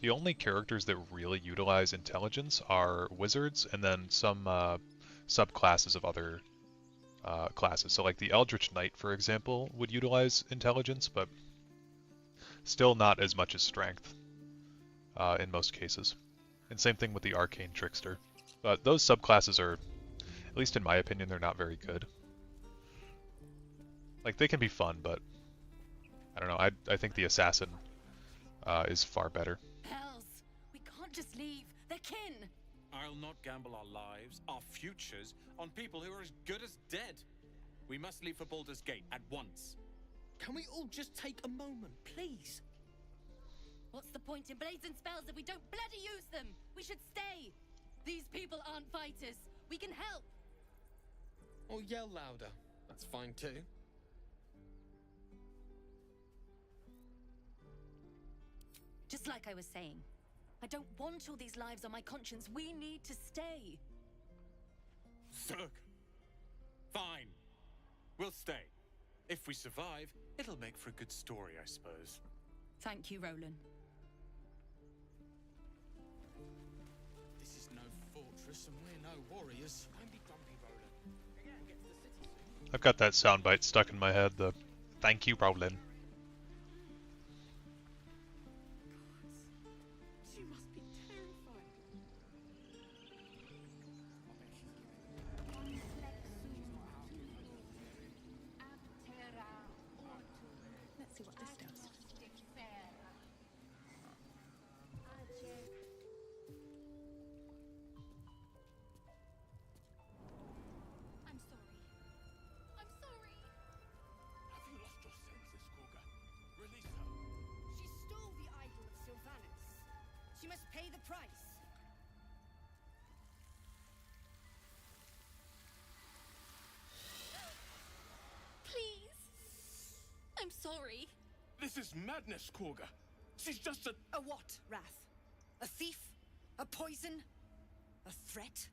the only characters that really utilize intelligence are wizards and then some subclasses of other classes. So like the Eldritch Knight, for example, would utilize intelligence, but still not as much as strength in most cases. And same thing with the Arcane Trickster. But those subclasses are, at least in my opinion, they're not very good. Like, they can be fun, but I don't know, I think the Assassin is far better. Hells! We can't just leave. They're kin! I'll not gamble our lives, our futures, on people who are as good as dead. We must leave for Baldur's Gate at once. Can we all just take a moment, please? What's the point in blades and spells if we don't bloody use them? We should stay. These people aren't fighters. We can help. Or yell louder. That's fine too. Just like I was saying, I don't want all these lives on my conscience. We need to stay. Zerg. Fine. We'll stay. If we survive, it'll make for a good story, I suppose. Thank you, Roland. This is no fortress and we're no warriors. Don't be grumpy, Roland. We're gonna get to the city soon. I've got that soundbite stuck in my head, the thank you, Rowlin. She must be terrified. Let's see what this does. I'm sorry. I'm sorry. Have you lost your senses, Kurga? Release her. She stole the idol of Sylvanus. She must pay the price. Please. I'm sorry. This is madness, Kurga. She's just a... A what, Wrath? A thief? A poison? A threat?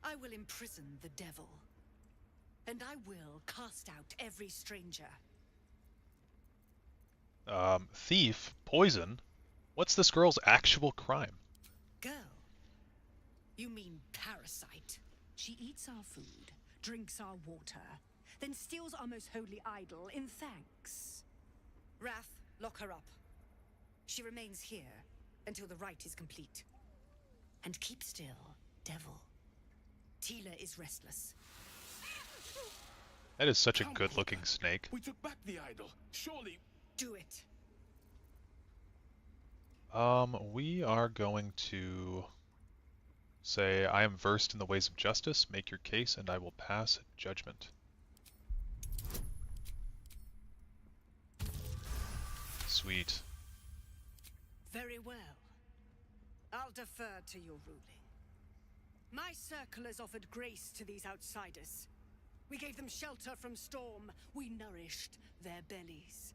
I will imprison the devil. And I will cast out every stranger. Thief? Poison? What's this girl's actual crime? Girl? You mean parasite? She eats our food, drinks our water, then steals our most holy idol in thanks. Wrath, lock her up. She remains here until the rite is complete. And keep still, devil. Tila is restless. That is such a good-looking snake. We took back the idol. Surely... Do it. We are going to say, I am versed in the ways of justice. Make your case, and I will pass judgment. Sweet. Very well. I'll defer to your ruling. My circle has offered grace to these outsiders. We gave them shelter from storm. We nourished their bellies.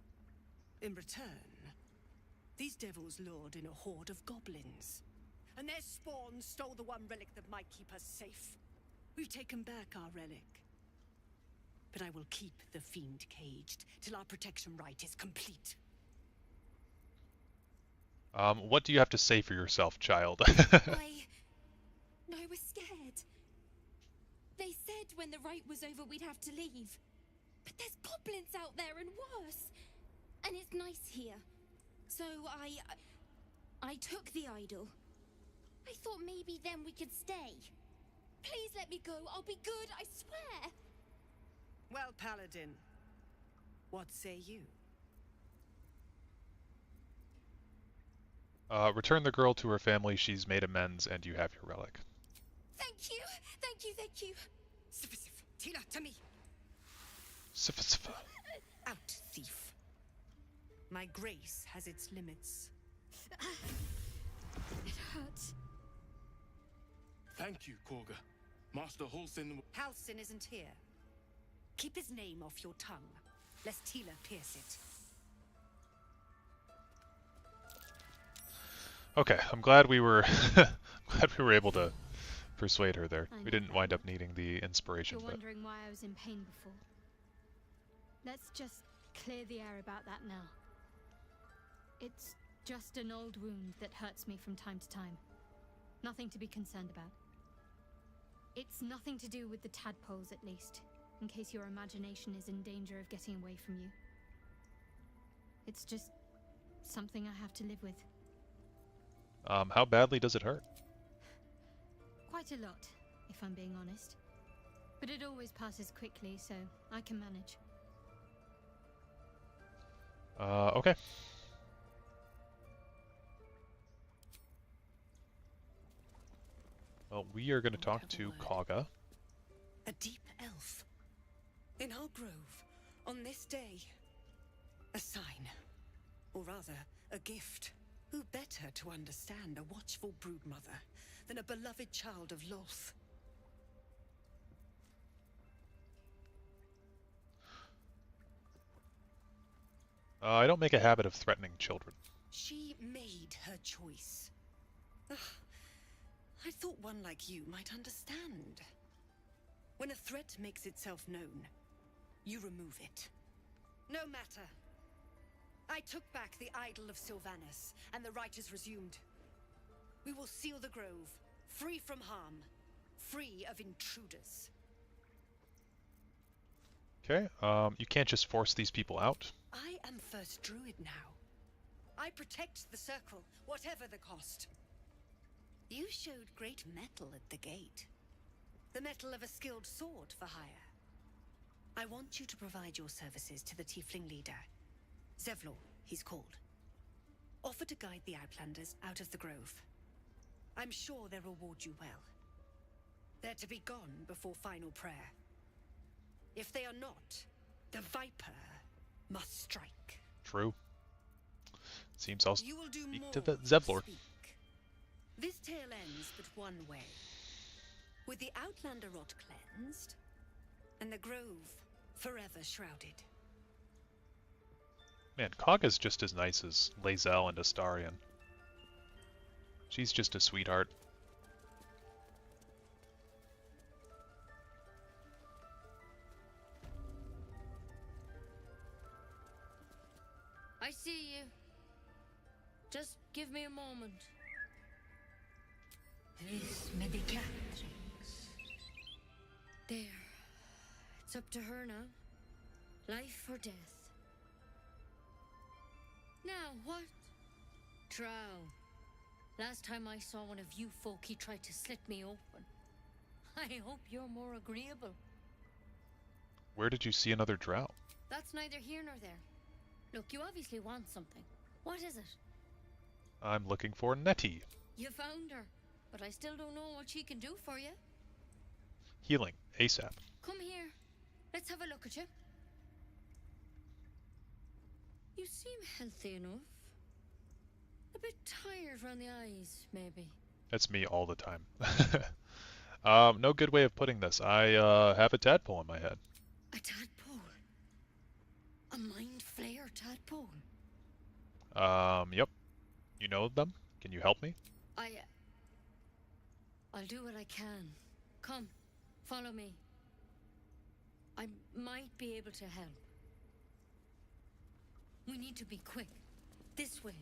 In return, these devils lured in a horde of goblins. And their spawn stole the one relic that might keep us safe. We've taken back our relic. But I will keep the fiend caged till our protection rite is complete. What do you have to say for yourself, child? I was scared. They said when the rite was over we'd have to leave. But there's goblins out there and worse. And it's nice here. So I took the idol. I thought maybe then we could stay. Please let me go. I'll be good, I swear. Well, Paladin, what say you? Return the girl to her family. She's made amends, and you have your relic. Thank you, thank you, thank you. Tila, to me. Out, thief. My grace has its limits. It hurts. Thank you, Korga. Master Halsin... Halsin isn't here. Keep his name off your tongue, lest Tila pierce it. Okay, I'm glad we were glad we were able to persuade her there. We didn't wind up needing the inspiration. You're wondering why I was in pain before. Let's just clear the air about that now. It's just an old wound that hurts me from time to time. Nothing to be concerned about. It's nothing to do with the tadpoles, at least, in case your imagination is in danger of getting away from you. It's just something I have to live with. How badly does it hurt? Quite a lot, if I'm being honest. But it always passes quickly, so I can manage. Okay. Well, we are going to talk to Kaga. A deep elf. In our grove, on this day. A sign. Or rather, a gift. Who better to understand a watchful broodmother than a beloved child of Loth? I don't make a habit of threatening children. She made her choice. Ugh. I thought one like you might understand. When a threat makes itself known, you remove it. No matter. I took back the idol of Sylvanas, and the rite is resumed. We will seal the grove, free from harm, free of intruders. Okay, you can't just force these people out. I am First Druid now. I protect the circle, whatever the cost. You showed great mettle at the gate. The mettle of a skilled sword for hire. I want you to provide your services to the tiefling leader. Zevlor, he's called. Offer to guide the Outlanders out of the grove. I'm sure they'll reward you well. They're to be gone before final prayer. If they are not, the Viper must strike. True. Seems I'll speak You will do more to the than Zevlor. speak. This tale ends but one way. With the Outlander rot cleansed, and the grove forever shrouded. Man, Kaga's just as nice as Lae'zel and Astarion. She's just a sweetheart. I see you. Just give me a moment. Vis medicatrix. There. It's up to her now. Life or death. Now, what? Drow. Last time I saw one of you folk, he tried to slit me open. I hope you're more agreeable. Where did you see another drow? That's neither here nor there. Look, you obviously want something. What is it? I'm looking for Nettie. You found her, but I still don't know what she can do for you. Healing, ASAP. Come here. Let's have a look at you. You seem healthy enough. A bit tired around the eyes, maybe. That's me all the time. No good way of putting this. I have a tadpole in my head. A tadpole? A mind flayer tadpole? Yep. You know them? Can you help me? I'll do what I can. Come, follow me. I might be able to help. We need to be quick. This way.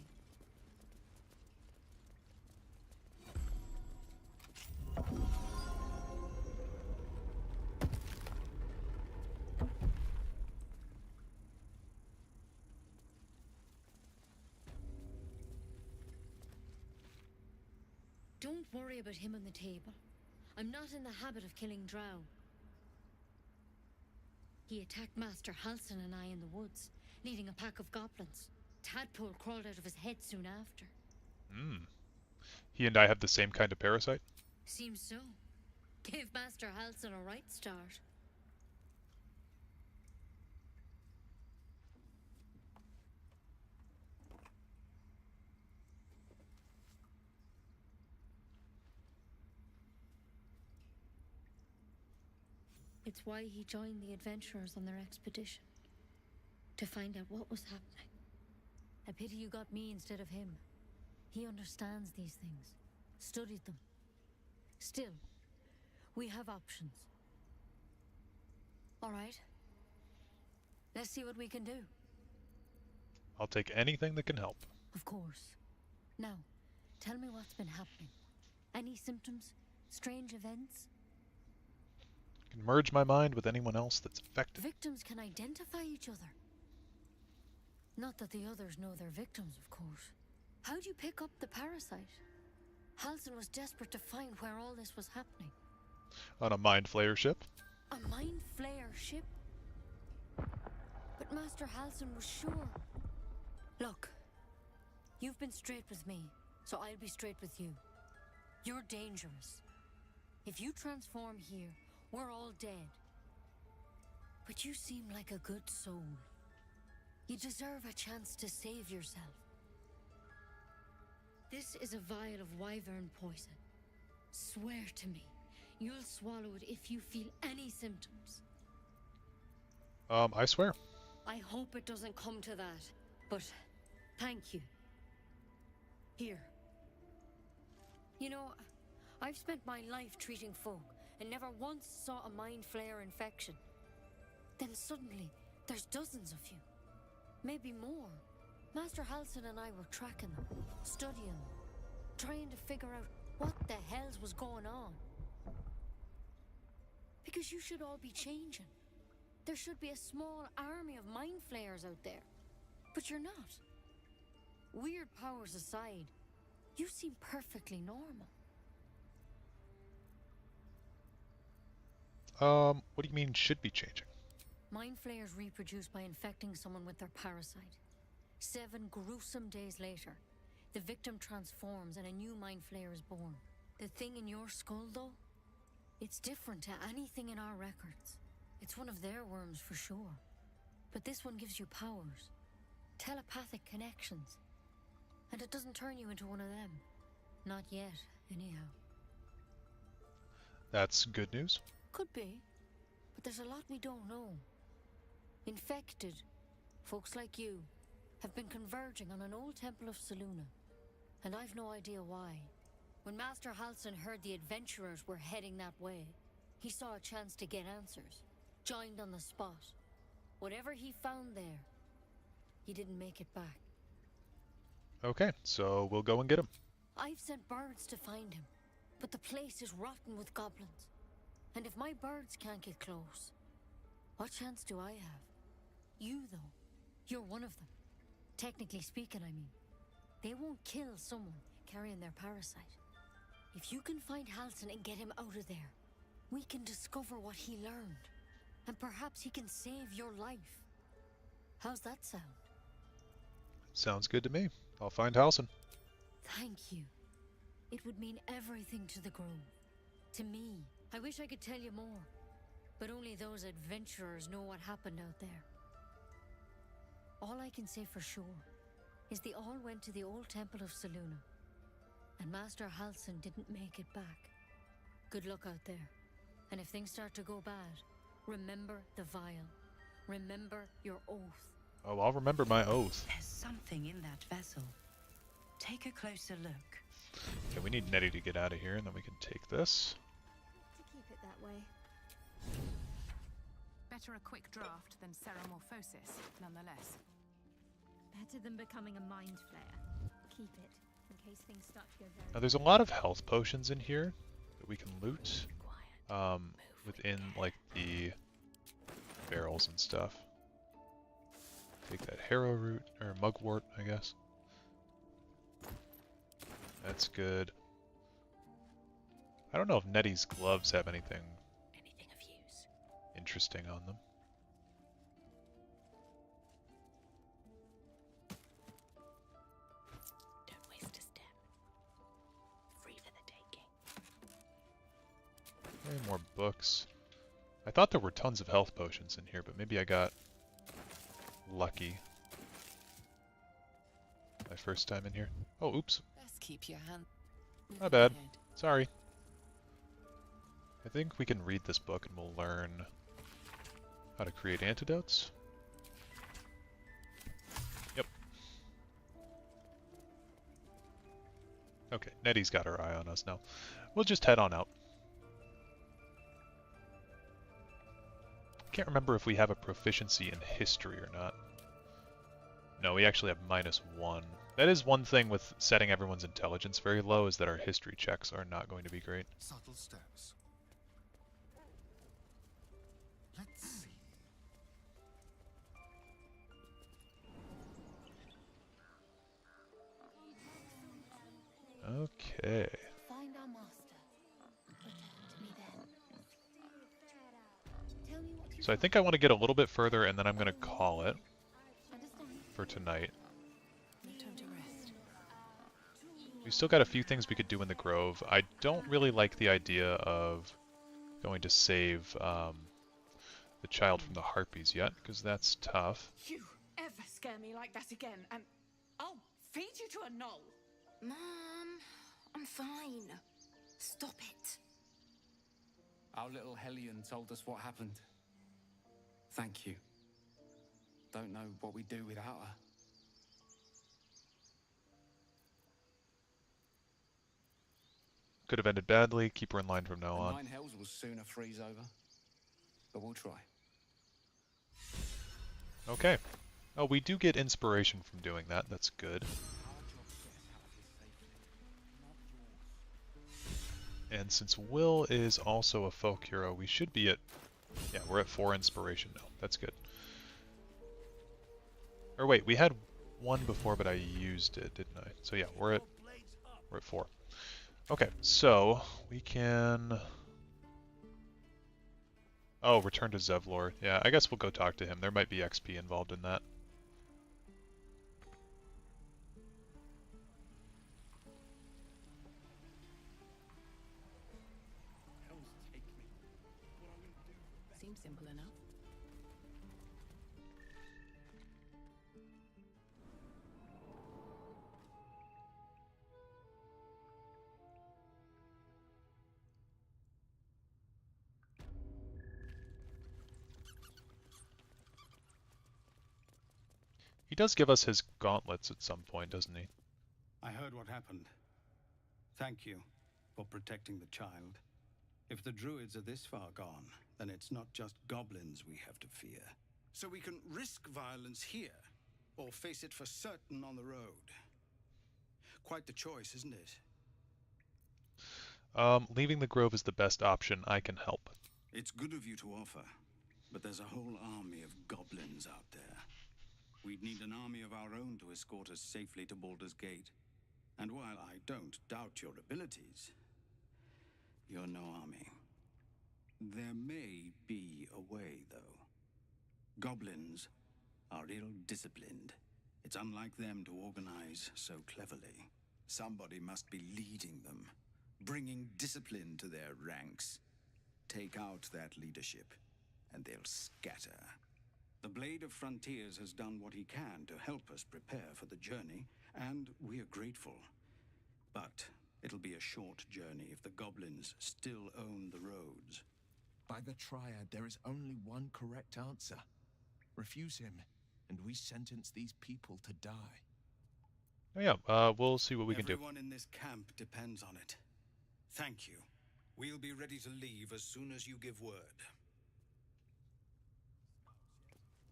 Don't worry about him on the table. I'm not in the habit of killing drow. He attacked Master Halsin and I in the woods, leading a pack of goblins. Tadpole crawled out of his head soon after. He and I have the same kind of parasite? Seems so. Gave Master Halsin a right start. It's why he joined the adventurers on their expedition. To find out what was happening. A pity you got me instead of him. He understands these things. Studied them. Still, we have options. All right. Let's see what we can do. I'll take anything that can help. Of course. Now, tell me what's been happening. Any symptoms? Strange events? I can merge my mind with anyone else that's affected. Victims can identify each other. Not that the others know they're victims, of course. How'd you pick up the parasite? Halsin was desperate to find where all this was happening. On a mind flayer ship? A mind flayer ship? But Master Halsin was sure. Look, you've been straight with me, so I'll be straight with you. You're dangerous. If you transform here, we're all dead. But you seem like a good soul. You deserve a chance to save yourself. This is a vial of wyvern poison. Swear to me, you'll swallow it if you feel any symptoms. I swear. I hope it doesn't come to that, but thank you. Here. You know, I've spent my life treating folk and never once saw a mind flayer infection. Then suddenly, there's dozens of you. Maybe more. Master Halsin and I were tracking them, studying them, trying to figure out what the hells was going on. Because you should all be changing. There should be a small army of mind flayers out there. But you're not. Weird powers aside, you seem perfectly normal. What do you mean should be changing? Mind flayers reproduce by infecting someone with their parasite. 7 gruesome days later, the victim transforms and a new mind flayer is born. The thing in your skull, though, it's different to anything in our records. It's one of their worms for sure. But this one gives you powers. Telepathic connections. And it doesn't turn you into one of them. Not yet, anyhow. That's good news? Could be. But there's a lot we don't know. Infected, folks like you, have been converging on an old temple of Selûne. And I've no idea why. When Master Halsin heard the adventurers were heading that way, he saw a chance to get answers. Joined on the spot. Whatever he found there, he didn't make it back. Okay, so we'll go and get him. I've sent birds to find him, but the place is rotten with goblins. And if my birds can't get close, what chance do I have? You, though, you're one of them. Technically speaking, I mean. They won't kill someone carrying their parasite. If you can find Halsin and get him out of there, we can discover what he learned. And perhaps he can save your life. How's that sound? Sounds good to me. I'll find Halsin. Thank you. It would mean everything to the Grove. To me. I wish I could tell you more. But only those adventurers know what happened out there. All I can say for sure is they all went to the old temple of Selûne. And Master Halsin didn't make it back. Good luck out there. And if things start to go bad, remember the vial. Remember your oath. Oh, I'll remember my oath. There's something in that vessel. Take a closer look. Okay, we need Nettie to get out of here, and then we can take this. To keep it that way. Better a quick draft than ceremorphosis, nonetheless. Better than becoming a mind flayer. Keep it, in case things start to go very... Now, there's a lot of health potions in here that we can loot. Within, like, the barrels and stuff. Take that harrow root, or mugwort, I guess. That's good. I don't know if Nettie's gloves have anything of use. interesting on them. Don't waste a step. Free for the taking. Okay, more books. I thought there were tons of health potions in here, but maybe I got lucky. My first time in here. Oh, oops. Best keep your hand. My bad. Sorry. I think we can read this book and we'll learn how to create antidotes. Yep. Okay, Nettie's got her eye on us now. We'll just head on out. Can't remember if we have a proficiency in history or not. No, we actually have -1. That is one thing with setting everyone's intelligence very low, is that our history checks are not going to be great. Subtle steps. Let's see. Okay. Find our master. Return to me then. Tell me what you So I think I want to get a little bit further and then I'm going to call it understand. for tonight. No time to rest. We still got a few things we could do in the Grove. I don't really like the idea of going to save the child from the Harpies yet, because that's tough. You ever scare me like that again, and I'll feed you to a knoll. Mom, I'm fine. Stop it. Our little Hellion told us what happened. Thank you. Don't know what we'd do without her. Could have ended badly. Keep her in line from now The on. Nine Hells will sooner freeze over, but we'll try. Okay. Oh, we do get inspiration from doing that. That's good. And since Will is also a folk hero, we should be at... Yeah, we're at 4 inspiration now. That's good. Or wait, we had 1 before, but I used it, didn't I? So yeah, we're at 4. Okay, so we can... Oh, return to Zevlor. Yeah, I guess we'll go talk to him. There might be XP involved in that. Seems simple enough. He does give us his gauntlets at some point, doesn't he? I heard what happened. Thank you for protecting the child. If the druids are this far gone, then it's not just goblins we have to fear. So we can risk violence here, or face it for certain on the road. Quite the choice, isn't it? Leaving the Grove is the best option. I can help. It's good of you to offer, but there's a whole army of goblins out there. We'd need an army of our own to escort us safely to Baldur's Gate. And while I don't doubt your abilities, you're no army. There may be a way, though. Goblins are ill-disciplined. It's unlike them to organize so cleverly. Somebody must be leading them, bringing discipline to their ranks. Take out that leadership, and they'll scatter. The Blade of Frontiers has done what he can to help us prepare for the journey, and we are grateful. But It'll be a short journey if the goblins still own the roads. By the Triad, there is only one correct answer. Refuse him, and we sentence these people to die. Oh yeah, we'll see what we can do. Everyone in this camp depends on it. Thank you. We'll be ready to leave as soon as you give word.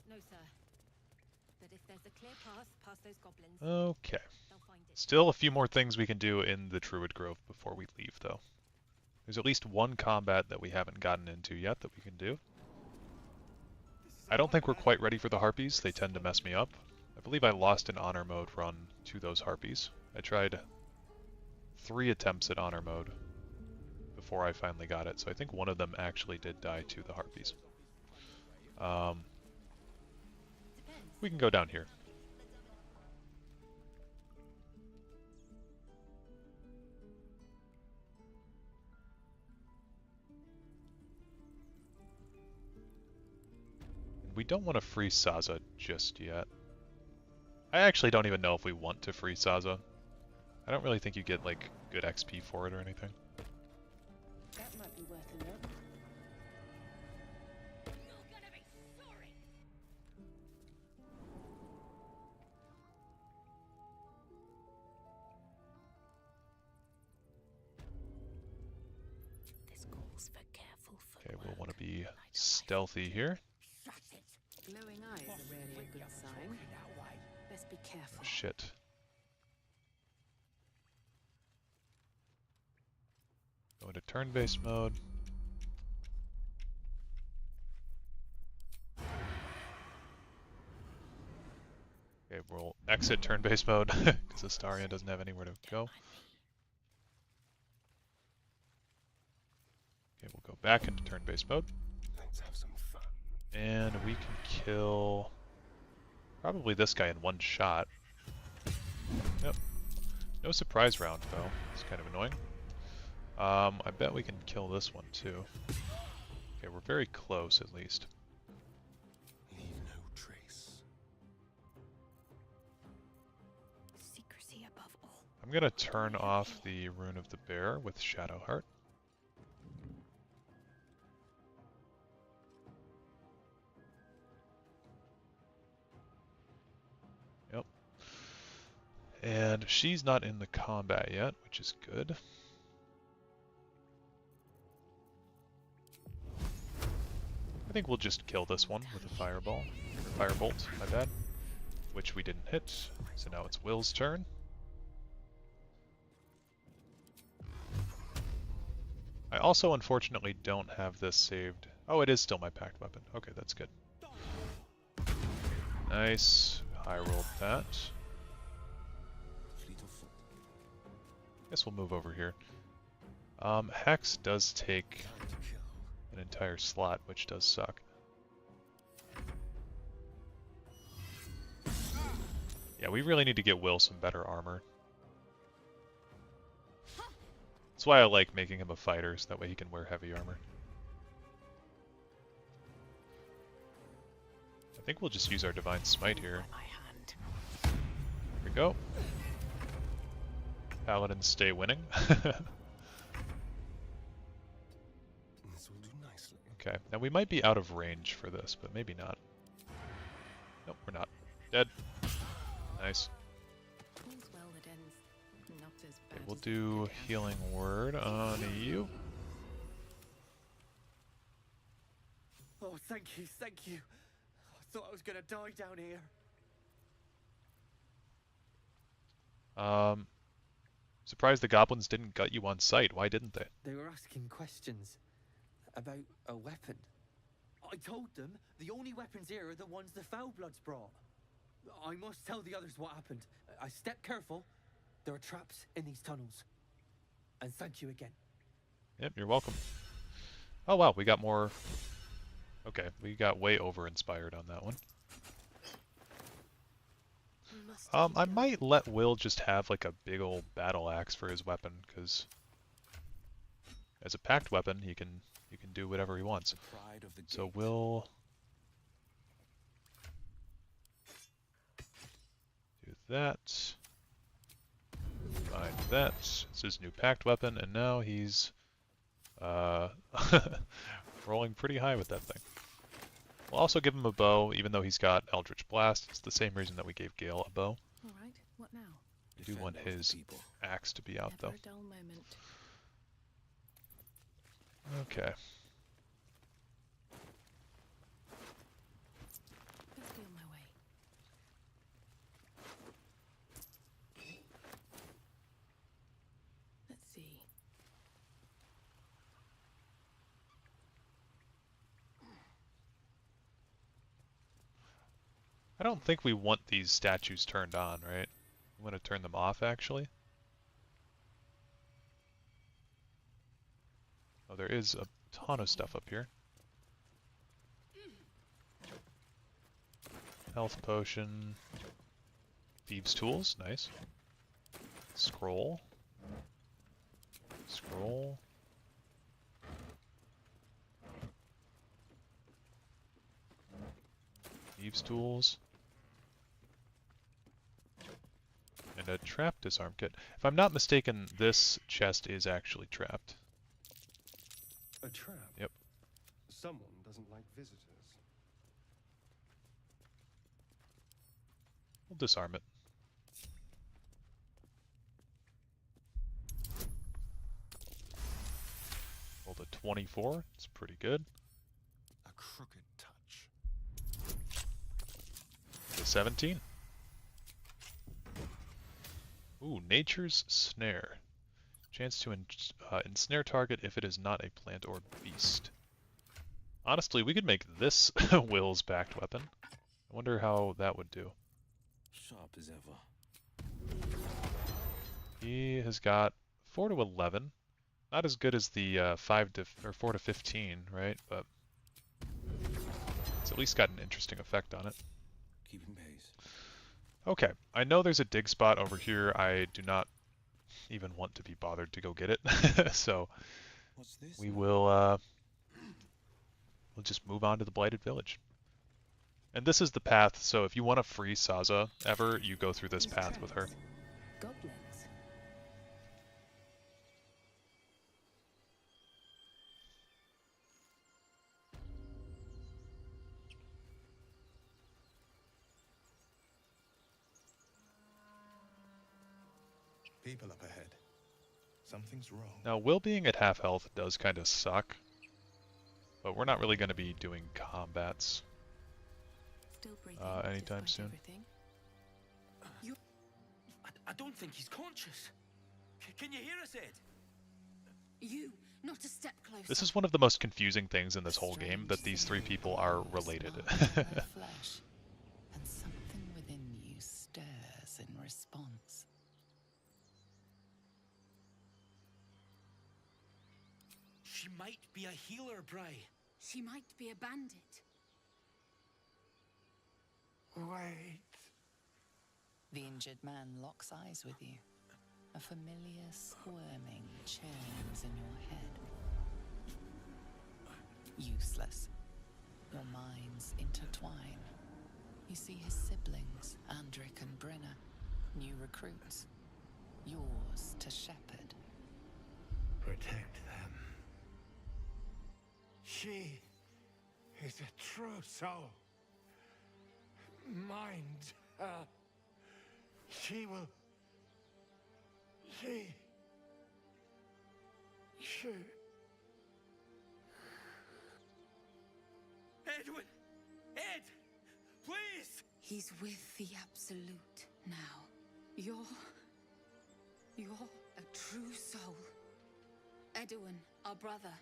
No, sir. But if there's a clear path past those goblins, Okay. they'll find it. Still a few more things we can do in the Druid Grove before we leave, though. There's at least one combat that we haven't gotten into yet that we can do. I don't think we're quite ready for the Harpies. They tend to mess me up. I believe I lost an Honor Mode run to those Harpies. I tried 3 attempts at Honor Mode before I finally got it, so I think one of them actually did die to the Harpies. We can go down here. We don't want to free Saza just yet. I actually don't even know if we want to free Saza. I don't really think you get, like, good XP for it or anything. That might be worth a look. This calls for careful footwork. Okay, we'll want to be stealthy here. Glowing eyes are rarely a good sign. Best be careful. Oh, shit. Go into turn-based mode. Okay, we'll exit turn-based mode because Astarion doesn't have anywhere to go. Okay, we'll go back into turn-based mode. Let's have some fun. And we can kill probably this guy in one shot. Yep. No surprise round, though. It's kind of annoying. I bet we can kill this one, too. Okay, we're very close, at least. Leave no trace. Secrecy above all. I'm going to turn off the Rune of the Bear with Shadowheart. Yep. And she's not in the combat yet, which is good. I think we'll just kill this one with a fireball. Or firebolt, my bad. Which we didn't hit, so now it's Will's turn. I also unfortunately don't have this saved. Oh, it is still my packed weapon. Okay, that's good. Nice. High rolled that. Guess we'll move over here. Hex does take an entire slot, which does suck. Yeah, we really need to get Will some better armor. That's why I like making him a fighter, so that way he can wear heavy armor. I think we'll just use our Divine Smite here. There we go. Paladins stay winning. This will do nicely. Okay, now we might be out of range for this, but maybe not. Nope, we're not. Dead. Nice. Okay, we'll do Healing Word on you. Oh, thank you, thank you. I thought I was gonna die down here. Surprised the goblins didn't gut you on sight. Why didn't they? They were asking questions about a weapon. I told them the only weapons here are the ones the Foulbloods brought. I must tell the others what happened. I step careful. There are traps in these tunnels. And thank you again. Yep, you're welcome. Oh wow, we got more. Okay, we got way over-inspired on that one. I might let Will just have like a big old battle axe for his weapon, because as a packed weapon, he can do whatever he wants. So we'll do that. Find that. It's his new packed weapon, and now he's rolling pretty high with that thing. We'll also give him a bow, even though he's got Eldritch Blast. It's the same reason that we gave Gale a bow. Alright, what now? I do want his axe to be out, though. Never a dull moment. Okay. Best be on my way. Let's see. I don't think we want these statues turned on, right? We want to turn them off, actually. Oh, there is a ton of stuff up here. Health potion. Thieves' tools, nice. Scroll. Scroll. Thieves' tools. And a trap disarm kit. If I'm not mistaken, this chest is actually trapped. A trap? Yep. Someone doesn't like visitors. We'll disarm it. Rolled a 24. It's pretty good. A crooked touch. A 17. Ooh, Nature's Snare. Chance to ensnare target if it is not a plant or beast. Honestly, we could make this Will's backed weapon. I wonder how that would do. Sharp as ever. He has got 4 to 11. Not as good as the 4 to 15, right? But it's at least got an interesting effect on it. Keeping pace. Okay, I know there's a dig spot over here. I do not even want to be bothered to go get it. So we will we'll just move on to the Blighted Village. And this is the path, so if you want to free Saza ever, you go through this path with her. Goblins. People up ahead. Something's wrong. Now, Will being at half health does kind of suck, but we're not really going to be doing combats anytime soon. I don't think he's conscious. Can you hear us, Ed? You, not a step closer. This is one of the most confusing things in this whole game, that these three people are related. Flesh, and something within you stirs in response. She might be a healer, Bry. She might be a bandit. Wait. The injured man locks eyes with you. A familiar squirming churns in your head. Useless. Your minds intertwine. You see his siblings, Andric and Brenna, new recruits. Yours to shepherd. Protect them. She is a true soul. Mind her. She will... She... Edwin! Ed! Please! He's with the Absolute now. You're a true soul. Edwin, our brother,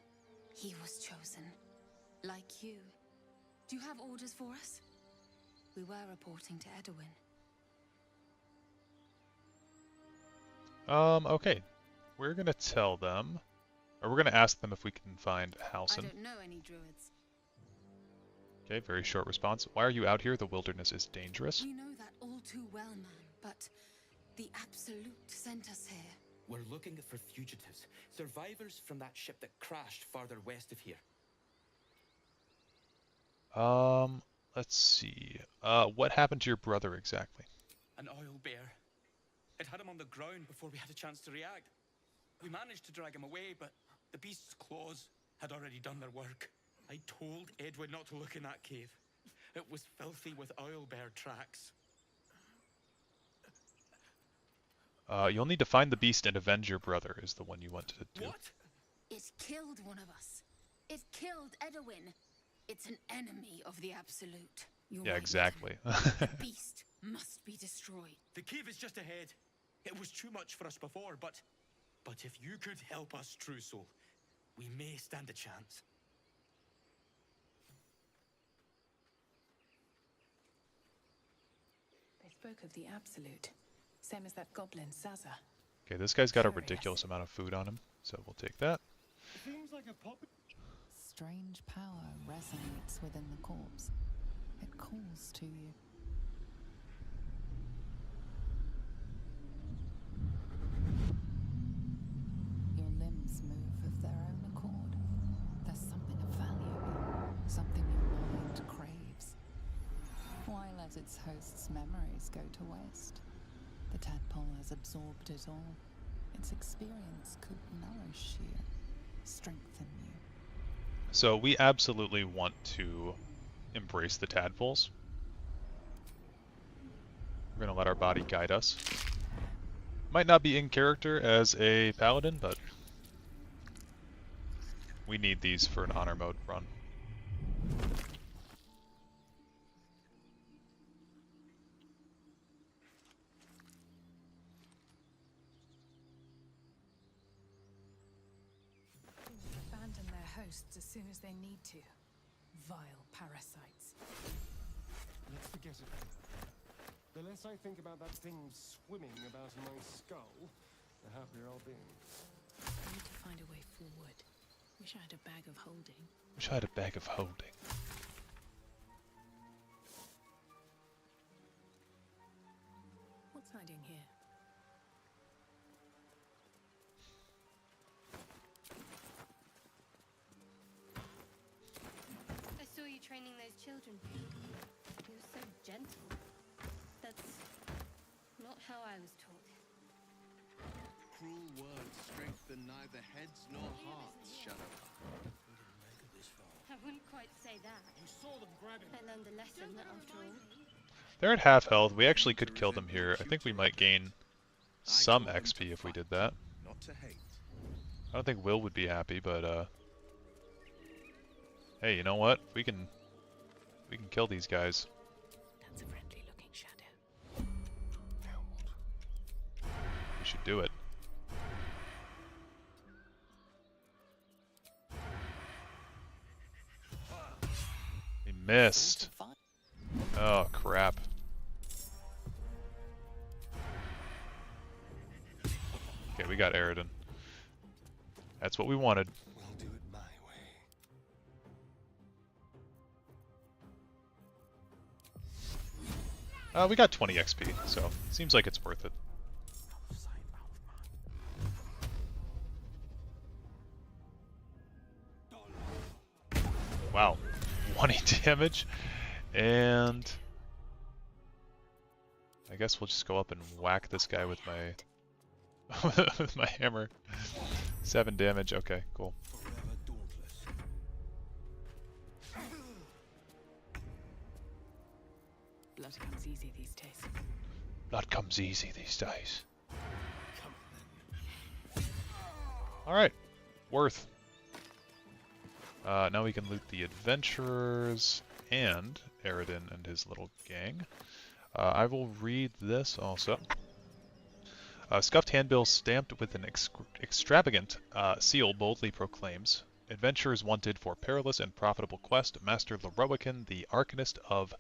he was chosen. Like you. Do you have orders for us? We were reporting to Edwin. Okay. We're gonna tell them, or we're gonna ask them if we can find Halsin. I don't know any druids. Okay, very short response. Why are you out here? The wilderness is dangerous. We know that all too well, man, but the Absolute sent us here. We're looking for fugitives. Survivors from that ship that crashed farther west of here. Let's see. What happened to your brother exactly? An oil bear. It had him on the ground before we had a chance to react. We managed to drag him away, but the beast's claws had already done their work. I told Edwin not to look in that cave. It was filthy with owlbear tracks. You'll need to find the beast and avenge your brother is the one you want to do. What? It killed one of us. It killed Edwin. It's an enemy of the Absolute. You're Yeah, right, exactly. The beast must be destroyed. The cave is just ahead. It was too much for us before, but if you could help us, True Soul, we may stand a chance. They spoke of the Absolute. Same as that goblin, Zaza. Okay, this guy's got a ridiculous amount of food on him, so we'll take that. Seems like a pop. Strange power resonates within the corpse. It calls to you. Your limbs move of their own accord. There's something of value, something your mind craves. Why let its host's memories go to waste? The tadpole has absorbed it all. Its experience could nourish you, strengthen you. So we absolutely want to embrace the tadpoles. We're going to let our body guide us. Might not be in character as a paladin, but we need these for an honor mode run. Abandon their hosts as soon as they need to. Vile parasites. Let's forget it. The less I think about that thing swimming about in my skull, the happier I'll be. I need to find a way forward. Wish I had a bag of holding. Wish I had a bag of holding. What's hiding here? I saw you training those children. You were so gentle. That's not how I was taught. Cruel words strengthen neither heads nor hearts, Shadow. I wouldn't quite say that. You saw them grabbing. I learned a lesson after all. They're at half health. We actually could kill them here. I think we might gain some XP if we did that. Not to hate. I don't think Will would be happy, but hey, you know what? We can kill these guys. That's a friendly looking shadow. We should do it. We missed. Oh crap. Okay, we got Aridin. That's what we wanted. We'll do it my way. We got 20 XP, so seems like it's worth it. Wow, 20 damage, and I guess we'll just go up and whack this guy with my with my hammer. 7 damage. Okay, cool. Blood comes easy these days. Blood comes easy these days. All right, worth. Now we can loot the adventurers and Aridin and his little gang. I will read this also. Scuffed handbill stamped with an extravagant seal boldly proclaims, adventurers wanted for perilous and profitable quest, Master Lorowakan, the Arcanist of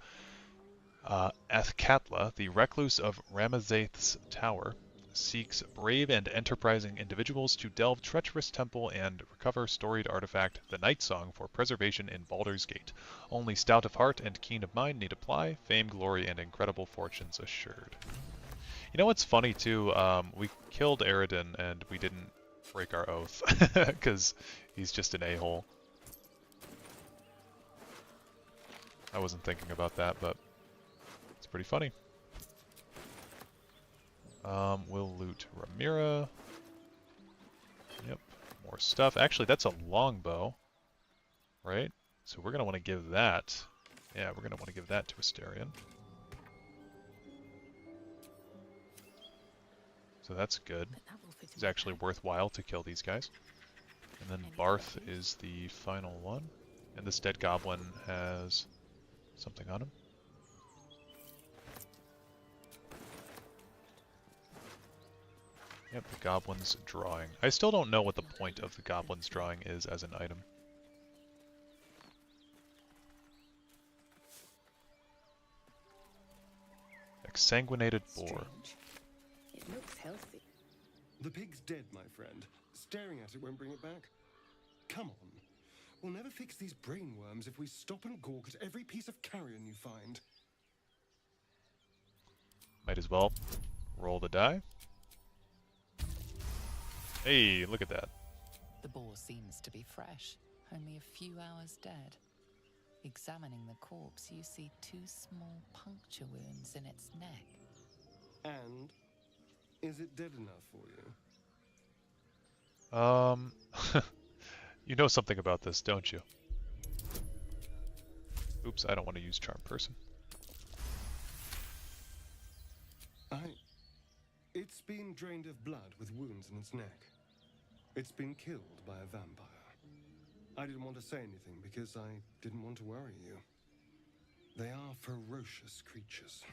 Athkatla, the recluse of Ramazaith's Tower, seeks brave and enterprising individuals to delve treacherous temple and recover storied artifact, the Night Song, for preservation in Baldur's Gate. Only stout of heart and keen of mind need apply, fame, glory, and incredible fortunes assured. You know what's funny too? We killed Aridin and we didn't break our oath, because he's just an a-hole. I wasn't thinking about that, but it's pretty funny. We'll loot Ramira. Yep, more stuff. Actually, that's a longbow, right? So we're gonna want to give that. Yeah, we're gonna want to give that to Asterion. So that's good. It's actually worthwhile to kill these guys. And then Barth is the final one. And this dead goblin has something on him. Yep, the goblin's drawing. I still don't know what the point of the goblin's drawing is as an item. Exsanguinated boar. It looks healthy. The pig's dead, my friend. Staring at it won't bring it back. Come on. We'll never fix these brainworms if we stop and gawk at every piece of carrion you find. Might as well roll the die. Hey, look at that. The boar seems to be fresh, only a few hours dead. Examining the corpse, you see 2 small puncture wounds in its neck. And is it dead enough for you? You know something about this, don't you? Oops, I don't want to use Charm Person. It's been drained of blood with wounds in its neck. It's been killed by a vampire. I didn't want to say anything because I didn't want to worry you. They are ferocious creatures.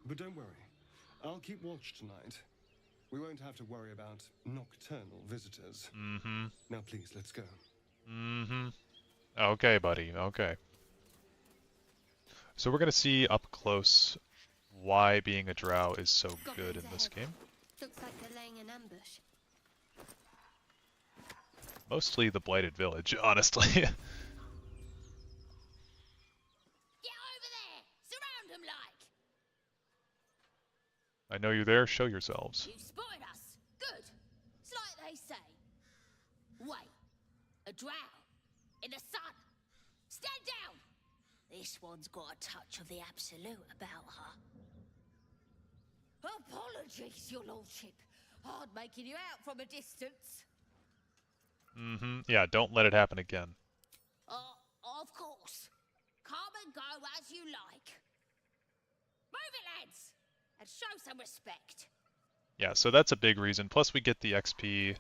But don't worry, I'll keep watch tonight. We won't have to worry about nocturnal visitors. Mm-hmm. Now please, let's go. Mm-hmm. Okay, buddy, okay. So we're gonna see up close why being a drow is so good in this game. Looks like they're laying an ambush. Mostly the Blighted Village, honestly. Get over there! Surround them like! I know you're there, show yourselves. You spotted us! Good! It's like they say. Wait. A drow. In the sun. Stand down! This one's got a touch of the absolute about her. Apologies, your lordship. Hard making you out from a distance. Mm-hmm. Yeah, don't let it happen again. Of course. Come and go as you like. Move it, lads! And show some respect. Yeah, so that's a big reason. Plus we get the XP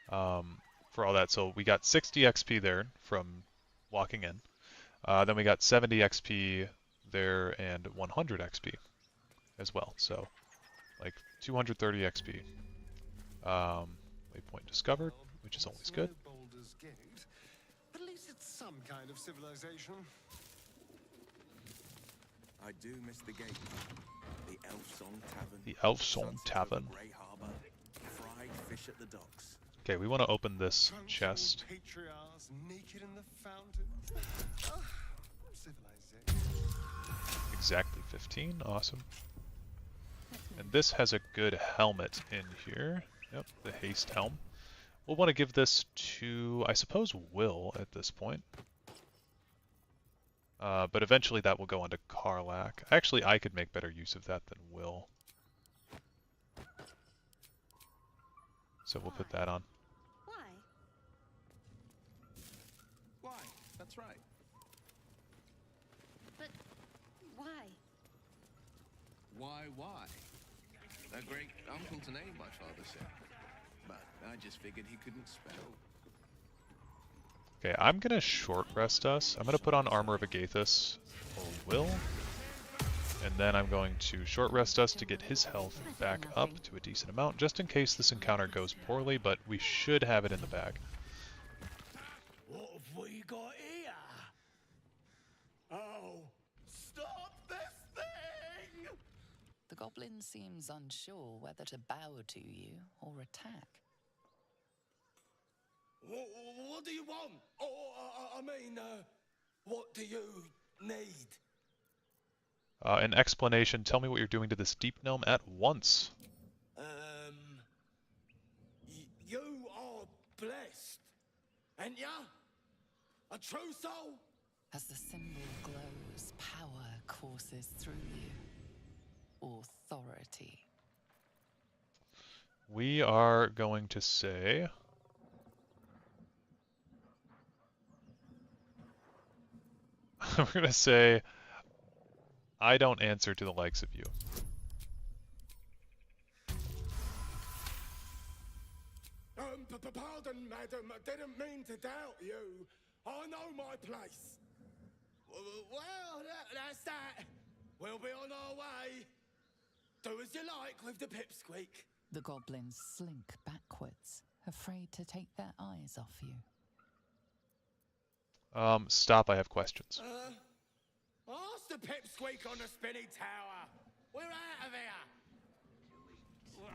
for all that. So we got 60 XP there from walking in. Then we got 70 XP there and 100 XP as well. So like 230 XP. Waypoint discovered, which is always good. Baldur's Gate. At least it's some kind of civilization. I do miss the gate. The Elfsong Tavern. The Elfsong Tavern. Grey Harbor. Fried fish at the docks. Okay, we want to open this chest. Patriarchs naked in the fountain. Civilization. Exactly 15, awesome. And this has a good helmet in here. Yep, the haste helm. We'll want to give this to, I suppose, Will at this point. But eventually that will go on to Karlach. Actually, I could make better use of that than Will. So we'll put that on. Why? Why? That's right. But why? Why? A great uncle to name, my father said. But I just figured he couldn't spell. Okay, I'm gonna short rest us. I'm gonna put on Armor of Agathis for Will. And then I'm going to short rest us to get his health back up to a decent amount, just in case this encounter goes poorly, but we should have it in the bag. What have we got here? Oh, stop this thing! The goblin seems unsure whether to bow to you or attack. What do you want? What do you need? An explanation, tell me what you're doing to this deep gnome at once. You are blessed, ain't ya? A true soul? As the symbol glows, power courses through you. Authority. We are going to say... we're going to say, I don't answer to the likes of you. Pardon, madam. I didn't mean to doubt you. I know my place. Well, that's that. We'll be on our way. Do as you like with the pipsqueak. The goblins slink backwards, afraid to take their eyes off you. Stop, I have questions. Ask the pipsqueak on the spinny tower. We're out of here.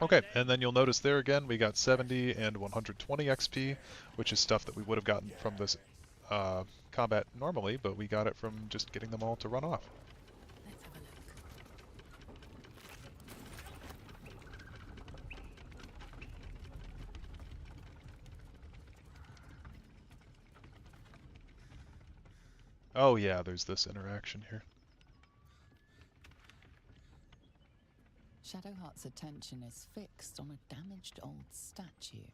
Okay, and then you'll notice there again we got 70 and 120 XP, which is stuff that we would have gotten from this combat normally, but we got it from just getting them all to run off. Let's have a look. Oh yeah, there's this interaction here. Shadowheart's attention is fixed on a damaged old statue.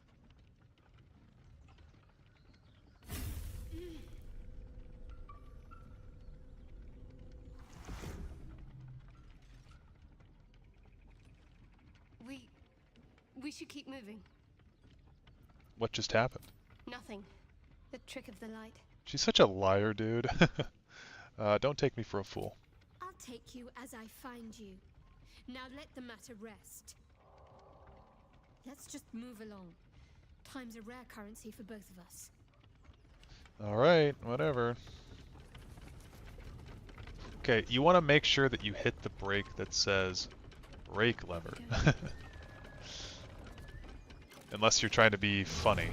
We should keep moving. What just happened? Nothing. The trick of the light. She's such a liar, dude. Don't take me for a fool. I'll take you as I find you. Now let the matter rest. Let's just move along. Time's a rare currency for both of us. Alright, whatever. Okay, you want to make sure that you hit the brake that says brake lever. Unless you're trying to be funny.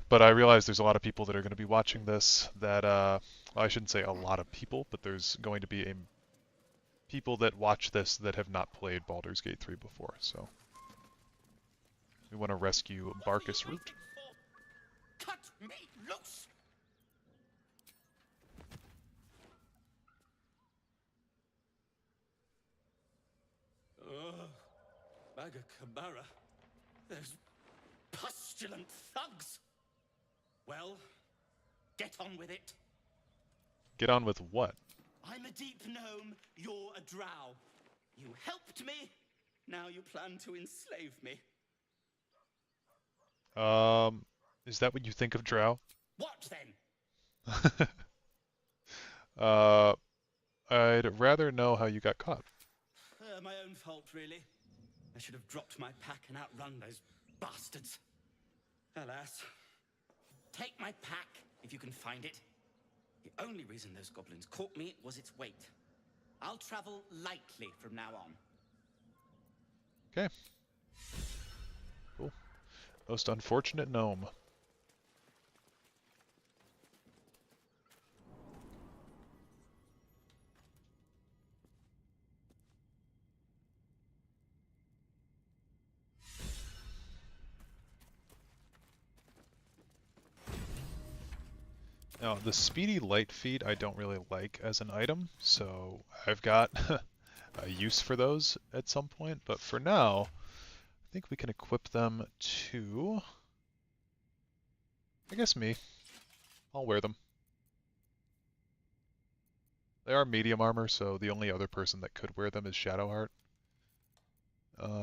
But I realize there's a lot of people that are going to be watching this that, well, I shouldn't say a lot of people, but there's going to be people that watch this that have not played Baldur's Gate 3 before, so. We want to rescue Barkus Root. Cut me loose! Magacamara. Those pustulant thugs. Well, get on with it. Get on with what? I'm a deep gnome, you're a drow. You helped me, now you plan to enslave me. Is that what you think of Drow? What then? I'd rather know how you got caught. My own fault, really. I should have dropped my pack and outrun those bastards. Alas. Take my pack, if you can find it. The only reason those goblins caught me was its weight. I'll travel lightly from now on. Okay. Cool. Most unfortunate gnome. Now, the speedy light feet I don't really like as an item, so I've got a use for those at some point, but for now, I think we can equip them to, I guess me. I'll wear them. They are medium armor, so the only other person that could wear them is Shadowheart.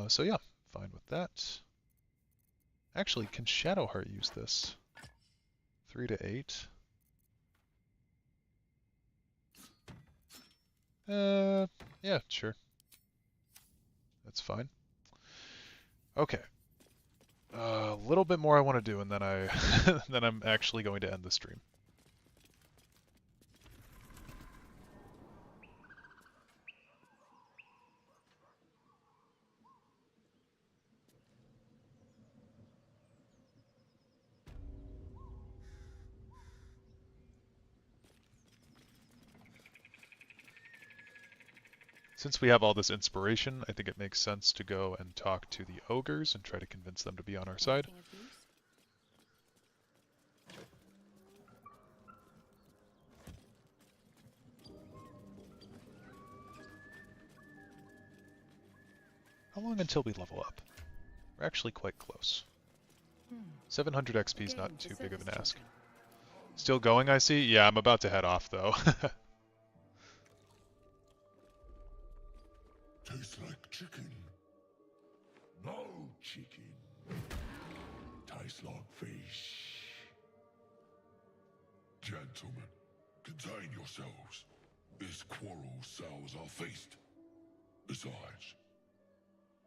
So yeah, fine with that. Actually, can Shadowheart use this? 3 to 8. Yeah, sure. That's fine. Okay. A little bit more I want to do, and then then I'm actually going to end the stream. Since we have all this inspiration, I think it makes sense to go and talk to the ogres and try to convince them to be on our side. How long until we level up? We're actually quite close. 700 XP is not too big of an ask. Still going, I see? Yeah, I'm about to head off, though. Tastes like chicken. No chicken. Tastes like fish. Gentlemen, contain yourselves. This quarrel sours our feast. Besides,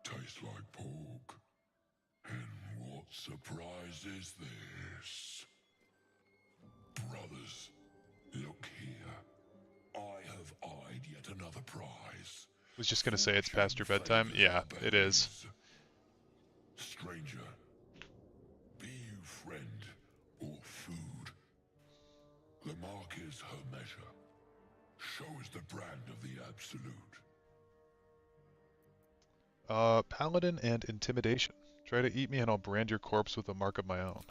tastes like pork. And what surprise is this? Brothers, look here. I have eyed yet another prize. Was just gonna say it's past your bedtime. Yeah, it is. Stranger, be you friend or food, the mark is her measure. Show is the brand of the absolute. Paladin and Intimidation. Try to eat me and I'll brand your corpse with a mark of my own.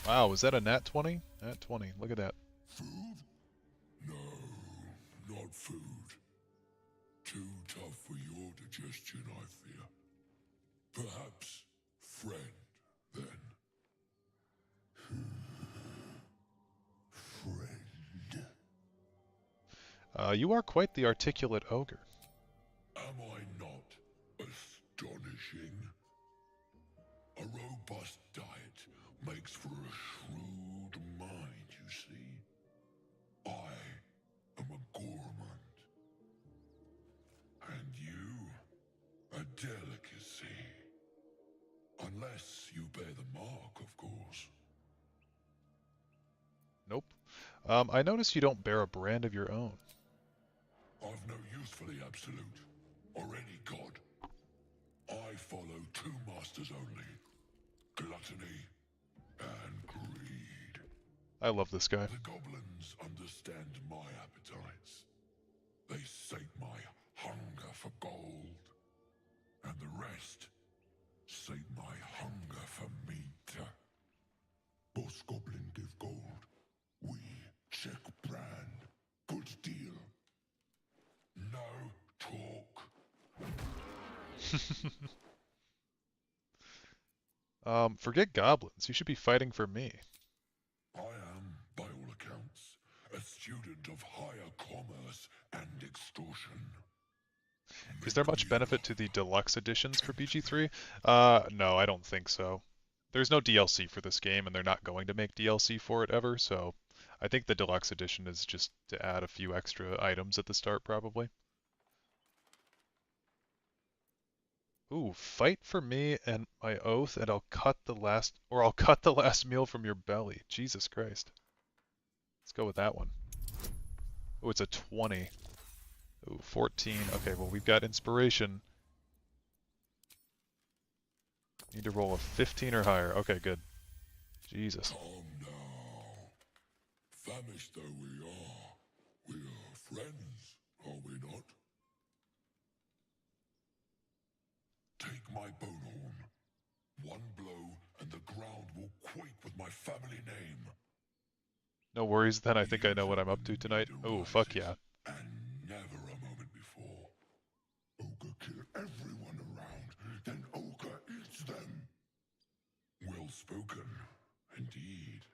Wow, was that a nat 20? Nat 20, look at that. Food? No, not food. Too tough for your digestion, I fear. Perhaps friend, then. Friend. You are quite the articulate ogre. Am I not astonishing? A robust diet makes for a shrewd mind, you see. I am a gourmand. And you, a delicacy. Unless you bear the mark, of course. Nope. I notice you don't bear a brand of your own. I've no use for the absolute, or any god. I follow two masters only, gluttony and greed. I love this guy. The goblins understand my appetites. They sate my hunger for gold, and the rest sate my hunger for meat. Boss goblin give gold, we check brand. Good deal. No talk. Forget goblins. You should be fighting for me. I am, by all accounts, a student of higher commerce and extortion. Is there much benefit to the deluxe editions for BG3? No, I don't think so. There's no DLC for this game, and they're not going to make DLC for it ever, so I think the deluxe edition is just to add a few extra items at the start, probably. Ooh, fight for me and my oath, and I'll cut the last meal from your belly. Jesus Christ. Let's go with that one. Oh, it's a 20. Ooh, 14. Okay, well, we've got inspiration. Need to roll a 15 or higher. Okay, good. Jesus. Come now. Famished though we are friends, are we not? Take my bone horn. One blow and the ground will quake with my family name. No worries then, I think I know what I'm up to tonight. Oh, fuck yeah. And never a moment before. Ogre kill everyone around, then Ogre eats them. Well spoken, indeed.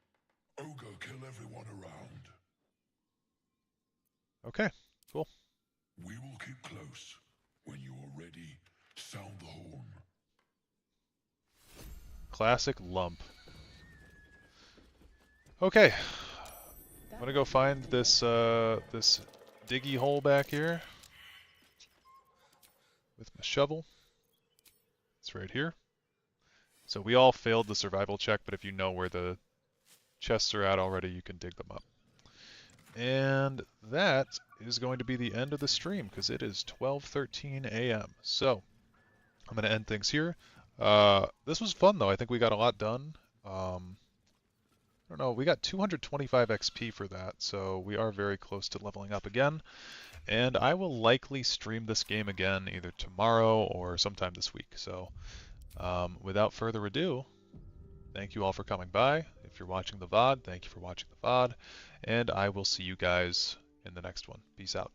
Ogre kill everyone around. Okay, cool. We will keep close. When you are ready, sound the horn. Classic lump. Okay. I'm gonna go find this this diggy hole back here with my shovel. It's right here. So we all failed the survival check, but if you know where the chests are at already, you can dig them up. And that is going to be the end of the stream, because it is 12:13 a.m. So I'm going to end things here. This was fun, though. I think we got a lot done. I don't know, we got 225 XP for that, so we are very close to leveling up again. And I will likely stream this game again either tomorrow or sometime this week. So without further ado, thank you all for coming by. If you're watching the VOD, thank you for watching the VOD. And I will see you guys in the next one. Peace out.